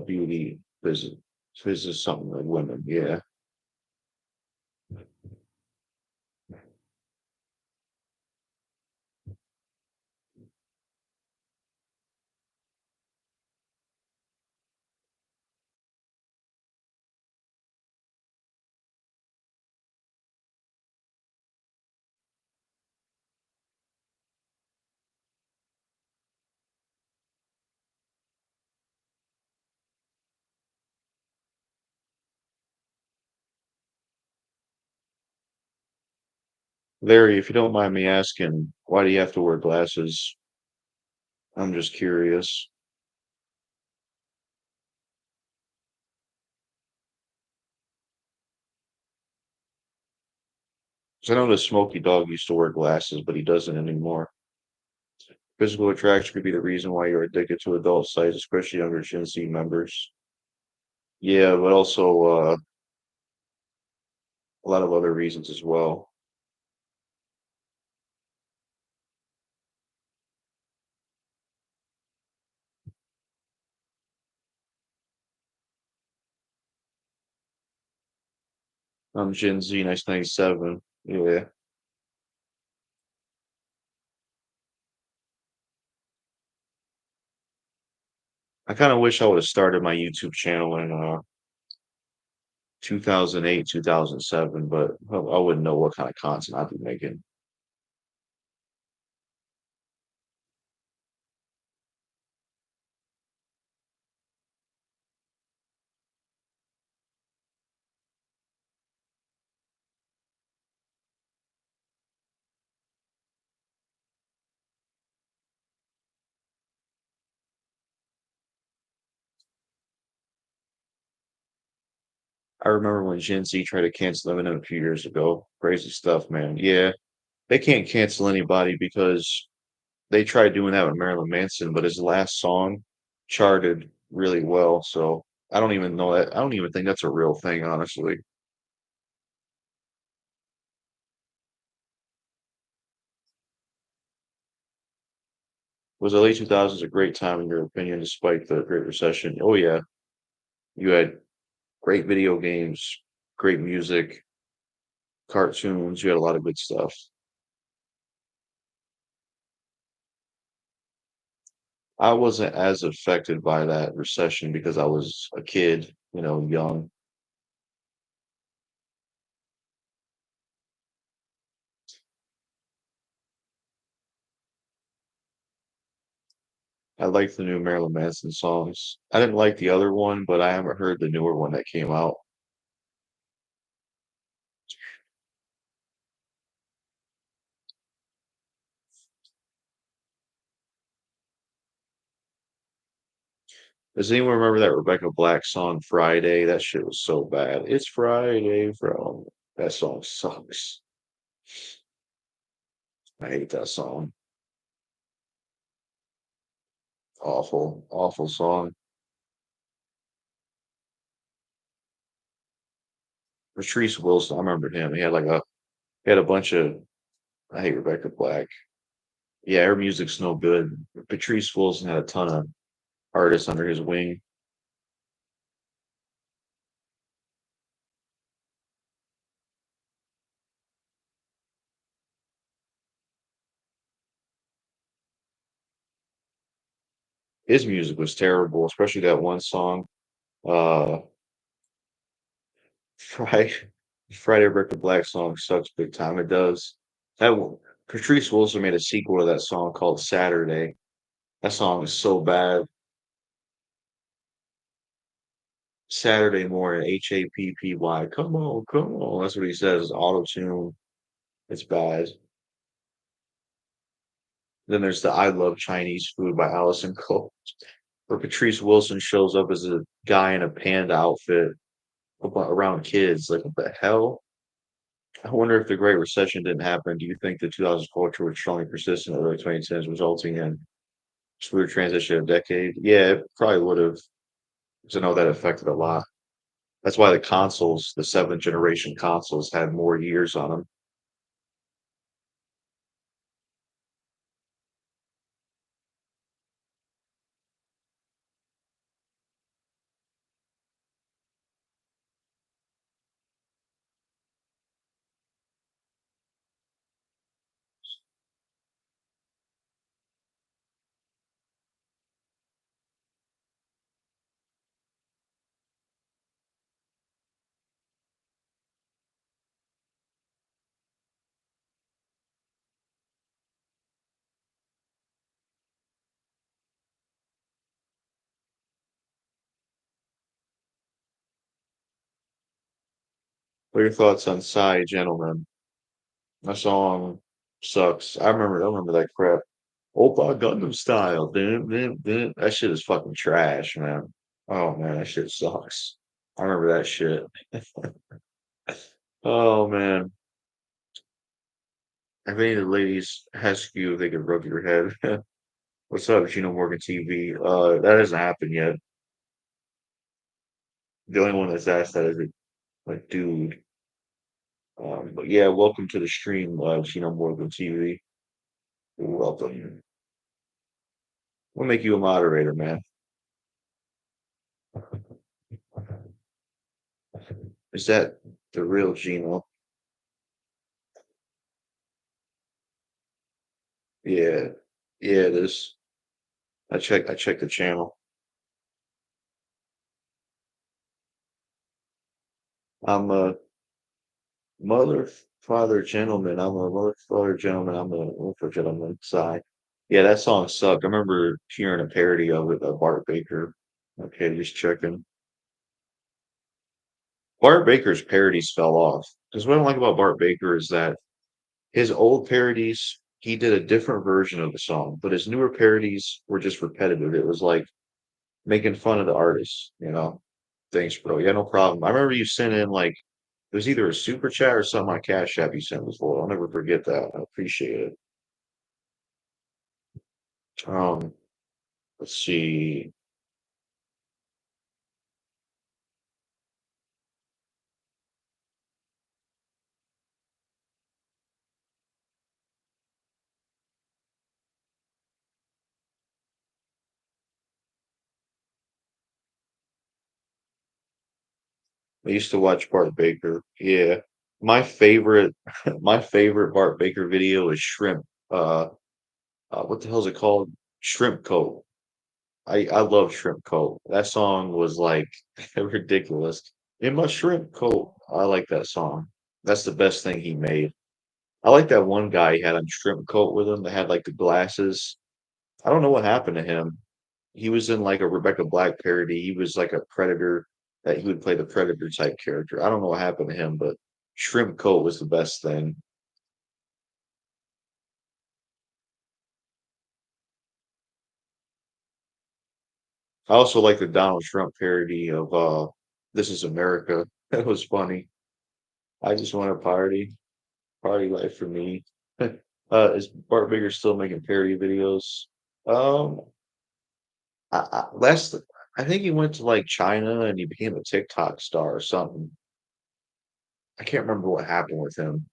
beauty. This is something like women. Yeah, Larry, if you don't mind me asking, why do you have to wear glasses? I'm just curious. 'Cause I know the Smoky Dog used to wear glasses, but he doesn't anymore. Physical attraction could be the reason why you're addicted to adult sites, especially younger Gen Z members. Yeah, but also a lot of other reasons as well. I'm Gen Z 1997. Yeah. I kind of wish I would have started my YouTube channel in 2008, 2007, but I wouldn't know what kind of content I'd be making. I remember when Gen Z tried to cancel Eminem a few years ago. Crazy stuff, man. Yeah, they can't cancel anybody because they tried doing that with Marilyn Manson, but his last song charted really well. So I don't even know that. I don't even think that's a real thing, honestly. Was the late 2000s a great time in your opinion, despite the Great Recession? Oh yeah, you had great video games. great music, cartoons. You had a lot of good stuff. I wasn't as affected by that recession because I was a kid, young. I liked the new Marilyn Manson songs. I didn't like the other one, but I haven't heard the newer one that came out. Does anyone remember that Rebecca Black song Friday? That shit was so bad. It's Friday from that song sucks. I hate that song. Awful, awful song. Patrice Wilson, I remember him. He had a bunch of I hate Rebecca Black. Yeah, her music's no good. Patrice Wilson had a ton of artists under his wing. His music was terrible, especially that one song. Uh Friday Friday Rebecca Black song sucks big time. It does. That one, Patrice Wilson made a sequel to that song called Saturday. That song is so bad. Saturday morning, Happy. Come on, come on. That's what he says. Auto tune. It's bad. Then there's the I Love Chinese Food by Allison Cole, where Patrice Wilson shows up as a guy in a panda outfit around kids. Like, what the hell? I wonder if the Great Recession didn't happen. Do you think the 2000s culture would strongly persist in the early 2010s, resulting in smooth transition of decade? Yeah, it probably would have. Because I know that affected a lot. That's why the consoles, the seventh generation consoles, had more years on them. What are your thoughts on Psy Gentlemen? That song sucks. I remember that crap. Oppa Gundam Style. Dun, dun, dun. That shit is fucking trash, man. Oh man, that shit sucks. I remember that shit. Oh man. If any of the ladies ask you if they could rub your head, what's up, Gino Morgan TV? That hasn't happened yet. The only one that's asked that is a dude. But yeah, welcome to the stream, Gino Morgan TV. Welcome. We'll make you a moderator, man. Is that the real Gino? Yeah, yeah, it is. I checked the channel. I'm a mother, father, gentleman. I'm a mother, father, gentleman. I'm a for gentleman side. Yeah, that song sucked. I remember hearing a parody of it, Bart Baker. Okay, just checking. Bart Baker's parodies fell off. Because what I don't like about Bart Baker is that his old parodies, he did a different version of the song, but his newer parodies were just repetitive. It was like making fun of the artist. Thanks, bro. Yeah, no problem. I remember you sent in like it was either a super chat or something on Cash App you sent before. I'll never forget that. I appreciate it. Um, let's see. I used to watch Bart Baker. Yeah. My favorite my favorite Bart Baker video is Shrimp. What the hell is it called? Shrimp Coat. I love Shrimp Coat. That song was like ridiculous. In my shrimp coat. I like that song. That's the best thing he made. I like that one guy he had on Shrimp Coat with him that had like the glasses. I don't know what happened to him. He was in like a Rebecca Black parody. He was like a predator that he would play the predator type character. I don't know what happened to him, but Shrimp Coat was the best thing. I also like the Donald Trump parody of This Is America. That was funny. I just want to party. Party life for me. Is Bart Bigger still making parody videos? Um, last I think he went to like China and he became a TikTok star or something. I can't remember what happened with him.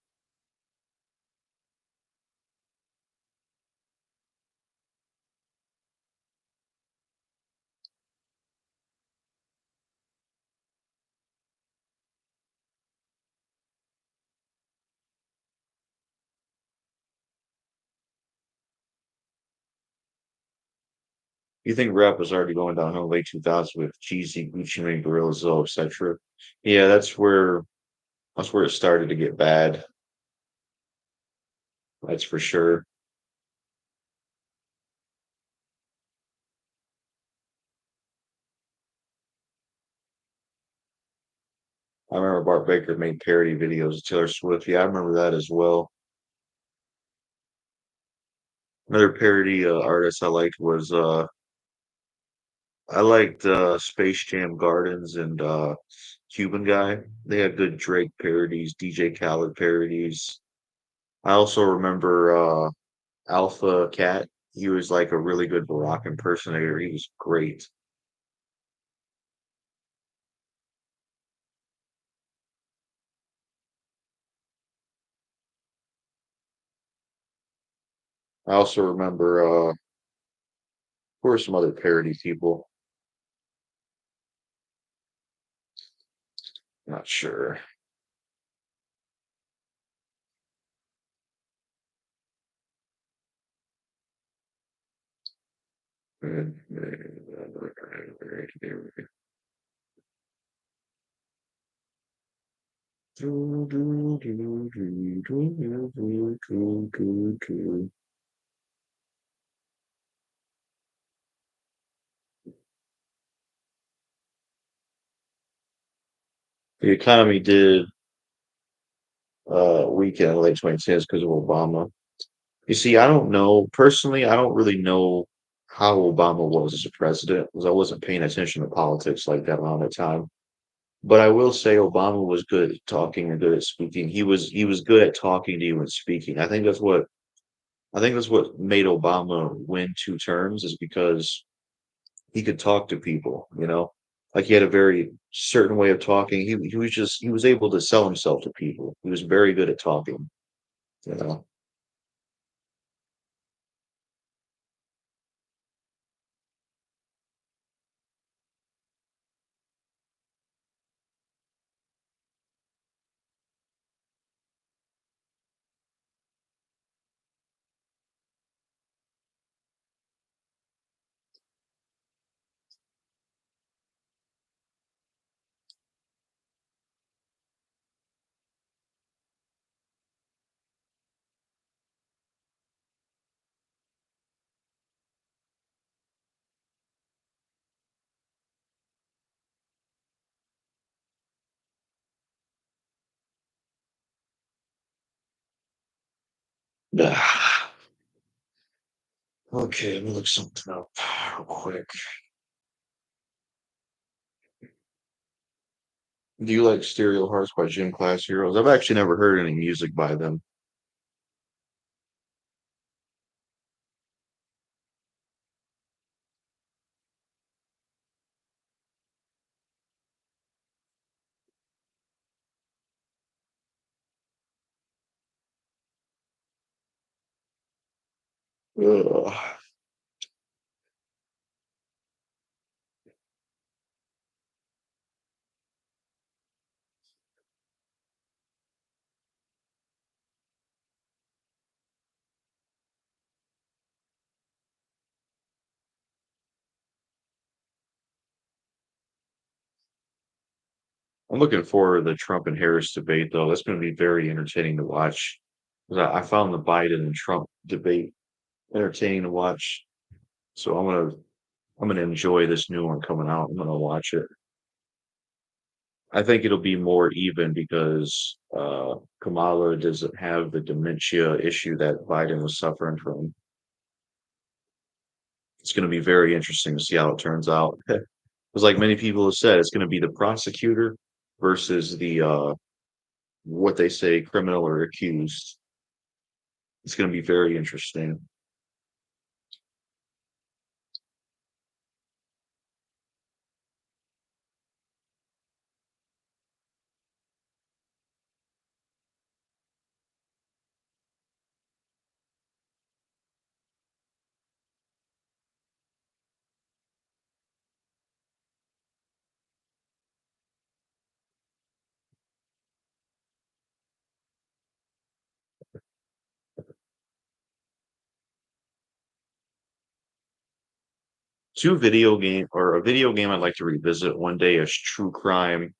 You think rap was already going downhill in the late 2000s with Cheesy, Gucci Mane, Gorilla Zoe, etc. Yeah, that's where it started to get bad. That's for sure. I remember Bart Baker made parody videos of Taylor Swift. Yeah, I remember that as well. Another parody artist I liked was I liked Space Jam Gardens and Cuban Guy. They had good Drake parodies, DJ Khaled parodies. I also remember Alpha Cat. He was like a really good Barack impersonator. He was great. I also remember who were some other parody people? Not sure. The economy did weaken in the late 2010s because of Obama. You see, I don't know personally, I don't really know how Obama was as a president because I wasn't paying attention to politics like that around that time. But I will say Obama was good at talking and good at speaking. He was good at talking to you and speaking. I think that's what made Obama win 2 terms is because he could talk to people. Like he had a very certain way of talking. He was able to sell himself to people. He was very good at talking, you know. Okay, let me look something up real quick. Do you like Stereo Hearts by Gym Class Heroes? I've actually never heard any music by them. Ugh. I'm looking forward to the Trump and Harris debate, though. That's going to be very entertaining to watch. 'Cause I found the Biden and Trump debate entertaining to watch. So I'm gonna enjoy this new one coming out. I'm gonna watch it. I think it'll be more even because Kamala doesn't have the dementia issue that Biden was suffering from. It's going to be very interesting to see how it turns out. Because, like many people have said, it's going to be the prosecutor versus the what they say criminal or accused. It's going to be very interesting. 2 video game or a video game I'd like to revisit one day is true crime.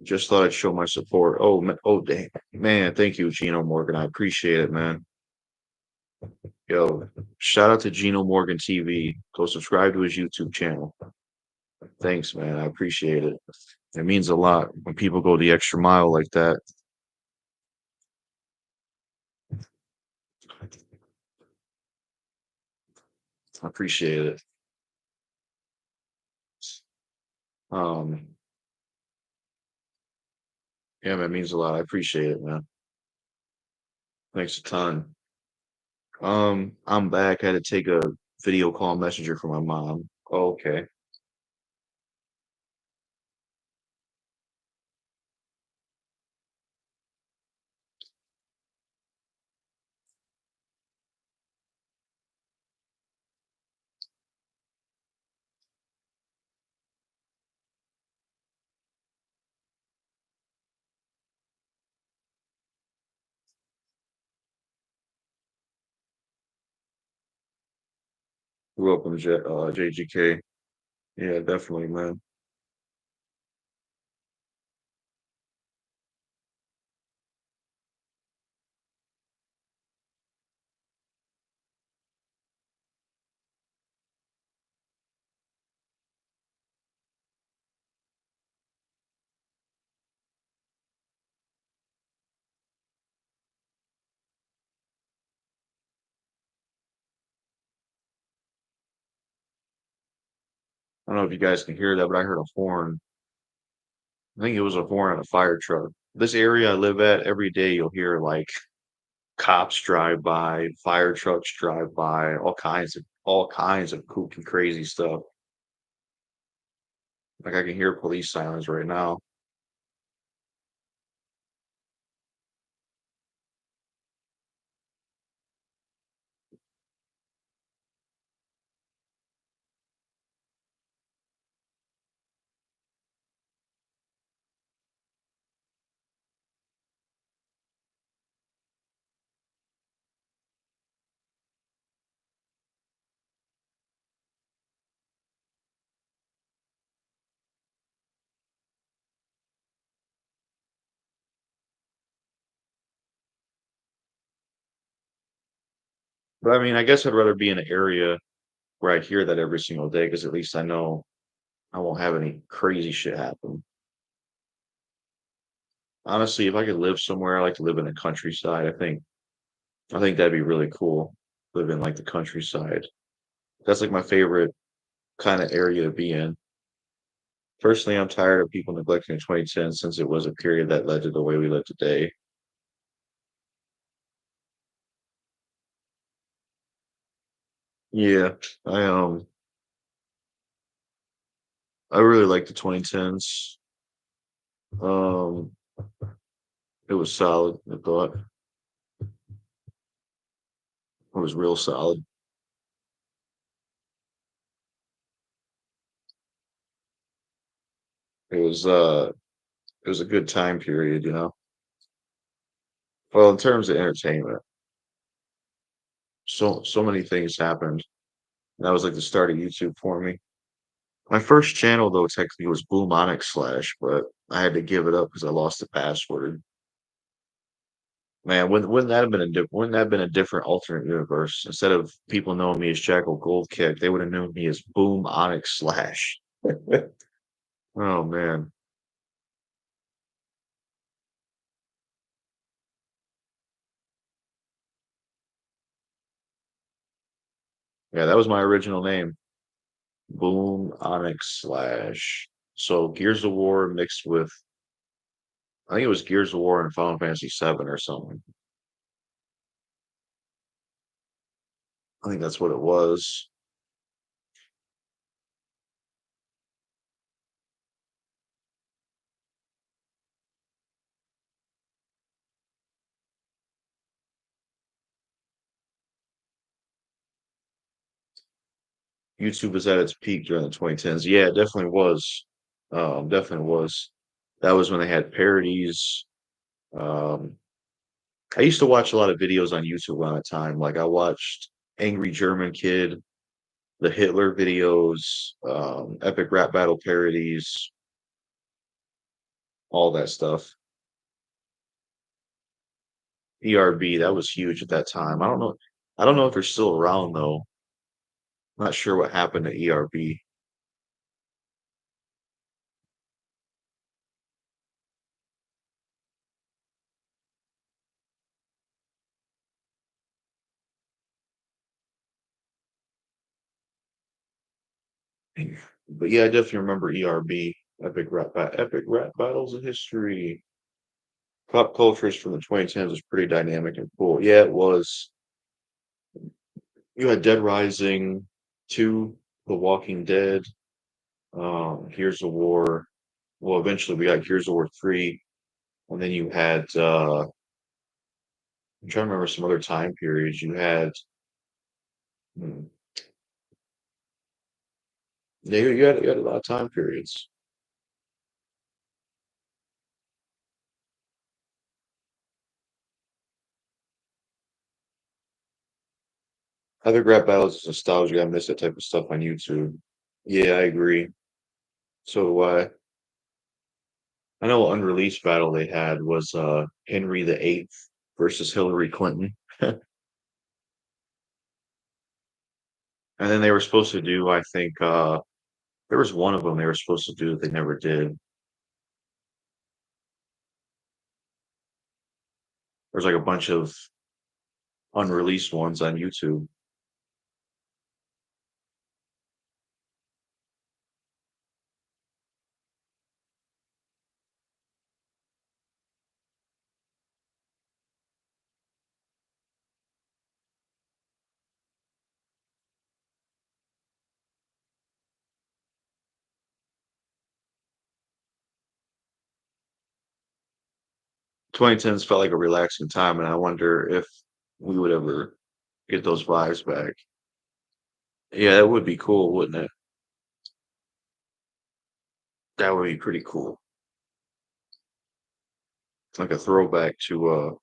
Just thought I'd show my support. Oh, dang. Man, thank you, Gino Morgan. I appreciate it, man. Yo, shout out to Gino Morgan TV. Go subscribe to his YouTube channel. Thanks, man. I appreciate it. It means a lot when people go the extra mile like that. I appreciate it. Um, yeah, man, it means a lot. I appreciate it, man. Thanks a ton. I'm back. I had to take a video call messenger from my mom. Oh, okay. Grew up in JGK. Yeah, definitely, man. I don't know if you guys can hear that, but I heard a horn. I think it was a horn on a fire truck. This area I live at, every day you'll hear like cops drive by, fire trucks drive by, all kinds of kook and crazy stuff. Like I can hear police sirens right now. But I mean, I guess I'd rather be in an area where I hear that every single day because at least I know I won't have any crazy shit happen. Honestly, if I could live somewhere, I like to live in the countryside. I think that'd be really cool. Live in like the countryside. That's like my favorite kind of area to be in. Personally, I'm tired of people neglecting the 2010s since it was a period that led to the way we live today. Yeah, I um I really like the 2010s. Um it was solid, I thought. It was real solid. It was it was a good time period, you know. Well, in terms of entertainment, so many things happened. And that was like the start of YouTube for me. My first channel though technically was Boom Onyx Slash, but I had to give it up because I lost the password. Man, wouldn't that have been wouldn't that have been a different alternate universe? Instead of people knowing me as Jackal Goldkick, they would have known me as Boom Onyx Slash. Oh man. Yeah, that was my original name. Boom Onyx Slash. So Gears of War mixed with I think it was Gears of War and Final Fantasy VII or something. I think that's what it was. YouTube was at its peak during the 2010s. Yeah, it definitely was. Definitely was. That was when they had parodies. Um, I used to watch a lot of videos on YouTube around that time. Like I watched Angry German Kid, the Hitler videos, epic rap battle parodies, all that stuff. ERB, that was huge at that time. I don't know. I don't know if they're still around though. Not sure what happened to ERB. But yeah, I definitely remember ERB, epic rap battles of history. Pop cultures from the 2010s was pretty dynamic and cool. Yeah, it was. You had Dead Rising 2, The Walking Dead, Gears of War. Well, eventually we got Gears of War 3, and then you had I'm trying to remember some other time periods. Hmm, yeah, you had a lot of time periods. Epic rap battles is nostalgia. I miss that type of stuff on YouTube. Yeah, I agree. So do I. I know an unreleased battle they had was Henry VIII versus Hillary Clinton. And then they were supposed to do, I think, there was one of them they were supposed to do that they never did. There's like a bunch of unreleased ones on YouTube. 2010s felt like a relaxing time, and I wonder if we would ever get those vibes back. Yeah, that would be cool, wouldn't it? That would be pretty cool. Like a throwback to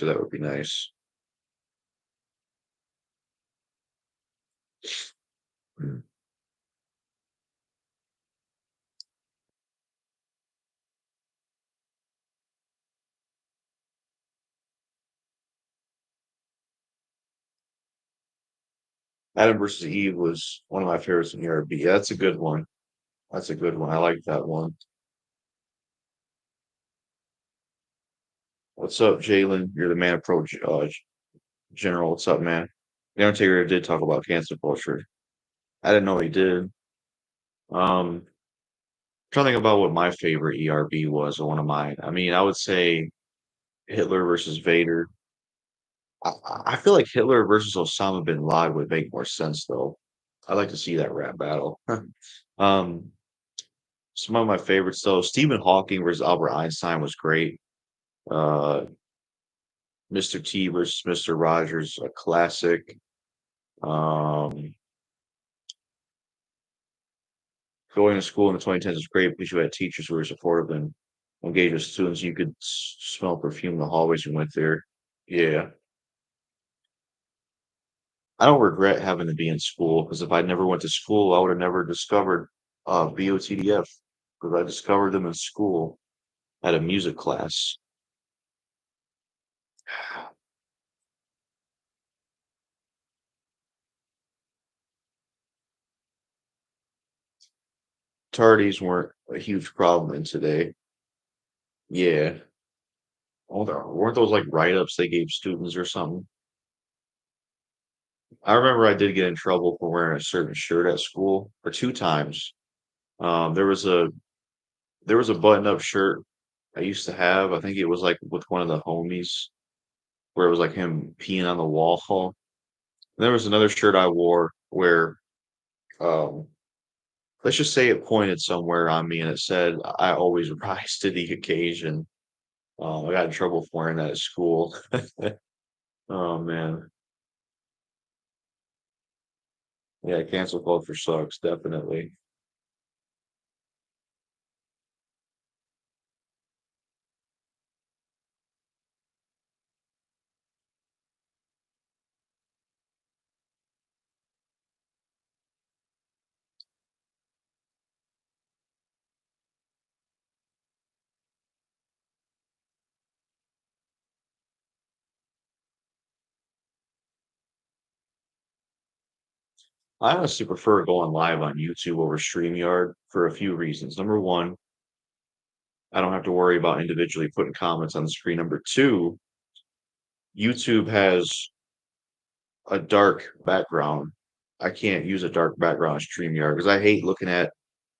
that would be nice. Mm. Adam versus Eve was one of my favorites in ERB. Yeah, that's a good one. That's a good one. I like that one. What's up, Jalen? You're the man approach general. What's up, man? The Undertaker did talk about cancel culture. I didn't know he did. Trying to think about what my favorite ERB was or one of mine. I mean, I would say Hitler versus Vader. I feel like Hitler versus Osama bin Laden would make more sense though. I'd like to see that rap battle. um, some of my favorites though, Stephen Hawking versus Albert Einstein was great. Uh, Mr. T versus Mr. Rogers, a classic. Um, Going to school in the 2010s is great because you had teachers who were supportive and engaged with students. You could smell perfume in the hallways you went there. Yeah. I don't regret having to be in school because if I never went to school, I would have never discovered BOTDF because I discovered them in school at a music class. Tardies weren't a huge problem in today. Yeah. Weren't those like write-ups they gave students or something? I remember I did get in trouble for wearing a certain shirt at school, or two times. Um, there was a there was a button-up shirt I used to have. I think it was like with one of the homies, where it was like him peeing on the wall. There was another shirt I wore where, um, let's just say it pointed somewhere on me and it said, "I always rise to the occasion." I got in trouble for wearing that at school. Oh man, yeah, cancel culture sucks, definitely. I honestly prefer going live on YouTube over StreamYard for a few reasons. Number one, I don't have to worry about individually putting comments on the screen. Number two, YouTube has a dark background. I can't use a dark background on StreamYard because I hate looking at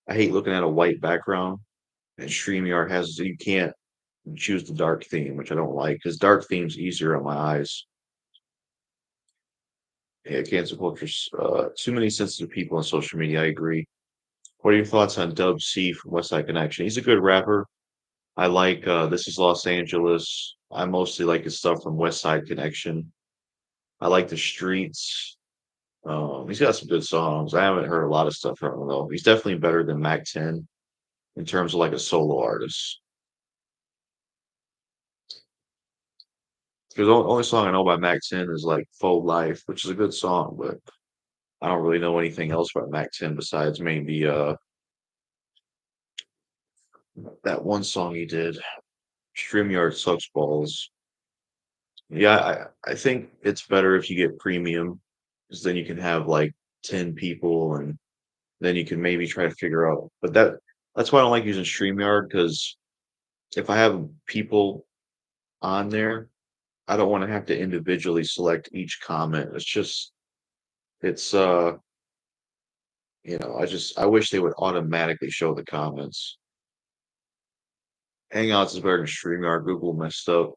a white background. And StreamYard has you can't choose the dark theme, which I don't like because dark theme's easier on my eyes. Yeah, cancel culture's too many sensitive people on social media. I agree. What are your thoughts on Dub C from West Side Connection? He's a good rapper. I like This Is Los Angeles. I mostly like his stuff from West Side Connection. I like The Streets. He's got some good songs. I haven't heard a lot of stuff from him though. He's definitely better than Mac 10 in terms of like a solo artist. Because the only song I know by Mac 10 is like Faux Life, which is a good song, but I don't really know anything else by Mac 10 besides maybe that one song he did, StreamYard Sucks Balls. Yeah, I think it's better if you get premium because then you can have like 10 people and then you can maybe try to figure out. But that's why I don't like using StreamYard because if I have people on there, I don't want to have to individually select each comment. It's I wish they would automatically show the comments. Hangouts is better than StreamYard. Google messed up.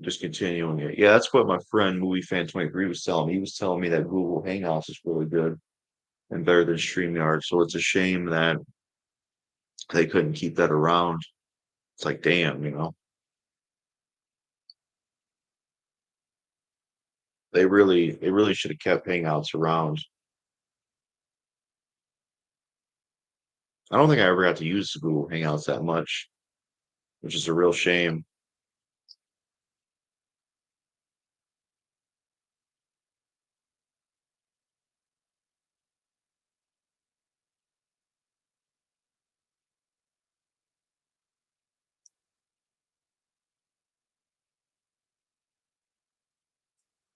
Just continuing it. Yeah, that's what my friend Movie Fan 23 was telling me. He was telling me that Google Hangouts is really good and better than StreamYard. So it's a shame that they couldn't keep that around. It's like, damn, they really should have kept Hangouts around. I don't think I ever got to use Google Hangouts that much, which is a real shame.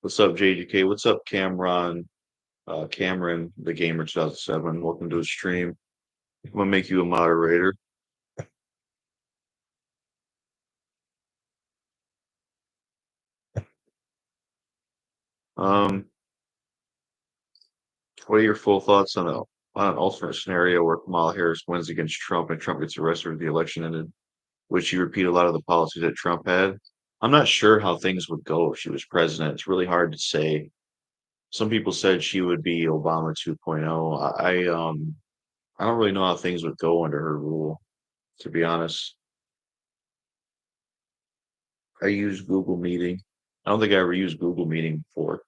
What's up, JGK? What's up, Cameron? Cameron, the Gamer 2007. Welcome to the stream. I'm gonna make you a moderator. Um, what are your full thoughts on an alternate scenario where Kamala Harris wins against Trump and Trump gets arrested or the election ended? Would she repeat a lot of the policies that Trump had? I'm not sure how things would go if she was president. It's really hard to say. Some people said she would be Obama 2.0. I don't really know how things would go under her rule, to be honest. I use Google Meeting. I don't think I ever used Google Meeting before.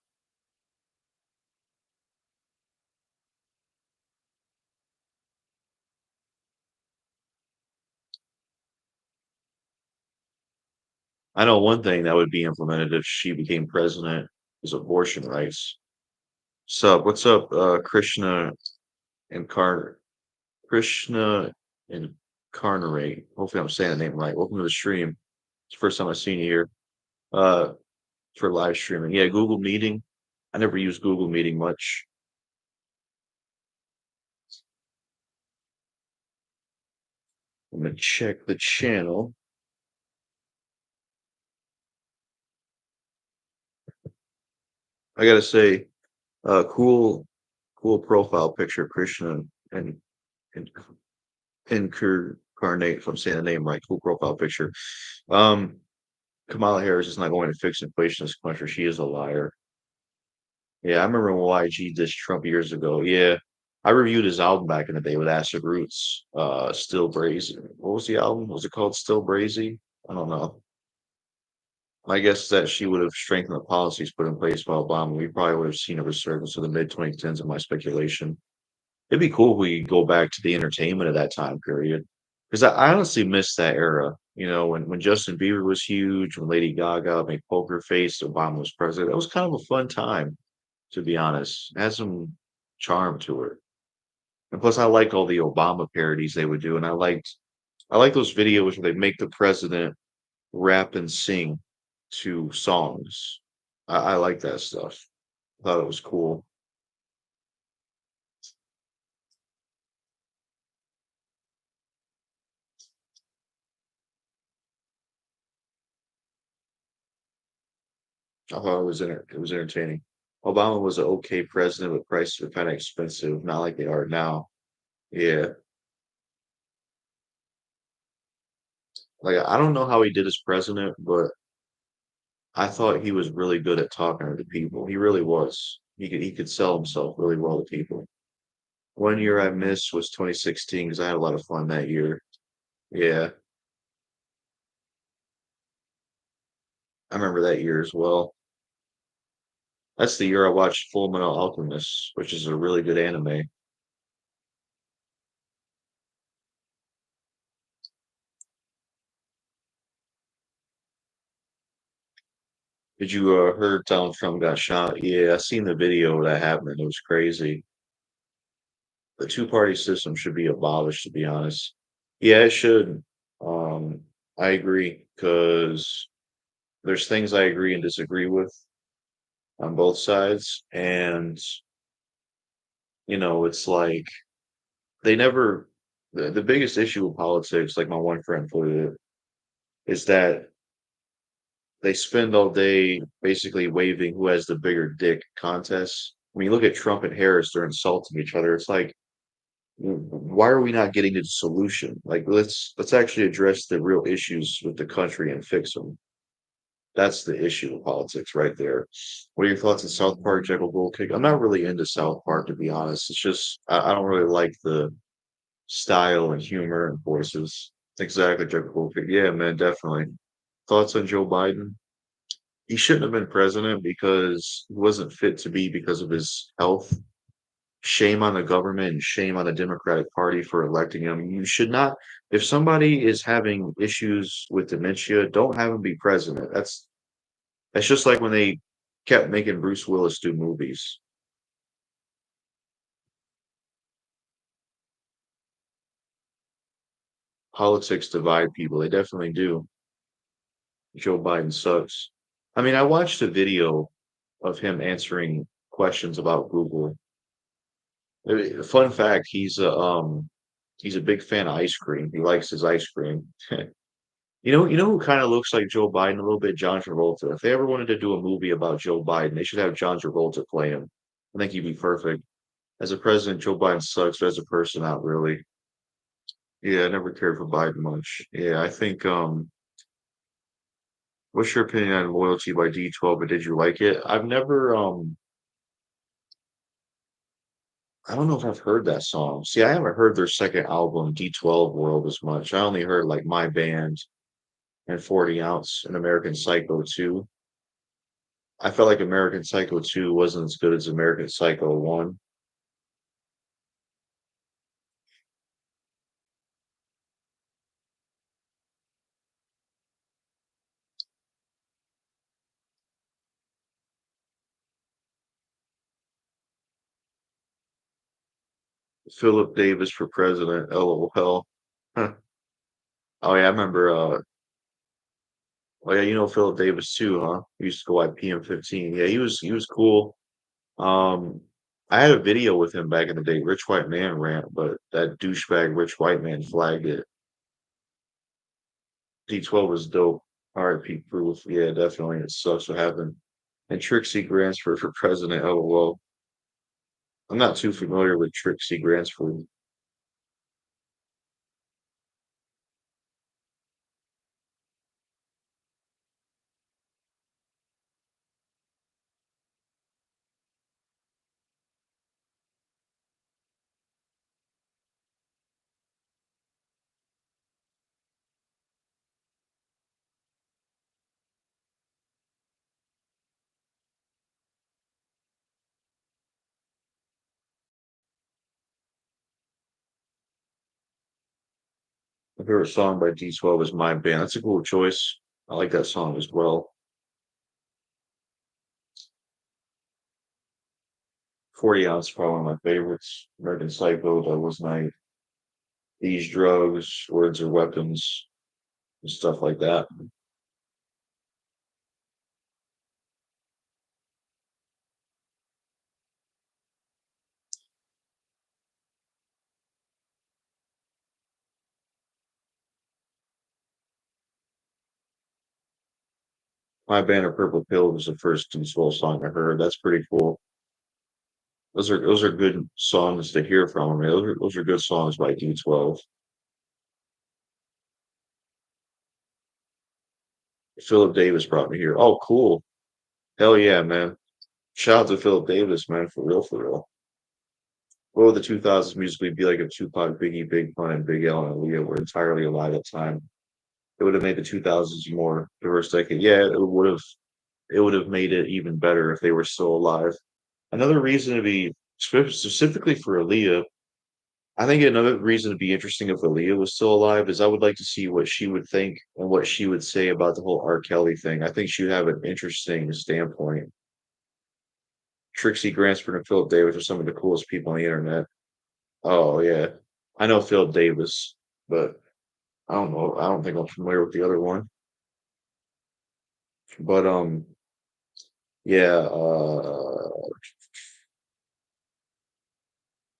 I know one thing that would be implemented if she became president is abortion rights. Sup? What's up, Incar Krishna Incarnate? Hopefully, I'm saying the name right. Welcome to the stream. It's the first time I've seen you here. Uh, for live streaming. Yeah, Google Meeting. I never use Google Meeting much. I'm gonna check the channel. I gotta say, cool profile picture, Krishna and and Incarnate. If I'm saying the name right, cool profile picture. Um, Kamala Harris is not going to fix inflation in this country. She is a liar. Yeah, I remember when YG dissed Trump years ago. Yeah, I reviewed his album back in the day with Acid Roots. Still Brazy. What was the album? Was it called Still Brazy? I don't know. My guess is that she would have strengthened the policies put in place by Obama. We probably would have seen a resurgence of the mid 2010s in my speculation. It'd be cool if we go back to the entertainment of that time period. Because I honestly miss that era. You know, when Justin Bieber was huge, when Lady Gaga made Poker Face, Obama was president. That was kind of a fun time, to be honest. It had some charm to it. And plus I liked all the Obama parodies they would do. And I liked those videos where they make the president rap and sing to songs. I like that stuff. Thought it was cool. I thought it was entertaining. Obama was an okay president, but prices were kind of expensive, not like they are now. Yeah, like I don't know how he did as president, but I thought he was really good at talking to people. He really was. He could sell himself really well to people. One year I missed was 2016 because I had a lot of fun that year. Yeah, I remember that year as well. That's the year I watched Full Metal Alchemist, which is a really good anime. Did you heard Donald Trump got shot? Yeah, I seen the video that happened. It was crazy. The two-party system should be abolished, to be honest. Yeah, it should. I agree because there's things I agree and disagree with on both sides, and it's like they never. The biggest issue with politics, like my one friend put it, is that they spend all day basically waving who has the bigger dick contests. When you look at Trump and Harris, they're insulting each other. It's like, why are we not getting to the solution? Like, let's actually address the real issues with the country and fix them. That's the issue of politics right there. What are your thoughts on South Park, Jekyll Gold Kick? I'm not really into South Park, to be honest. It's just I don't really like the style and humor and voices. Exactly, Jekyll Gold Kick. Yeah, man, definitely. Thoughts on Joe Biden? He shouldn't have been president because he wasn't fit to be because of his health. Shame on the government and shame on the Democratic Party for electing him. You should not, if somebody is having issues with dementia, don't have him be president. That's just like when they kept making Bruce Willis do movies. Politics divide people. They definitely do. Joe Biden sucks. I mean, I watched a video of him answering questions about Google. Fun fact, he's a big fan of ice cream. He likes his ice cream. You know who kind of looks like Joe Biden a little bit? John Travolta. If they ever wanted to do a movie about Joe Biden, they should have John Travolta play him. I think he'd be perfect. As a president, Joe Biden sucks, but as a person, not really. Yeah, I never cared for Biden much. Yeah, I think what's your opinion on Loyalty by D12, but did you like it? I've never I don't know if I've heard that song. See, I haven't heard their second album, D12 World, as much. I only heard like My Band and 40 Ounce and American Psycho 2. I felt like American Psycho 2 wasn't as good as American Psycho 1. Philip Davis for president. LOL. Huh. Oh yeah, I remember. Oh yeah, you know Philip Davis too, huh? He used to go at PM15. Yeah, he was cool. Um, I had a video with him back in the day, Rich White Man rant, but that douchebag Rich White Man flagged it. D12 was dope. R.I.P. Proof. Yeah, definitely. It sucks what happened. And Trixie Gransford for president. LOL. I'm not too familiar with Trixie Gransford. My favorite song by D12 is My Band. That's a cool choice. I like that song as well. 40 Ounce, probably one of my favorites. American Psycho, Douglas Night, These Drugs, Words Are Weapons, and stuff like that. My Band of Purple Pill was the first D12 song I heard. That's pretty cool. Those are good songs to hear from. I mean, those are good songs by D12. Philip Davis brought me here. Oh, cool. Hell yeah, man. Shout out to Philip Davis, man, for real, for real. What would the 2000s musically be like if Tupac, Biggie, Big Pun, and Big L and Aaliyah were entirely alive at the time? It would have made the 2000s more diverse decade. Yeah, it would have. It would have made it even better if they were still alive. Another reason to be specifically for Aaliyah, I think another reason to be interesting if Aaliyah was still alive is I would like to see what she would think and what she would say about the whole R. Kelly thing. I think she would have an interesting standpoint. Trixie Gransford and Philip Davis are some of the coolest people on the internet. Oh yeah, I know Phil Davis, but I don't know. I don't think I'm familiar with the other one. But yeah,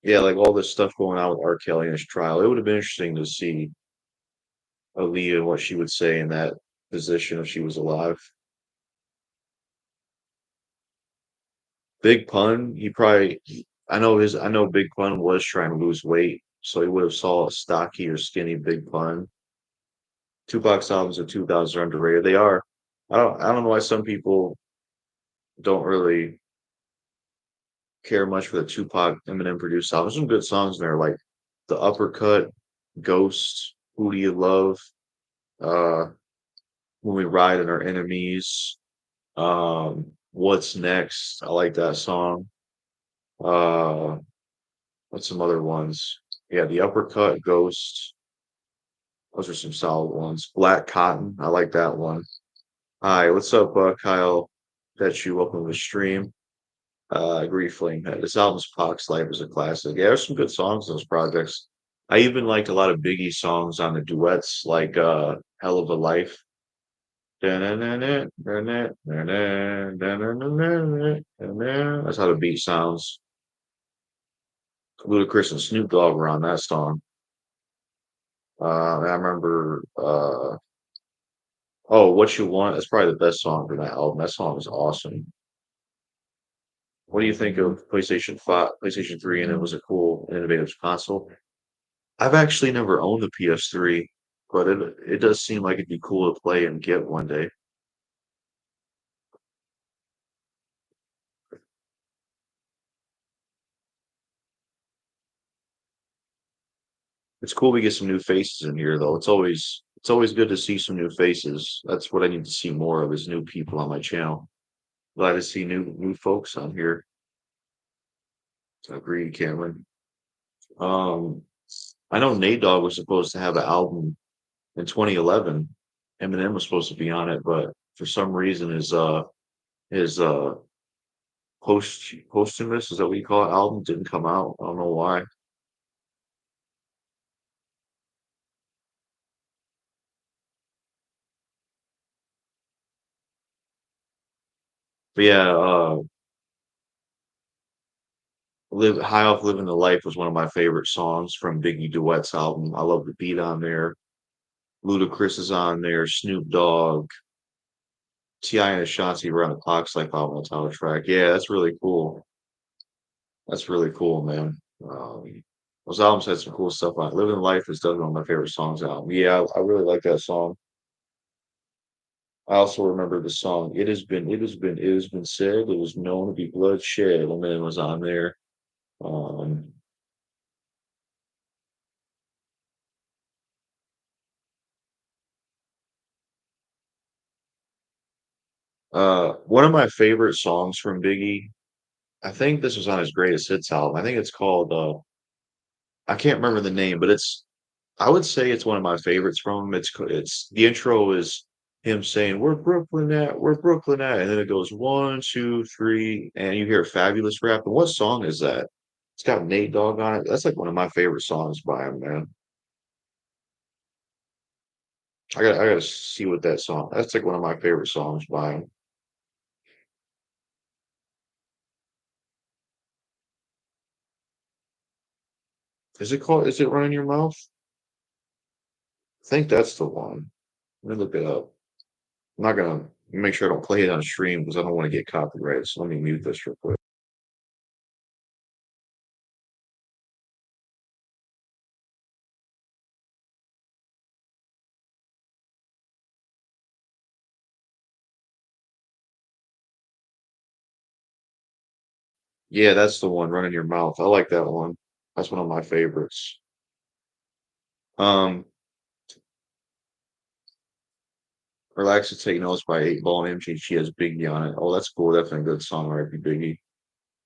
yeah, like all this stuff going on with R. Kelly and his trial. It would have been interesting to see Aaliyah and what she would say in that position if she was alive. Big Pun, I know Big Pun was trying to lose weight, so he would have saw a stocky or skinny Big Pun. Tupac's albums of 2000 are underrated. They are. I don't know why some people don't really care much for the Tupac Eminem produced albums. Some good songs in there, like The Uppercut, Ghost, Who Do You Love, uh, When We Ride in Our Enemies, What's Next? I like that song. Uh, what's some other ones? Yeah, The Uppercut, Ghost. Those are some solid ones. Black Cotton, I like that one. Hi, what's up, Kyle? That you welcome to the stream. Agree, Flamehead. This album's Pac's Life is a classic. Yeah, there's some good songs in those projects. I even liked a lot of Biggie songs on the duets, like Hell of a Life. That's how the beat sounds. Ludacris and Snoop Dogg were on that song. I remember oh, What You Want? That's probably the best song for that album. That song is awesome. What do you think of PlayStation 5, PlayStation 3, and it was a cool and innovative console? I've actually never owned a PS3, but it does seem like it'd be cool to play and get one day. It's cool we get some new faces in here though. It's always good to see some new faces. That's what I need to see more of is new people on my channel. Glad to see new folks on here. So agree, Cameron. Um, I know Nate Dogg was supposed to have an album in 2011. Eminem was supposed to be on it, but for some reason his posthumous, is that what you call it, album didn't come out. I don't know why. But yeah, Live High Off Living the Life was one of my favorite songs from Biggie Duet's album. I love the beat on there. Ludacris is on there, Snoop Dogg, T.I. and Ashanti were on the Clock's Life album, on the title track. Yeah, that's really cool. That's really cool, man. Those albums had some cool stuff on it. Living Life is definitely one of my favorite songs album. Yeah, I really like that song. I also remember the song It Has Been Said, it was known to be bloodshed, and then it was on there. Um, one of my favorite songs from Biggie, I think this was on his greatest hits album. I think it's called I can't remember the name, but I would say it's one of my favorites from him. It's the intro is him saying, we're Brooklyn at," and then it goes 1, 2, 3, and you hear Fabulous rap. And what song is that? It's got Nate Dogg on it. That's like one of my favorite songs by him, man. I gotta see what that song. That's like one of my favorite songs by him. Is it Run in Your Mouth? I think that's the one. Let me look it up. I'm not gonna make sure I don't play it on stream because I don't want to get copyrighted. So let me mute this real quick. Yeah, that's the one, Run in Your Mouth. I like that one. That's one of my favorites. Um, Relax and Take Notes by 8 Ball and MGG has Biggie on it. Oh, that's cool. Definitely a good song, R.I.P. Biggie.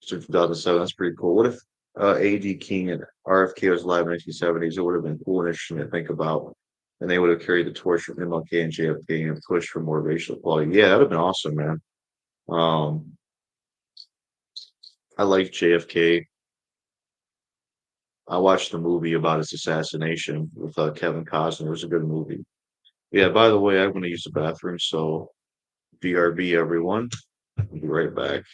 It's 2007. That's pretty cool. What if A.D. King and RFK was live in the 1970s? It would have been cool and interesting to think about. And they would have carried the torch from MLK and JFK and pushed for more racial equality. Yeah, that would have been awesome, man. Um, I like JFK. I watched the movie about his assassination with Kevin Costner. It was a good movie. Yeah, by the way, I'm going to use the bathroom, so BRB, everyone. I'll be right back.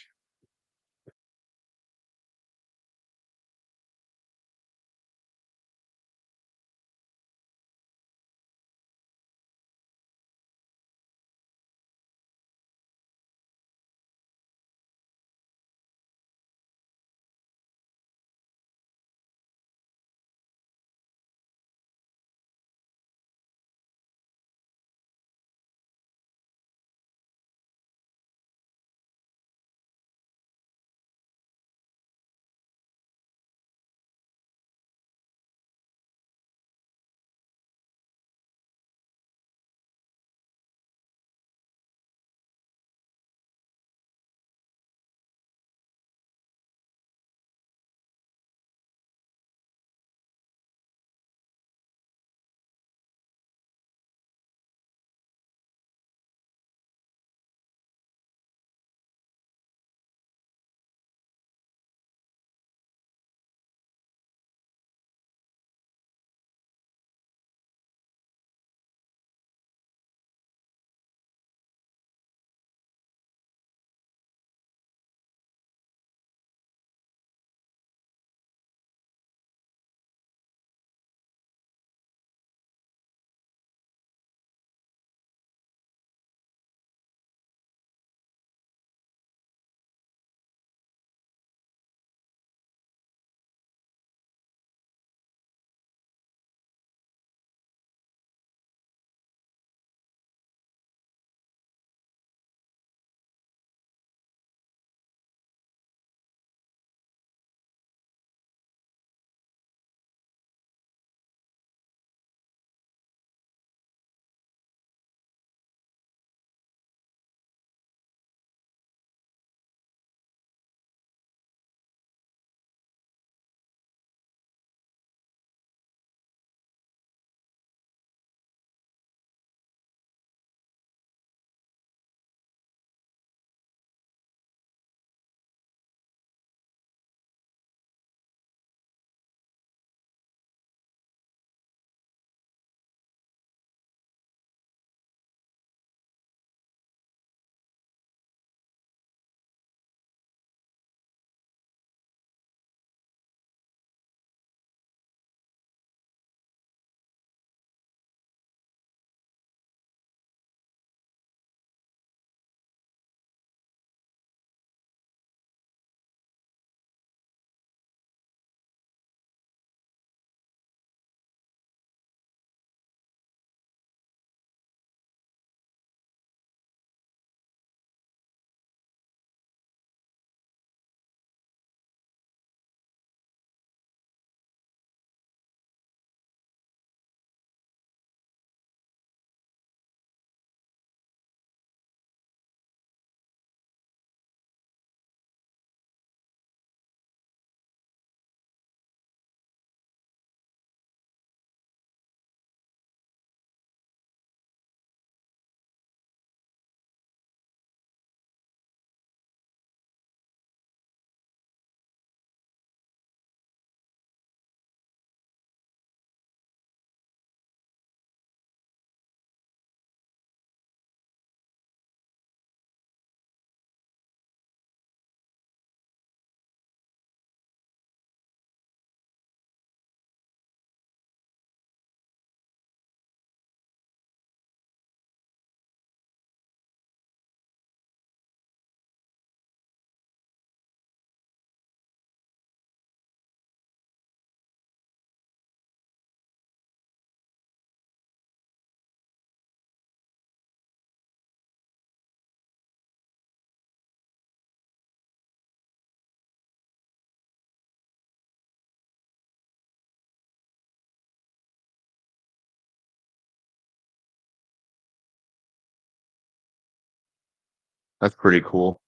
That's pretty cool.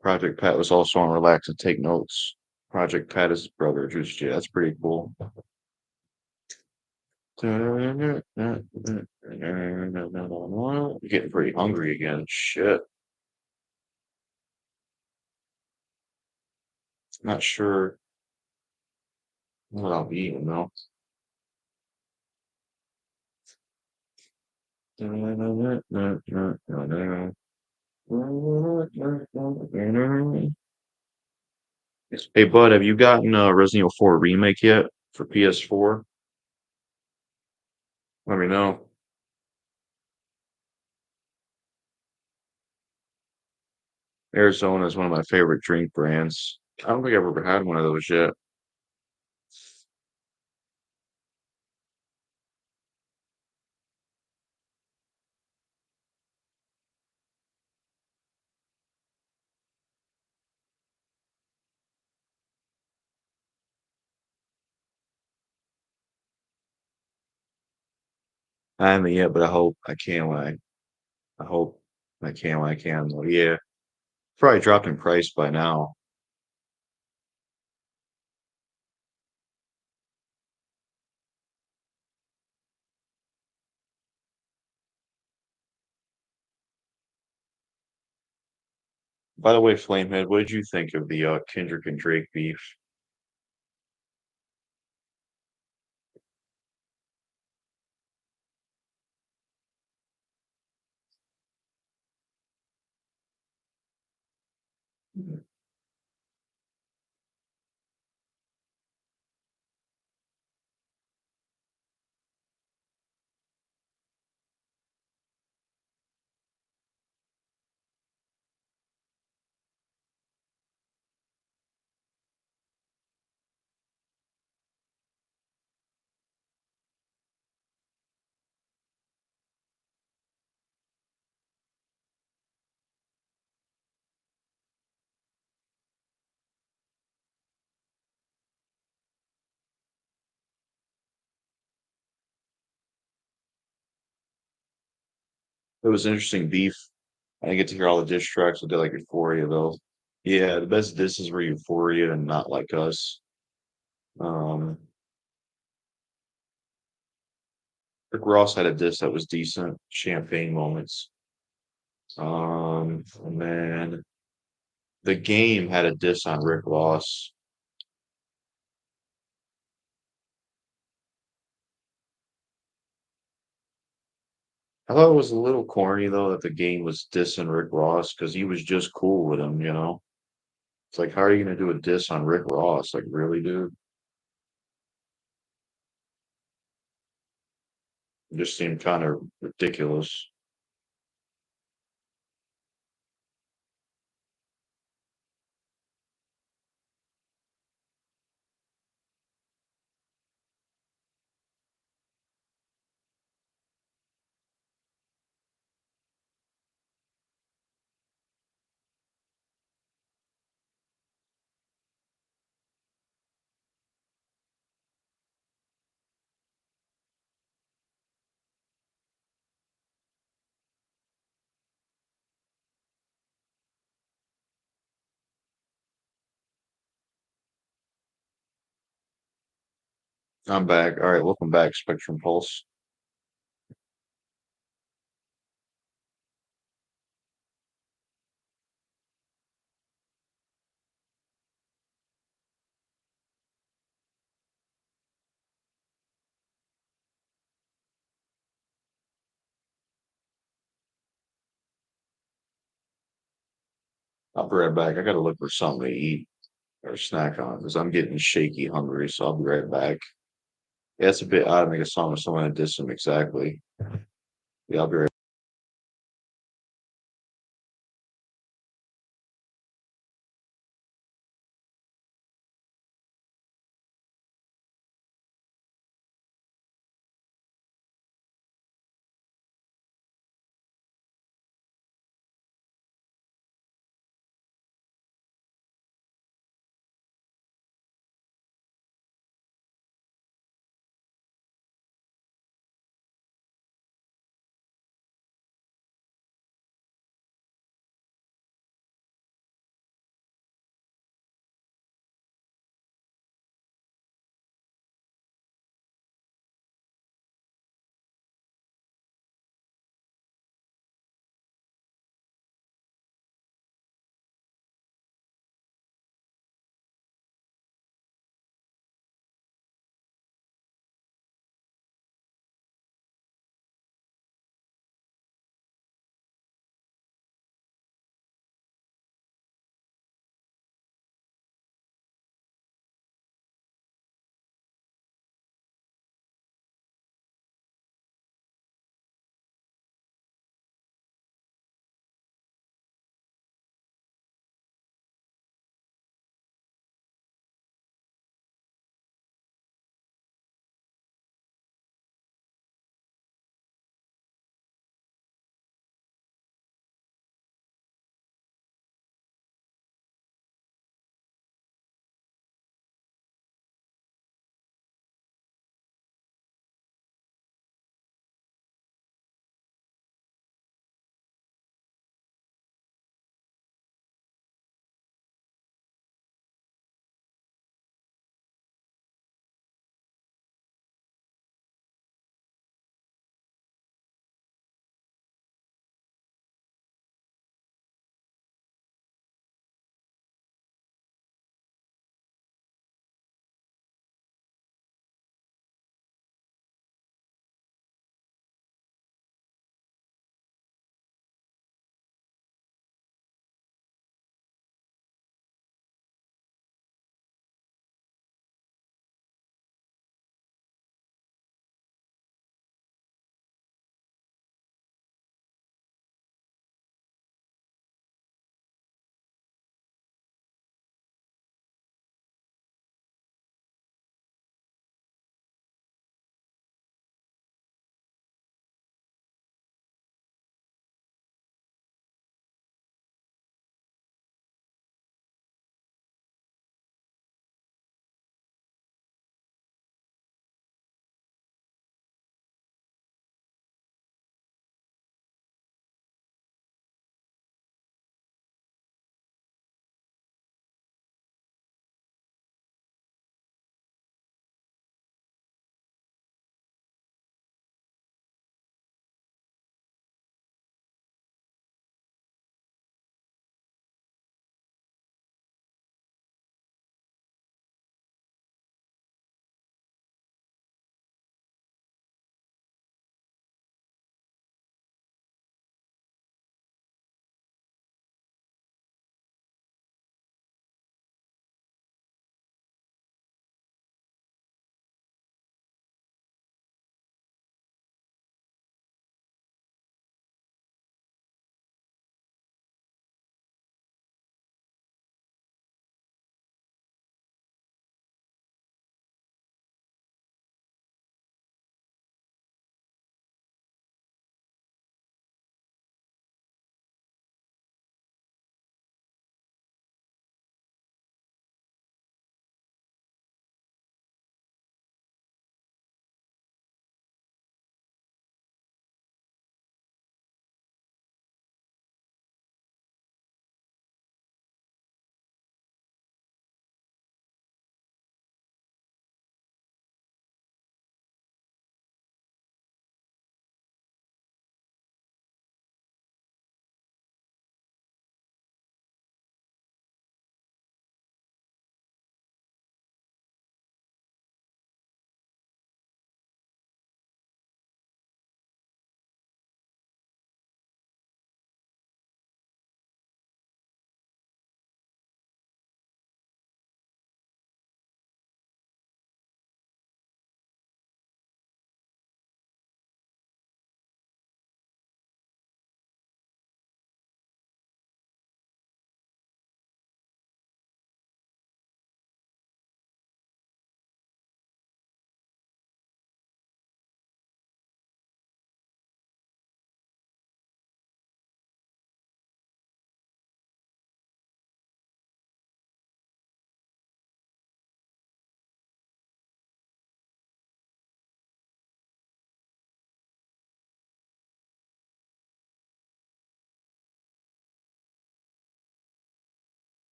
Project Pat was also on Relax and Take Notes. Project Pat is his brother, Juice J. That's pretty cool. You're getting pretty hungry again. Shit. Not sure what I'll be eating though. Hey, bud, have you gotten Resident Evil 4 Remake yet for PS4? Let me know. Arizona is one of my favorite drink brands. I don't think I've ever had one of those yet. I haven't yet, but I hope I can when I hope I can when I can though. Yeah. Probably dropped in price by now. By the way, Flamehead, what did you think of the Kendrick and Drake beef? It was interesting beef. I didn't get to hear all the diss tracks. I did like Euphoria though. Yeah, the best disses were Euphoria and Not Like Us. Um, Rick Ross had a diss that was decent. Champagne Moments. And then The Game had a diss on Rick Ross. I thought it was a little corny though that The Game was dissing Rick Ross because he was just cool with him, you know? It's like, how are you gonna do a diss on Rick Ross? Like, really, dude? It just seemed kind of ridiculous. I'm back. All right, welcome back, Spectrum Pulse. I'll be right back. I gotta look for something to eat or snack on because I'm getting shaky hungry, so I'll be right back. Yeah, it's a bit odd to make a song with someone that dissed him exactly. Yeah, I'll be right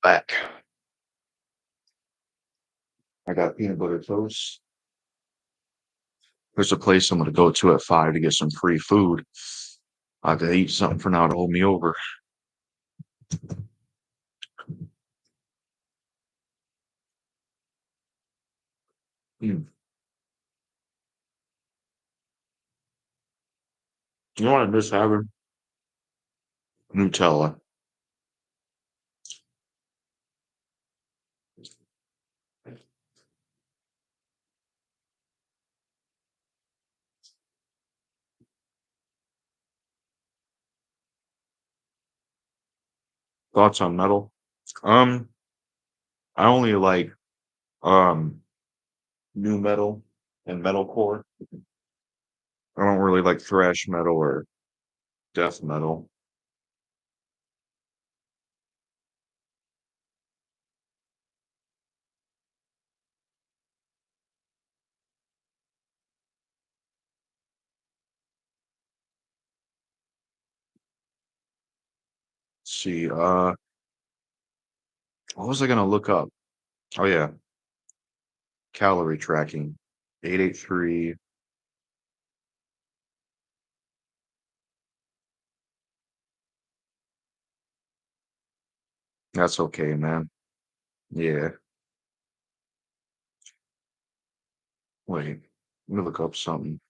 back. I got peanut butter toast. There's a place I'm gonna go to at 5 to get some free food. I have to eat something for now to hold me over. Mm. You know what I miss having? Nutella. Thoughts on metal? Um, I only like um new metal and metalcore. I don't really like thrash metal or death metal. Let's see, what was I gonna look up? Oh yeah, calorie tracking. 883. That's okay, man. Yeah. Wait, let me look up something.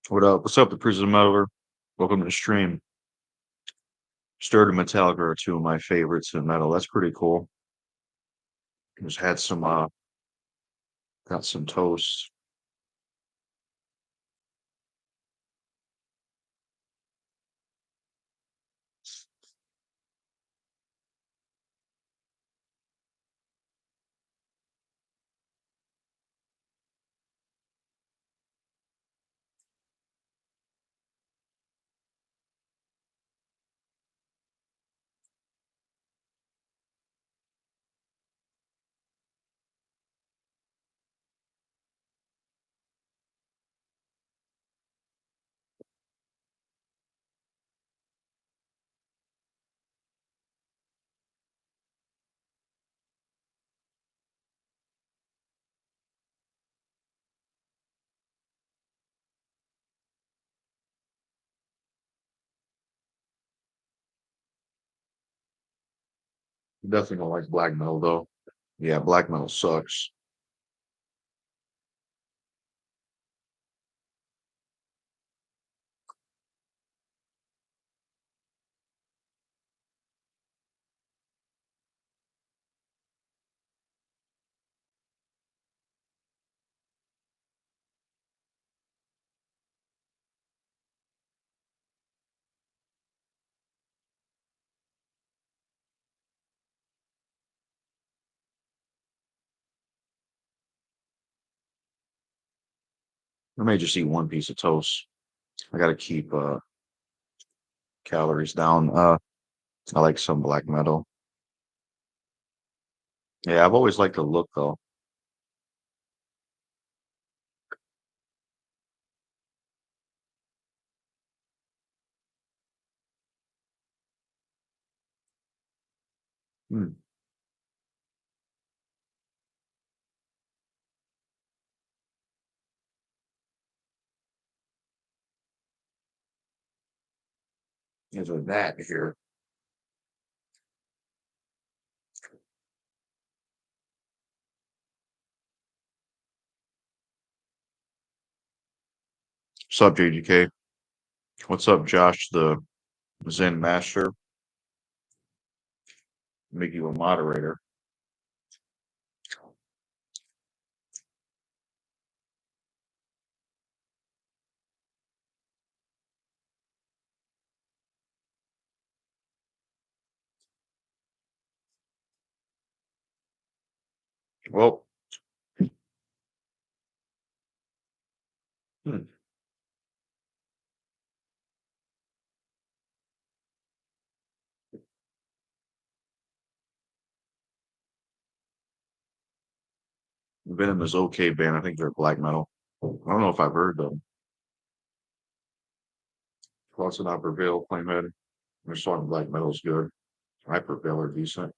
What up? What's up, the Prison Motor? Welcome to the stream. Stirred and Metallica are two of my favorites in metal. That's pretty cool. Just had some got some toast. Definitely don't like black metal though. Yeah, black metal sucks. I may just eat one piece of toast. I gotta keep calories down. I like some black metal. Yeah, I've always liked the look though. Hmm. There's a that here. What's up, JGK? What's up, Josh, the Zen Master? Make you a moderator. Well, hmm, Venom is okay band. I think they're black metal. I don't know if I've heard them. Cross and Opera Veil, Flamehead. Their song Black Metal's good. Hyperveil are decent.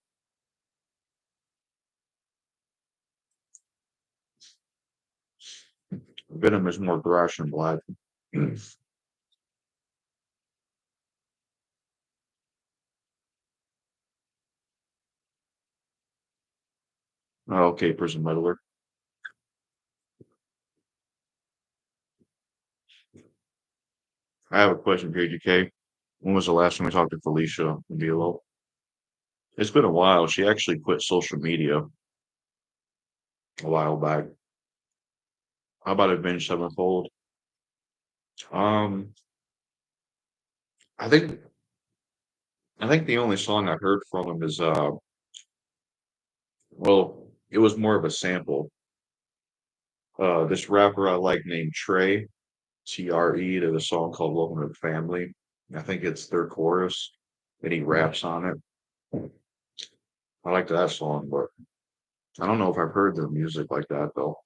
Venom is more thrash and black. Okay, Prison Meddler. I have a question for you, JK. When was the last time we talked to Felicia Vilo? It's been a while. She actually quit social media a while back. How about Avenged Sevenfold? Um, I think I think the only song I heard from him is well, it was more of a sample. This rapper I like named Trey, TRE, did a song called Welcome to the Family. I think it's their chorus, and he raps on it. I like that song, but I don't know if I've heard their music like that though.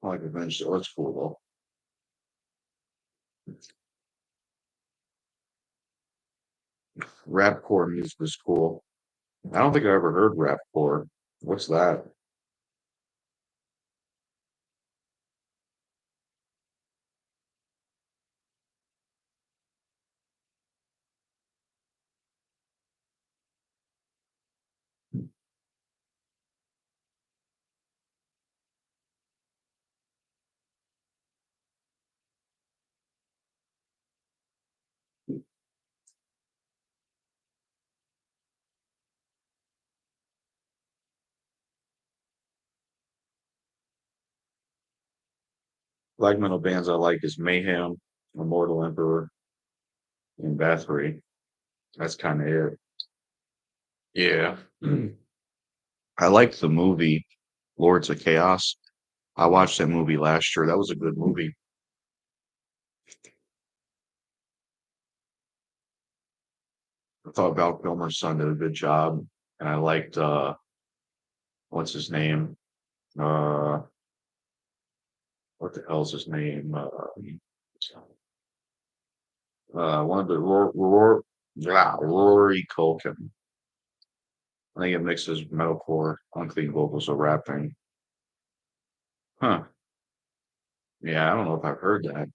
I like Avenged. Oh, it's cool though. Rapcore music is cool. I don't think I ever heard rapcore. What's that? Black metal bands I like is Mayhem, Immortal Emperor, and Bathory. That's kind of it. Yeah. I liked the movie Lords of Chaos. I watched that movie last year. That was a good movie. I thought Val Kilmer's son did a good job, and I liked what's his name? Uh, what the hell's his name? One of the Rory Culkin. I think it mixes metalcore, unclean vocals with rapping. Huh. Yeah, I don't know if I've heard that.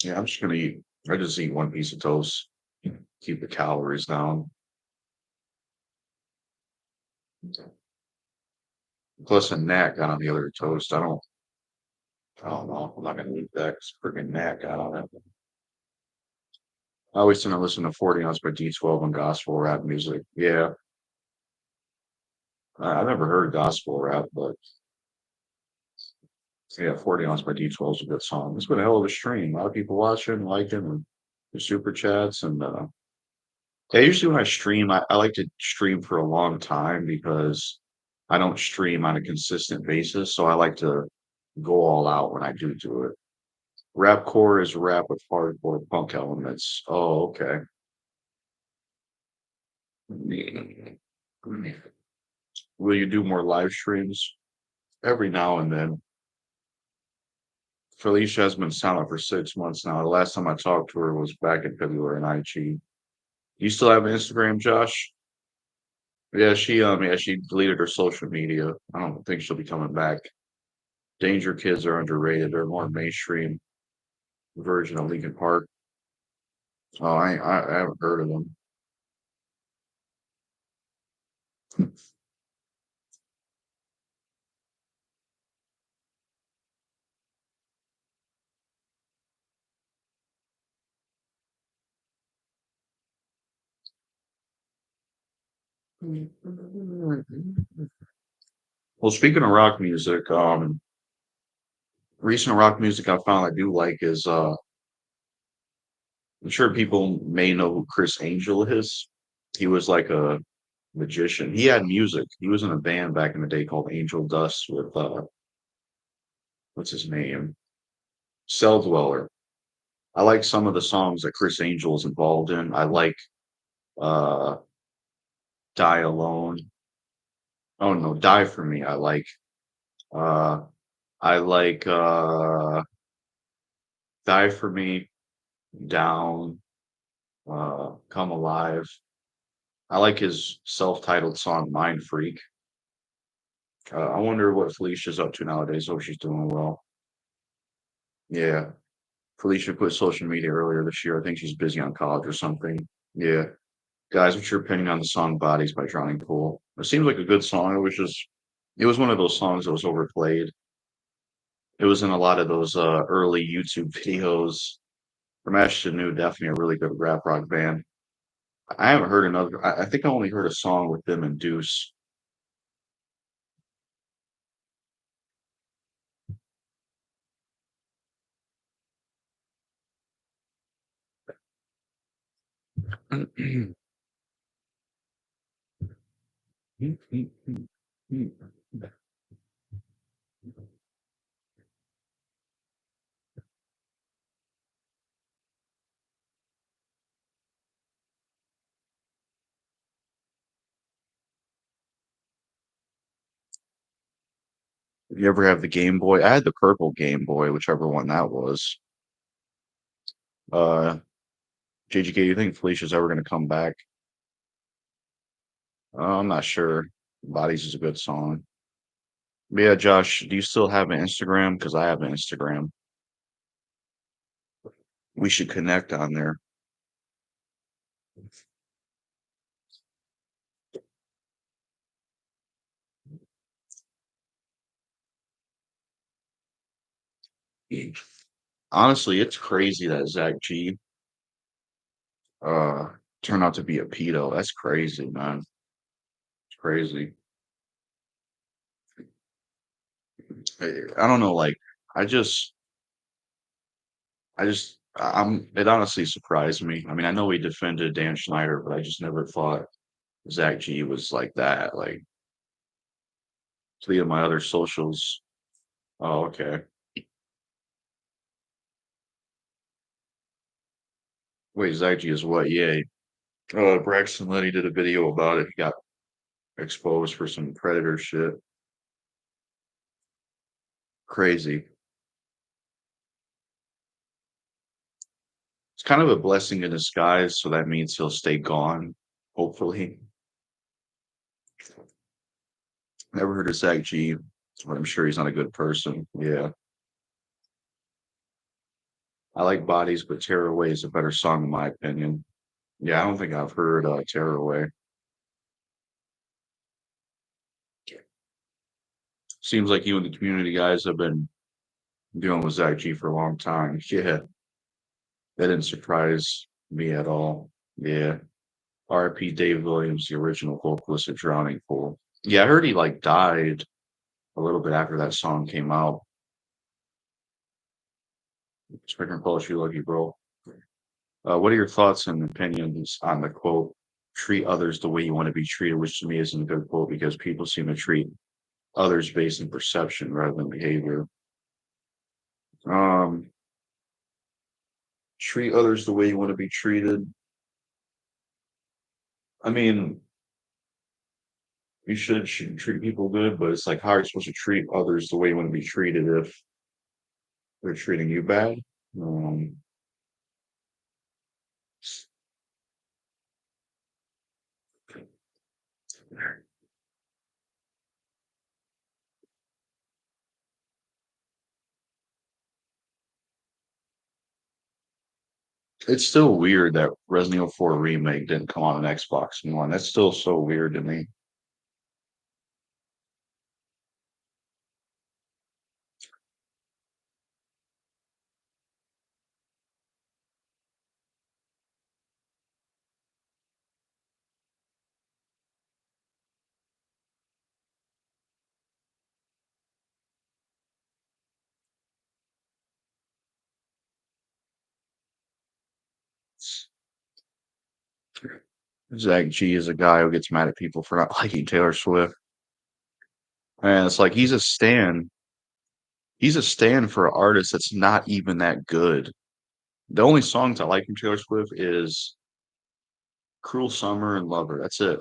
Yeah, I'm just gonna eat. I just eat one piece of toast, keep the calories down. Plus, a gnat got on the other toast. I don't know. I'm not gonna eat that 'cause freaking gnat got on it. I always tend to listen to 40 ounce by D12 and gospel rap music. Yeah, I've never heard gospel rap, but yeah, 40 ounce by D12 is a good song. It's been a hell of a stream. A lot of people watching, liking, and the super chats. And yeah, usually when I stream, I like to stream for a long time because I don't stream on a consistent basis. So I like to go all out when I do it. Rapcore is rap with hardcore punk elements. Oh, okay. Will you do more live streams? Every now and then. Felicia has been silent for 6 months now. The last time I talked to her was back in February in IG. You still have Instagram, Josh? Yeah, she deleted her social media. I don't think she'll be coming back. Danger Kids are underrated. They're more mainstream version of Linkin Park. Oh, I haven't heard of them. Well, speaking of rock music, recent rock music I found I do like is I'm sure people may know who Chris Angel is. He was like a magician. He had music. He was in a band back in the day called Angel Dust with what's his name? Cell Dweller. I like some of the songs that Chris Angel is involved in. I like uh Die Alone. Oh no, Die for Me. Uh I like Die for Me, Down, Come Alive. I like his self-titled song Mind Freak. I wonder what Felicia's up to nowadays. Hope she's doing well. Yeah. Felicia quit social media earlier this year. I think she's busy on college or something. Yeah. Guys, what's your opinion on the song Bodies by Drowning Pool? It seems like a good song. It was one of those songs that was overplayed. It was in a lot of those early YouTube videos. From Ash to New, definitely a really good rap rock band. I haven't heard another, I think I only heard a song with them and Deuce. You ever have the Game Boy? I had the purple Game Boy, whichever one that was. Uh, JGK, you think Felicia's ever going to come back? I'm not sure. Bodies is a good song. But yeah, Josh, do you still have an Instagram? Because I have an Instagram. We should connect on there. Honestly, it's crazy that Zach G uh turned out to be a pedo. That's crazy, man. It's crazy. I don't know, like I just it honestly surprised me. I mean, I know he defended Dan Schneider, but I just never thought Zach G was like that. Like three of my other socials. Oh, okay. Wait, Zach G is what? Yeah. Braxton Letty did a video about it. He got exposed for some predator shit. Crazy. It's kind of a blessing in disguise, so that means he'll stay gone, hopefully. Never heard of Zach G, but I'm sure he's not a good person. Yeah. I like Bodies, but Tear Away is a better song in my opinion. Yeah, I don't think I've heard Tear Away. Seems like you and the community guys have been dealing with Zach G for a long time. Yeah, that didn't surprise me at all. Yeah. R.I.P. Dave Williams, the original vocalist of Drowning Pool. Yeah, I heard he like died a little bit after that song came out. Speaking Polish, you lucky bro. What are your thoughts and opinions on the quote, treat others the way you want to be treated, which to me isn't a good quote because people seem to treat others based on perception rather than behavior. Um, treat others the way you want to be treated. I mean, you should treat people good, but it's like how are you supposed to treat others the way you want to be treated if they're treating you bad? Um, it's still weird that Resident Evil 4 remake didn't come on an Xbox One. That's still so weird to me. Zach G is a guy who gets mad at people for not liking Taylor Swift. And it's like he's a stand for an artist that's not even that good. The only songs I like from Taylor Swift is Cruel Summer and Lover. That's it.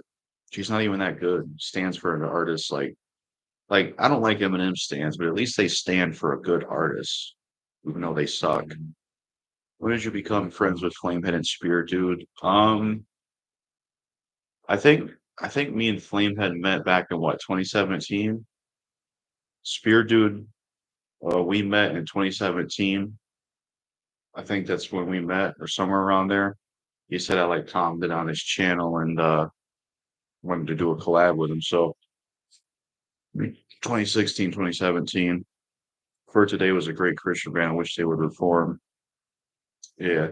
She's not even that good. Stands for an artist like I don't like Eminem stands, but at least they stand for a good artist, even though they suck. When did you become friends with Flamehead and Spear Dude? I think I think me and Flamehead met back in what, 2017? Spear Dude, we met in 2017. I think that's when we met or somewhere around there. He said I like commented on his channel and wanted to do a collab with him. So 2016, 2017. For Today was a great Christian band. I wish they would reform. Yeah.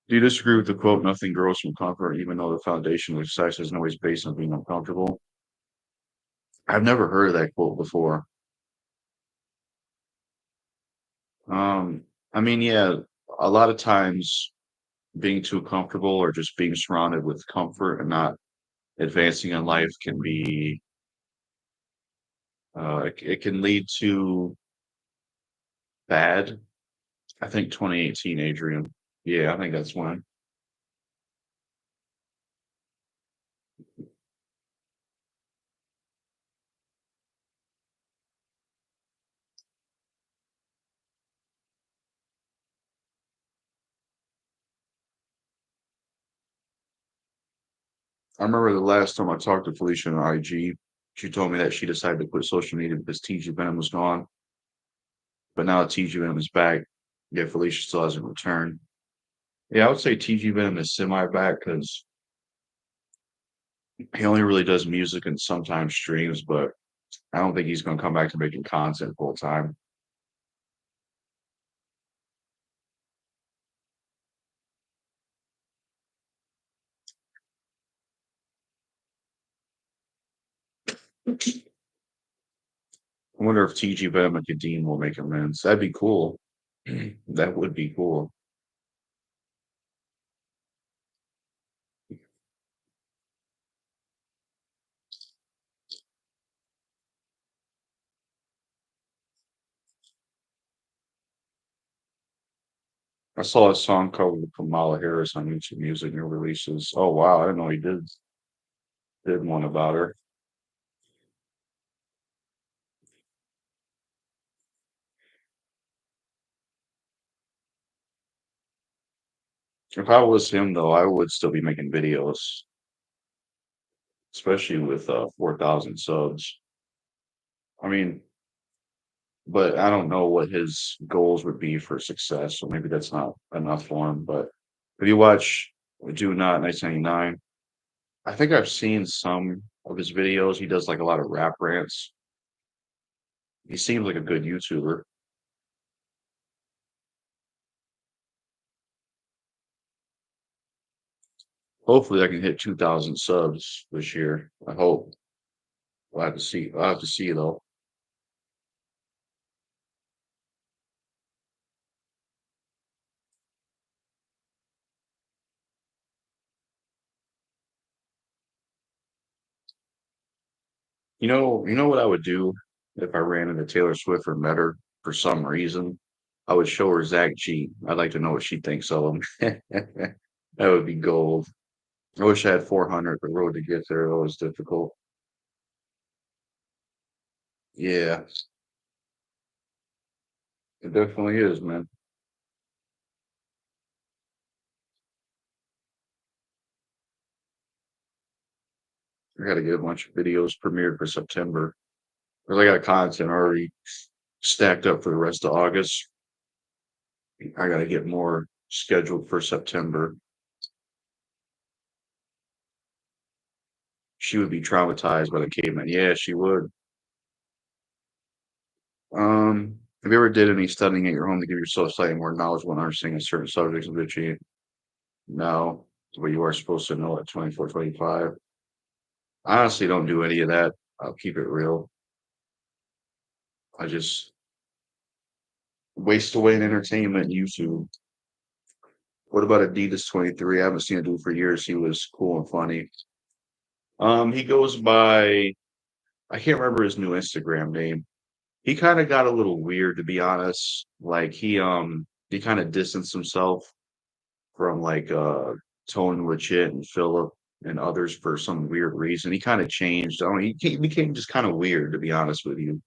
Do you disagree with the quote, nothing grows from comfort, even though the foundation of success isn't always based on being uncomfortable? I've never heard of that quote before. Um, I mean, yeah, a lot of times being too comfortable or just being surrounded with comfort and not advancing in life can be it can lead to bad. I think 2018, Adrian. Yeah, I think that's when. I remember the last time I talked to Felicia on IG, she told me that she decided to quit social media because TG Venom was gone. But now TG Venom is back. Yeah, Felicia still hasn't returned. Yeah, I would say TG Venom is semi back because he only really does music and sometimes streams, but I don't think he's going to come back to making content full time. I wonder if TG Venom and Kadeem will make amends. That'd be cool. That would be cool. I saw a song cover with Kamala Harris on YouTube Music new releases. Oh wow, I didn't know he did one about her. If I was him though, I would still be making videos, especially with 4,000 subs. I mean, but I don't know what his goals would be for success, so maybe that's not enough for him. But if you watch Do Not 1999, I think I've seen some of his videos. He does like a lot of rap rants. He seems like a good YouTuber. Hopefully, I can hit 2,000 subs this year. I hope. We'll have to see. I'll have to see though. You know what I would do if I ran into Taylor Swift or met her for some reason? I would show her Zach G. I'd like to know what she thinks of him. That would be gold. I wish I had 400. The road to get there though was difficult. Yeah, it definitely is, man. I got to get a bunch of videos premiered for September. Because I got content already stacked up for the rest of August. I got to get more scheduled for September. She would be traumatized by the caveman. Yeah, she would. Have you ever did any studying at your home to give yourself slightly more knowledge when understanding certain subjects of which no, but you are supposed to know at 24, 25? I honestly don't do any of that. I'll keep it real. I just waste away in entertainment, YouTube. What about Adidas 23? I haven't seen a dude for years. He was cool and funny. He goes by, I can't remember his new Instagram name. He kind of got a little weird, to be honest. Like he kind of distanced himself from like Tone Legit and Philip and others for some weird reason. He kind of changed. I don't know, he became just kind of weird, to be honest with you.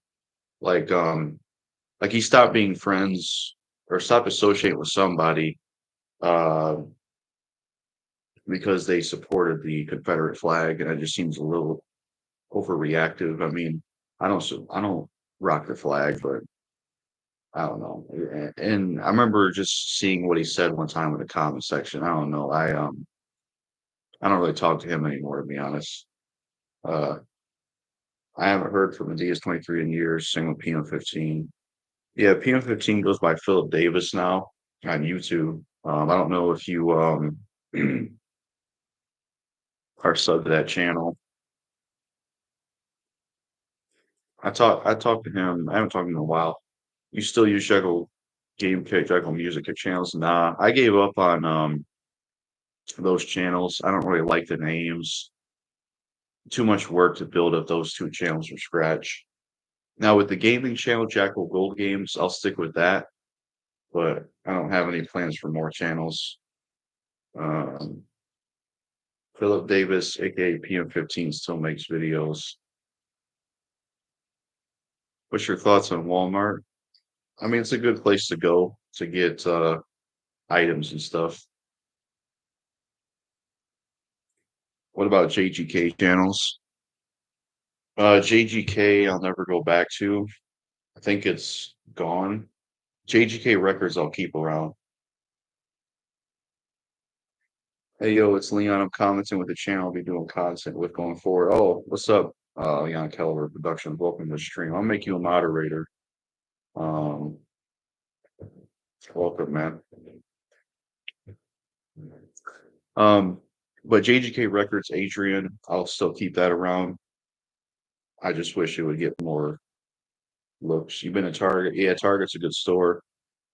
Like like he stopped being friends or stopped associating with somebody uh because they supported the Confederate flag, and it just seems a little overreactive. I mean, I don't rock the flag, but I don't know. And I remember just seeing what he said one time in the comment section. I don't know. I don't really talk to him anymore, to be honest. Uh I haven't heard from Adidas 23 in years, same with PM15. Yeah, PM15 goes by Philip Davis now on YouTube. I don't know if you are sub to that channel. I talked to him. I haven't talked to him in a while. You still use Jackal Game Kick, Jackal Music Kick channels? Nah, I gave up on those channels. I don't really like the names. Too much work to build up those two channels from scratch. Now with the gaming channel, Jackal Gold Games, I'll stick with that, but I don't have any plans for more channels. Um, Philip Davis, aka PM15, still makes videos. What's your thoughts on Walmart? I mean, it's a good place to go to get items and stuff. What about JGK channels? JGK, I'll never go back to. I think it's gone. JGK Records, I'll keep around. Hey, yo, it's Leon. I'm commenting with the channel I'll be doing content with going forward. Oh, what's up, Leon Keller Productions? Welcome to the stream. I'll make you a moderator. Um, welcome, man. Um, but JGK Records, Adrian, I'll still keep that around. I just wish it would get more looks. You've been at Target. Yeah, Target's a good store.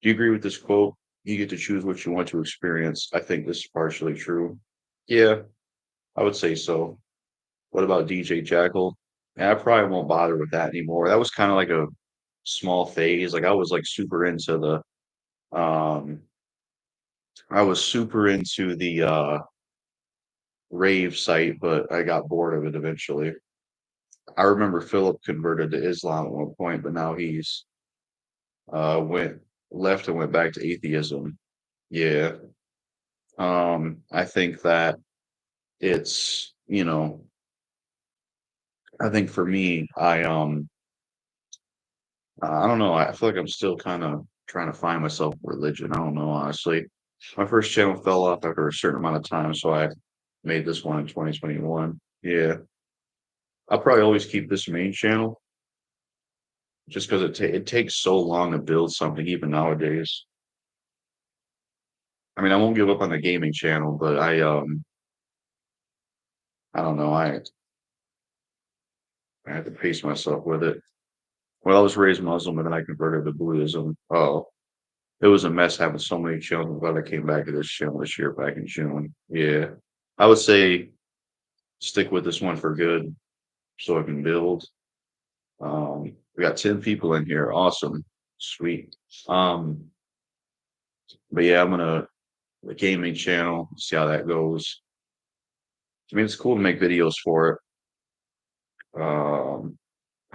Do you agree with this quote? You get to choose what you want to experience. I think this is partially true. Yeah, I would say so. What about DJ Jackal? Yeah, I probably won't bother with that anymore. That was kind of like a small phase. Like I was like super into I was super into the rave site, but I got bored of it eventually. I remember Philip converted to Islam at one point, but now he's went left and went back to atheism. Yeah. I think that it's, I think for me, I don't know. I feel like I'm still kind of trying to find myself in religion. I don't know, honestly. My first channel fell off after a certain amount of time, so I made this one in 2021. Yeah, I'll probably always keep this main channel just because it takes so long to build something, even nowadays. I mean, I won't give up on the gaming channel, but I don't know. I had to pace myself with it. Well, I was raised Muslim and then I converted to Buddhism. Oh, it was a mess having so many channels. I'm glad I came back to this channel this year back in June. Yeah. I would say stick with this one for good so I can build. We got 10 people in here. Awesome. Sweet. Um, but yeah, I'm gonna the gaming channel, see how that goes. I mean, it's cool to make videos for it.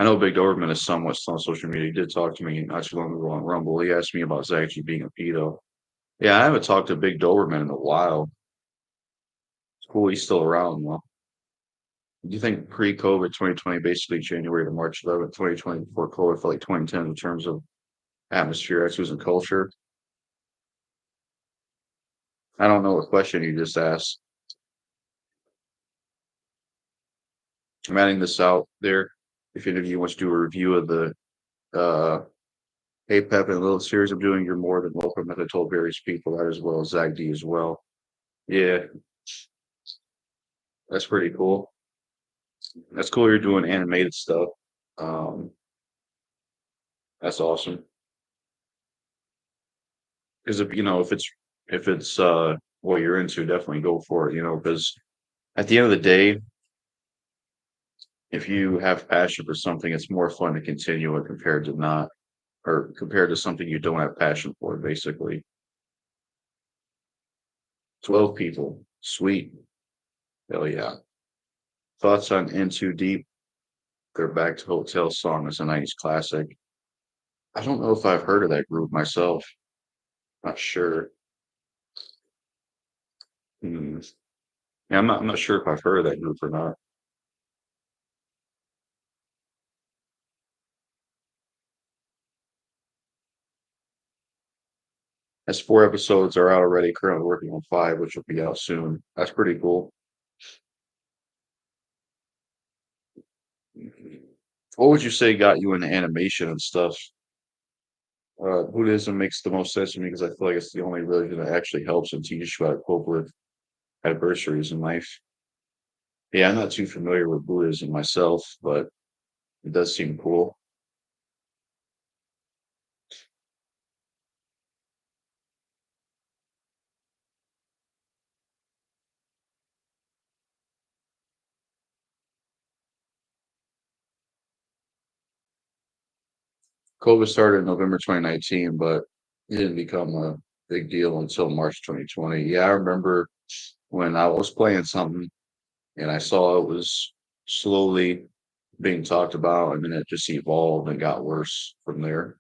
I know Big Doberman is somewhat still on social media. He did talk to me not too long ago on Rumble. He asked me about Zach G being a pedo. Yeah, I haven't talked to Big Doberman in a while. It's cool he's still around though. Do you think pre-COVID 2020, basically January to March 11th, 2020, before COVID, felt like 2010 in terms of atmosphere, attitudes, and culture? I don't know what question you just asked. I'm adding this out there. If any of you wants to do a review of the uh Hey Pep and Little series I'm doing, you're more than welcome. As I told various people that as well as Zach D as well. Yeah, that's pretty cool. That's cool you're doing animated stuff. Um, that's awesome. Because if it's if it's what you're into, definitely go for it, because at the end of the day, if you have passion for something, it's more fun to continue it compared to not, or compared to something you don't have passion for, basically. 12 people. Sweet. Hell yeah. Thoughts on In Too Deep? Their Back to Hotel song is a 90s classic. I don't know if I've heard of that group myself. Not sure. Hmm. Yeah, I'm not sure if I've heard of that group or not. That's 4 episodes are out already. Currently working on five, which will be out soon. That's pretty cool. What would you say got you into animation and stuff? Buddhism makes the most sense to me because I feel like it's the only religion that actually helps and teaches you how to cope with adversaries in life. Yeah, I'm not too familiar with Buddhism myself, but it does seem cool. COVID started in November 2019, but it didn't become a big deal until March 2020. Yeah, I remember when I was playing something and I saw it was slowly being talked about, and then it just evolved and got worse from there.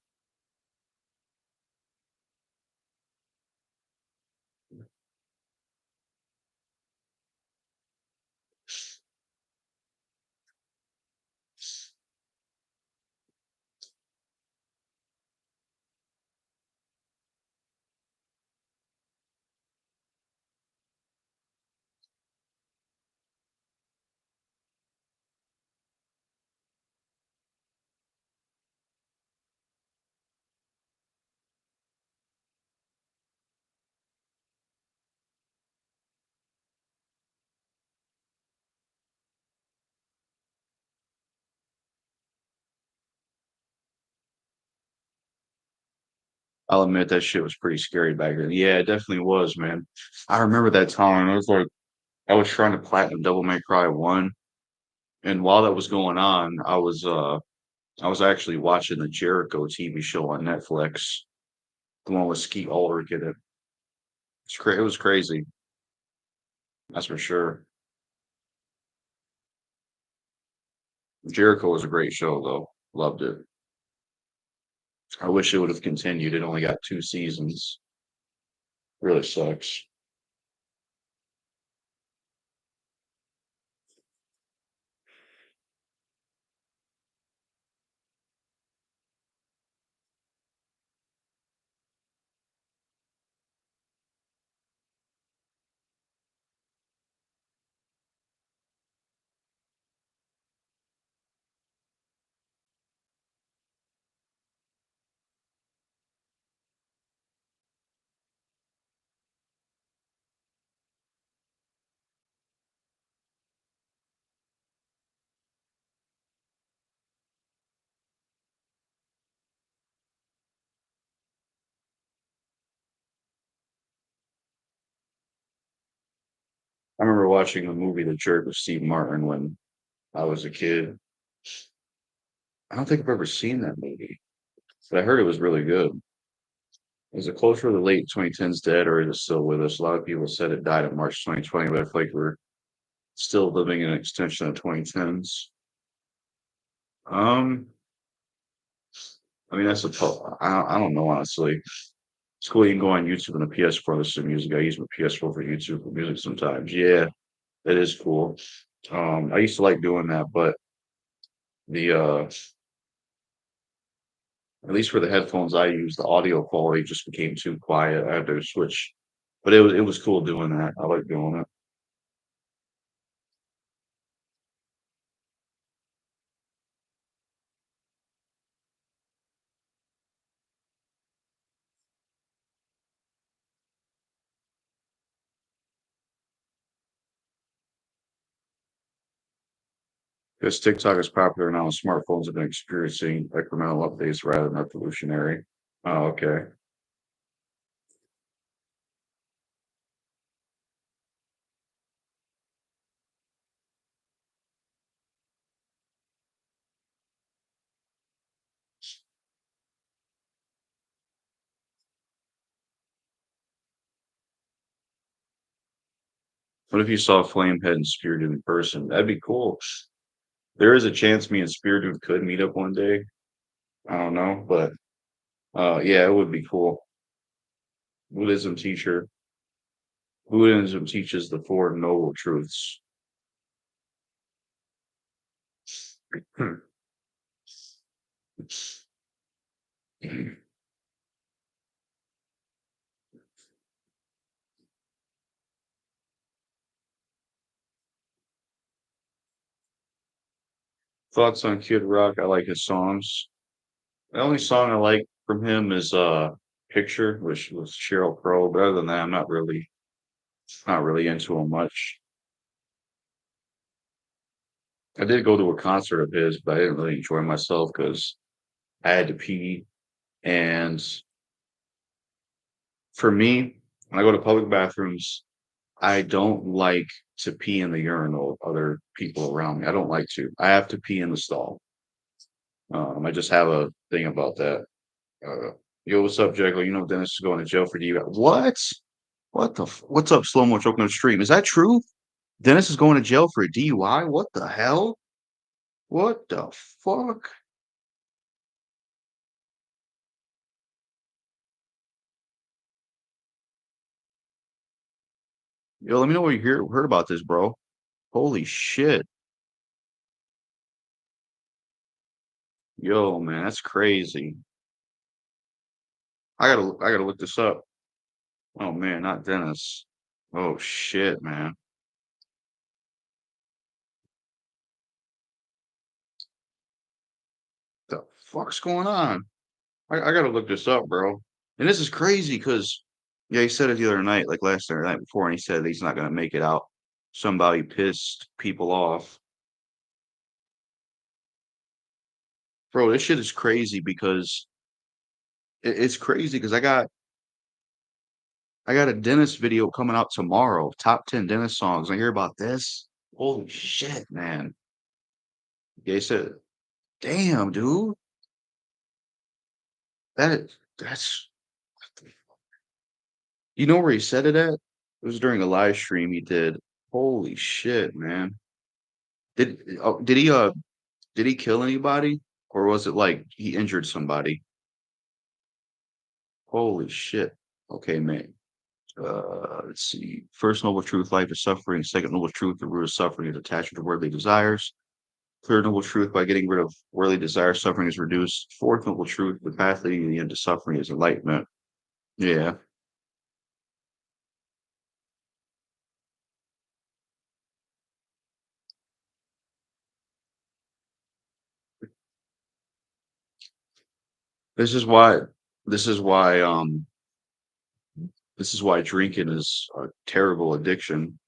I'll admit that shit was pretty scary back then. Yeah, it definitely was, man. I remember that time. I was trying to platinum Devil May Cry 1, and while that was going on, I was actually watching the Jericho TV show on Netflix, the one with Skeet Ulrich in it. It was crazy, that's for sure. Jericho was a great show though. Loved it. I wish it would have continued. It only got 2 seasons. Really sucks. I remember watching the movie The Jerk with Steve Martin when I was a kid. I don't think I've ever seen that movie, but I heard it was really good. Is it closer to the late 2010s dead, or is it still with us? A lot of people said it died in March 2020, but I feel like we're still living in an extension of 2010s. Um, I mean, I don't know, honestly. It's cool. You can go on YouTube and the PS4 listen to music. I use my PS4 for YouTube for music sometimes. Yeah, that is cool. I used to like doing that, but the at least for the headphones I use, the audio quality just became too quiet. I had to switch, but it was cool doing that. I like doing it. Because TikTok is popular now, and smartphones have been experiencing incremental updates rather than revolutionary. Oh, okay. What if you saw Flamehead and Spear Dude in person? That'd be cool. There is a chance me and Spear Dude could meet up one day. I don't know, but yeah, it would be cool. Buddhism teacher. Buddhism teaches the Four Noble Truths. Thoughts on Kid Rock? I like his songs. The only song I like from him is Picture, which was Sheryl Crow. But other than that, I'm not really into him much. I did go to a concert of his, but I didn't really enjoy myself because I had to pee. And for me, when I go to public bathrooms, I don't like to pee in the urinal of other people around me. I don't like to. I have to pee in the stall. I just have a thing about that. Uh, Yo, what's up, Jackal? You know Dennis is going to jail for DUI. What? What's up, slow mo choking on the stream? Is that true? Dennis is going to jail for a DUI? What the hell? What the fuck? Yo, let me know what you heard about this, bro. Holy shit. Yo, man, that's crazy. I gotta look this up. Oh man, not Dennis. Oh shit, man. The fuck's going on? I gotta look this up, bro. And this is crazy because yeah, he said it the other night, like last night or the night before, and he said he's not gonna make it out. Somebody pissed people off. Bro, this shit is crazy because it's crazy because I got a Dennis video coming out tomorrow. Top 10 Dennis songs. I hear about this. Holy shit, man. Yeah, he said, damn, dude. That's you know where he said it at? It was during a live stream he did. Holy shit, man. Did he kill anybody? Or was it like he injured somebody? Holy shit. Okay, man. Let's see. First noble truth, life is suffering. Second noble truth, the root of suffering is attachment to worldly desires. Third noble truth, by getting rid of worldly desire, suffering is reduced. Fourth noble truth, the path leading to the end of suffering is enlightenment. Yeah. This is why this is why this is why drinking is a terrible addiction.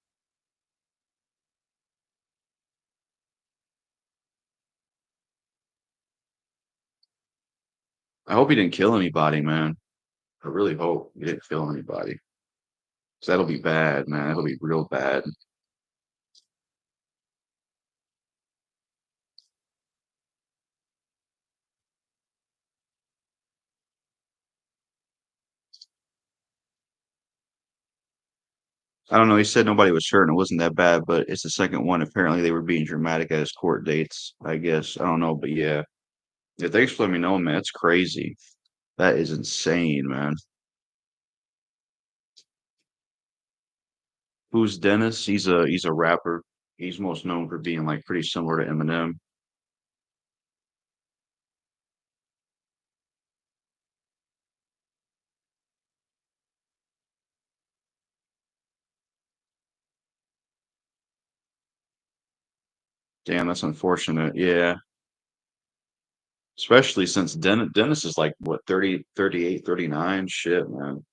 I hope he didn't kill anybody, man. I really hope he didn't kill anybody. 'Cause that'll be bad, man. That'll be real bad. I don't know. He said nobody was hurt and it wasn't that bad, but it's the second one. Apparently, they were being dramatic at his court dates. I guess I don't know, but yeah. Yeah, thanks for letting me know, man. It's crazy. That is insane, man. Who's Dennis? He's a rapper. He's most known for being like pretty similar to Eminem. Damn, that's unfortunate. Yeah. Especially since Dennis is like what 30, 38, 39. Shit, man.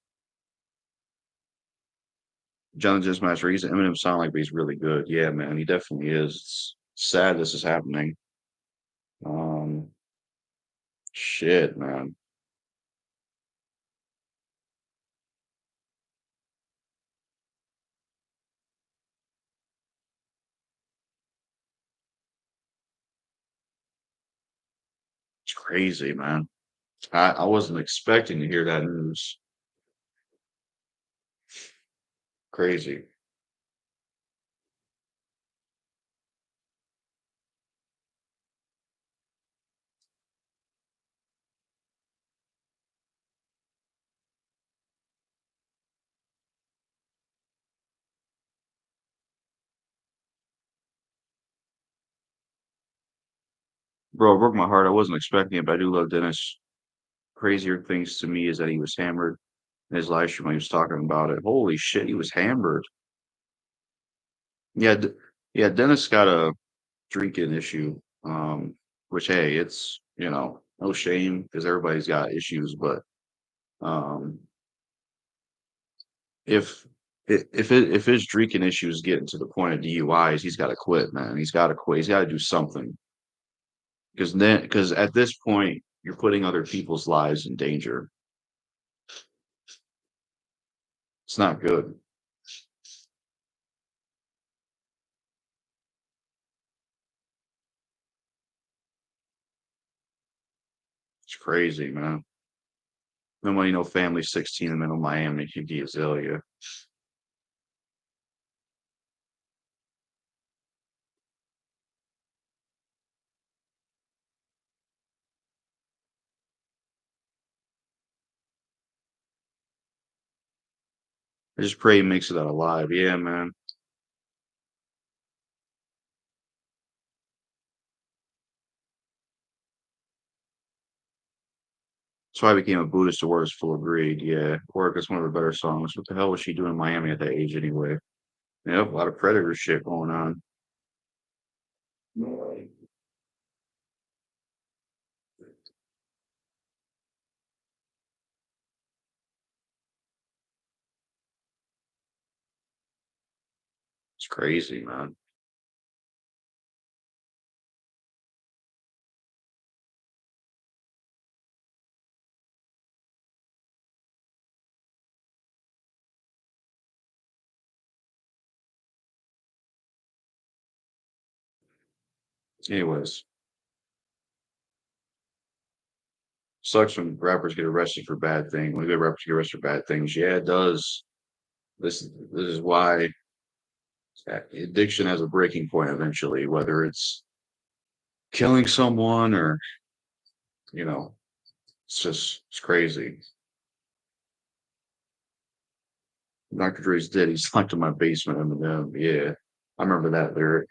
John just my reason. Eminem sound like but he's really good. Yeah, man, he definitely is. It's sad this is happening. Um, shit, man. It's crazy, man. I wasn't expecting to hear that news. Crazy. Bro, it broke my heart. I wasn't expecting it, but I do love Dennis. Crazier things to me is that he was hammered in his live stream when he was talking about it. Holy shit, he was hammered. Yeah, yeah, Dennis got a drinking issue. Which hey, it's no shame because everybody's got issues, but um if if his drinking issues getting to the point of DUIs, he's got to quit, man. He's got to quit. He's got to do something because at this point you're putting other people's lives in danger. It's not good. It's crazy, man. Nobody know family 16 in the middle of Miami, QD Azalea. I just pray he makes it out alive. Yeah, man. That's why I became a Buddhist. The word is full of greed. Yeah, work is one of the better songs. What the hell was she doing in Miami at that age anyway? Yep, a lot of predator shit going on. It's crazy, man. Anyways, sucks when rappers get arrested for bad things. When good rappers get arrested for bad things, yeah, it does. This is why addiction has a breaking point eventually, whether it's killing someone or you know, it's crazy. Dr. Dre's dead. He's locked in my basement. Eminem. Yeah, I remember that lyric.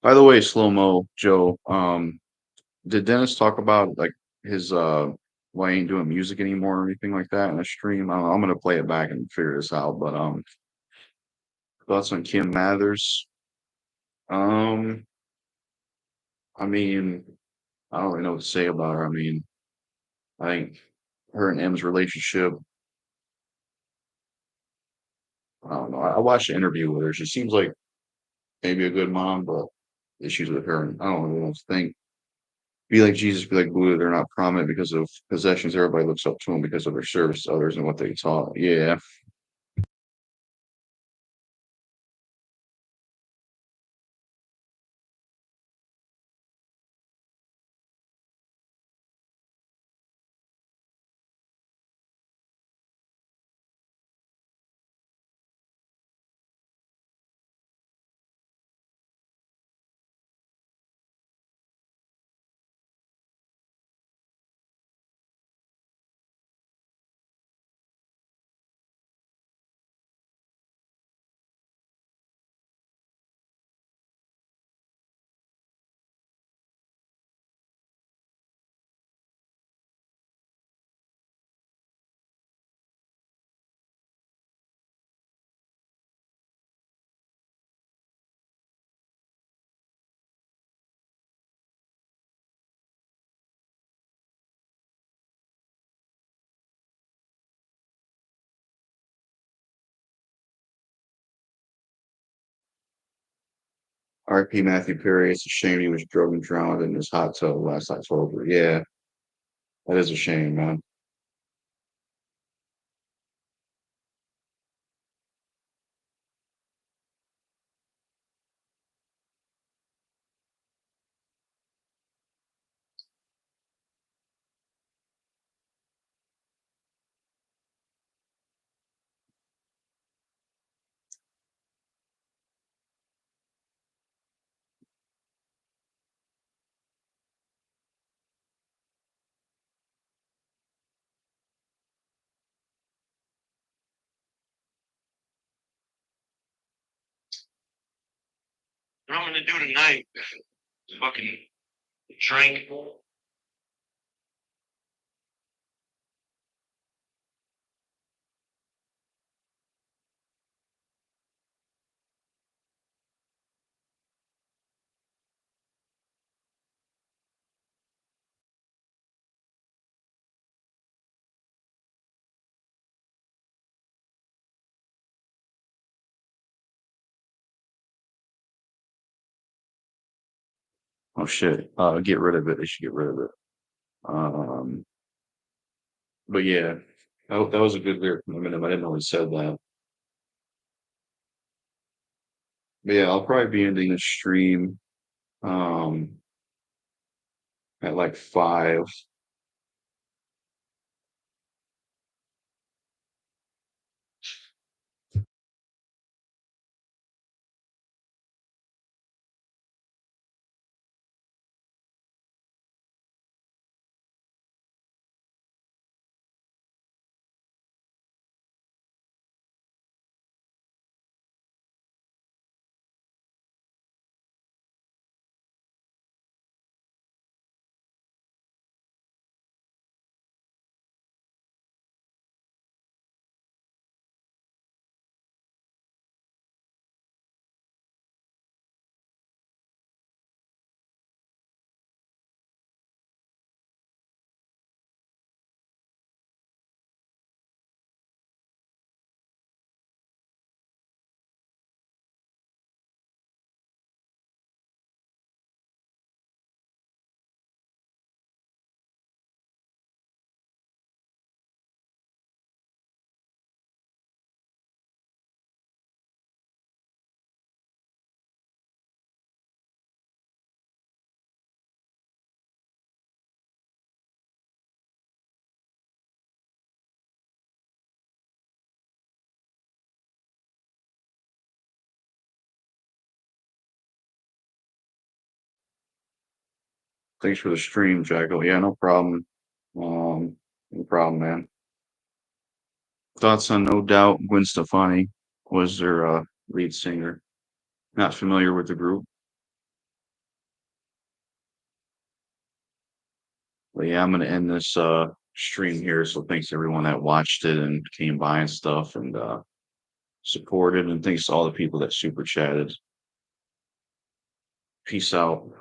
By the way, slow mo, Joe. Did Dennis talk about like his why he ain't doing music anymore or anything like that in a stream? I'm gonna play it back and figure this out. But thoughts on Kim Mathers? Um, I mean, I don't really know what to say about her. I mean, I think her and M's relationship. I don't know. I watched an interview with her. She seems like maybe a good mom, but issues with her. And I don't really know what to think. Be like Jesus, be like Buddha. They're not prominent because of possessions. Everybody looks up to them because of their service to others and what they taught. Yeah, R.I.P. Matthew Perry. It's a shame he was drugged and drowned in his hot tub last October. Yeah, that is a shame, man. What I'm gonna do tonight? Fucking drink. Oh shit. Get rid of it. They should get rid of it. Um, but yeah, that was a good lyric from Eminem. I didn't know he said that. But yeah, I'll probably be ending the stream um at like 5. Thanks for the stream, Jackal. Yeah, no problem. No problem, man. Thoughts on No Doubt? Gwen Stefani was their lead singer. Not familiar with the group, but yeah, I'm gonna end this stream here. So thanks to everyone that watched it and came by and stuff and supported, and thanks to all the people that super chatted. Peace out.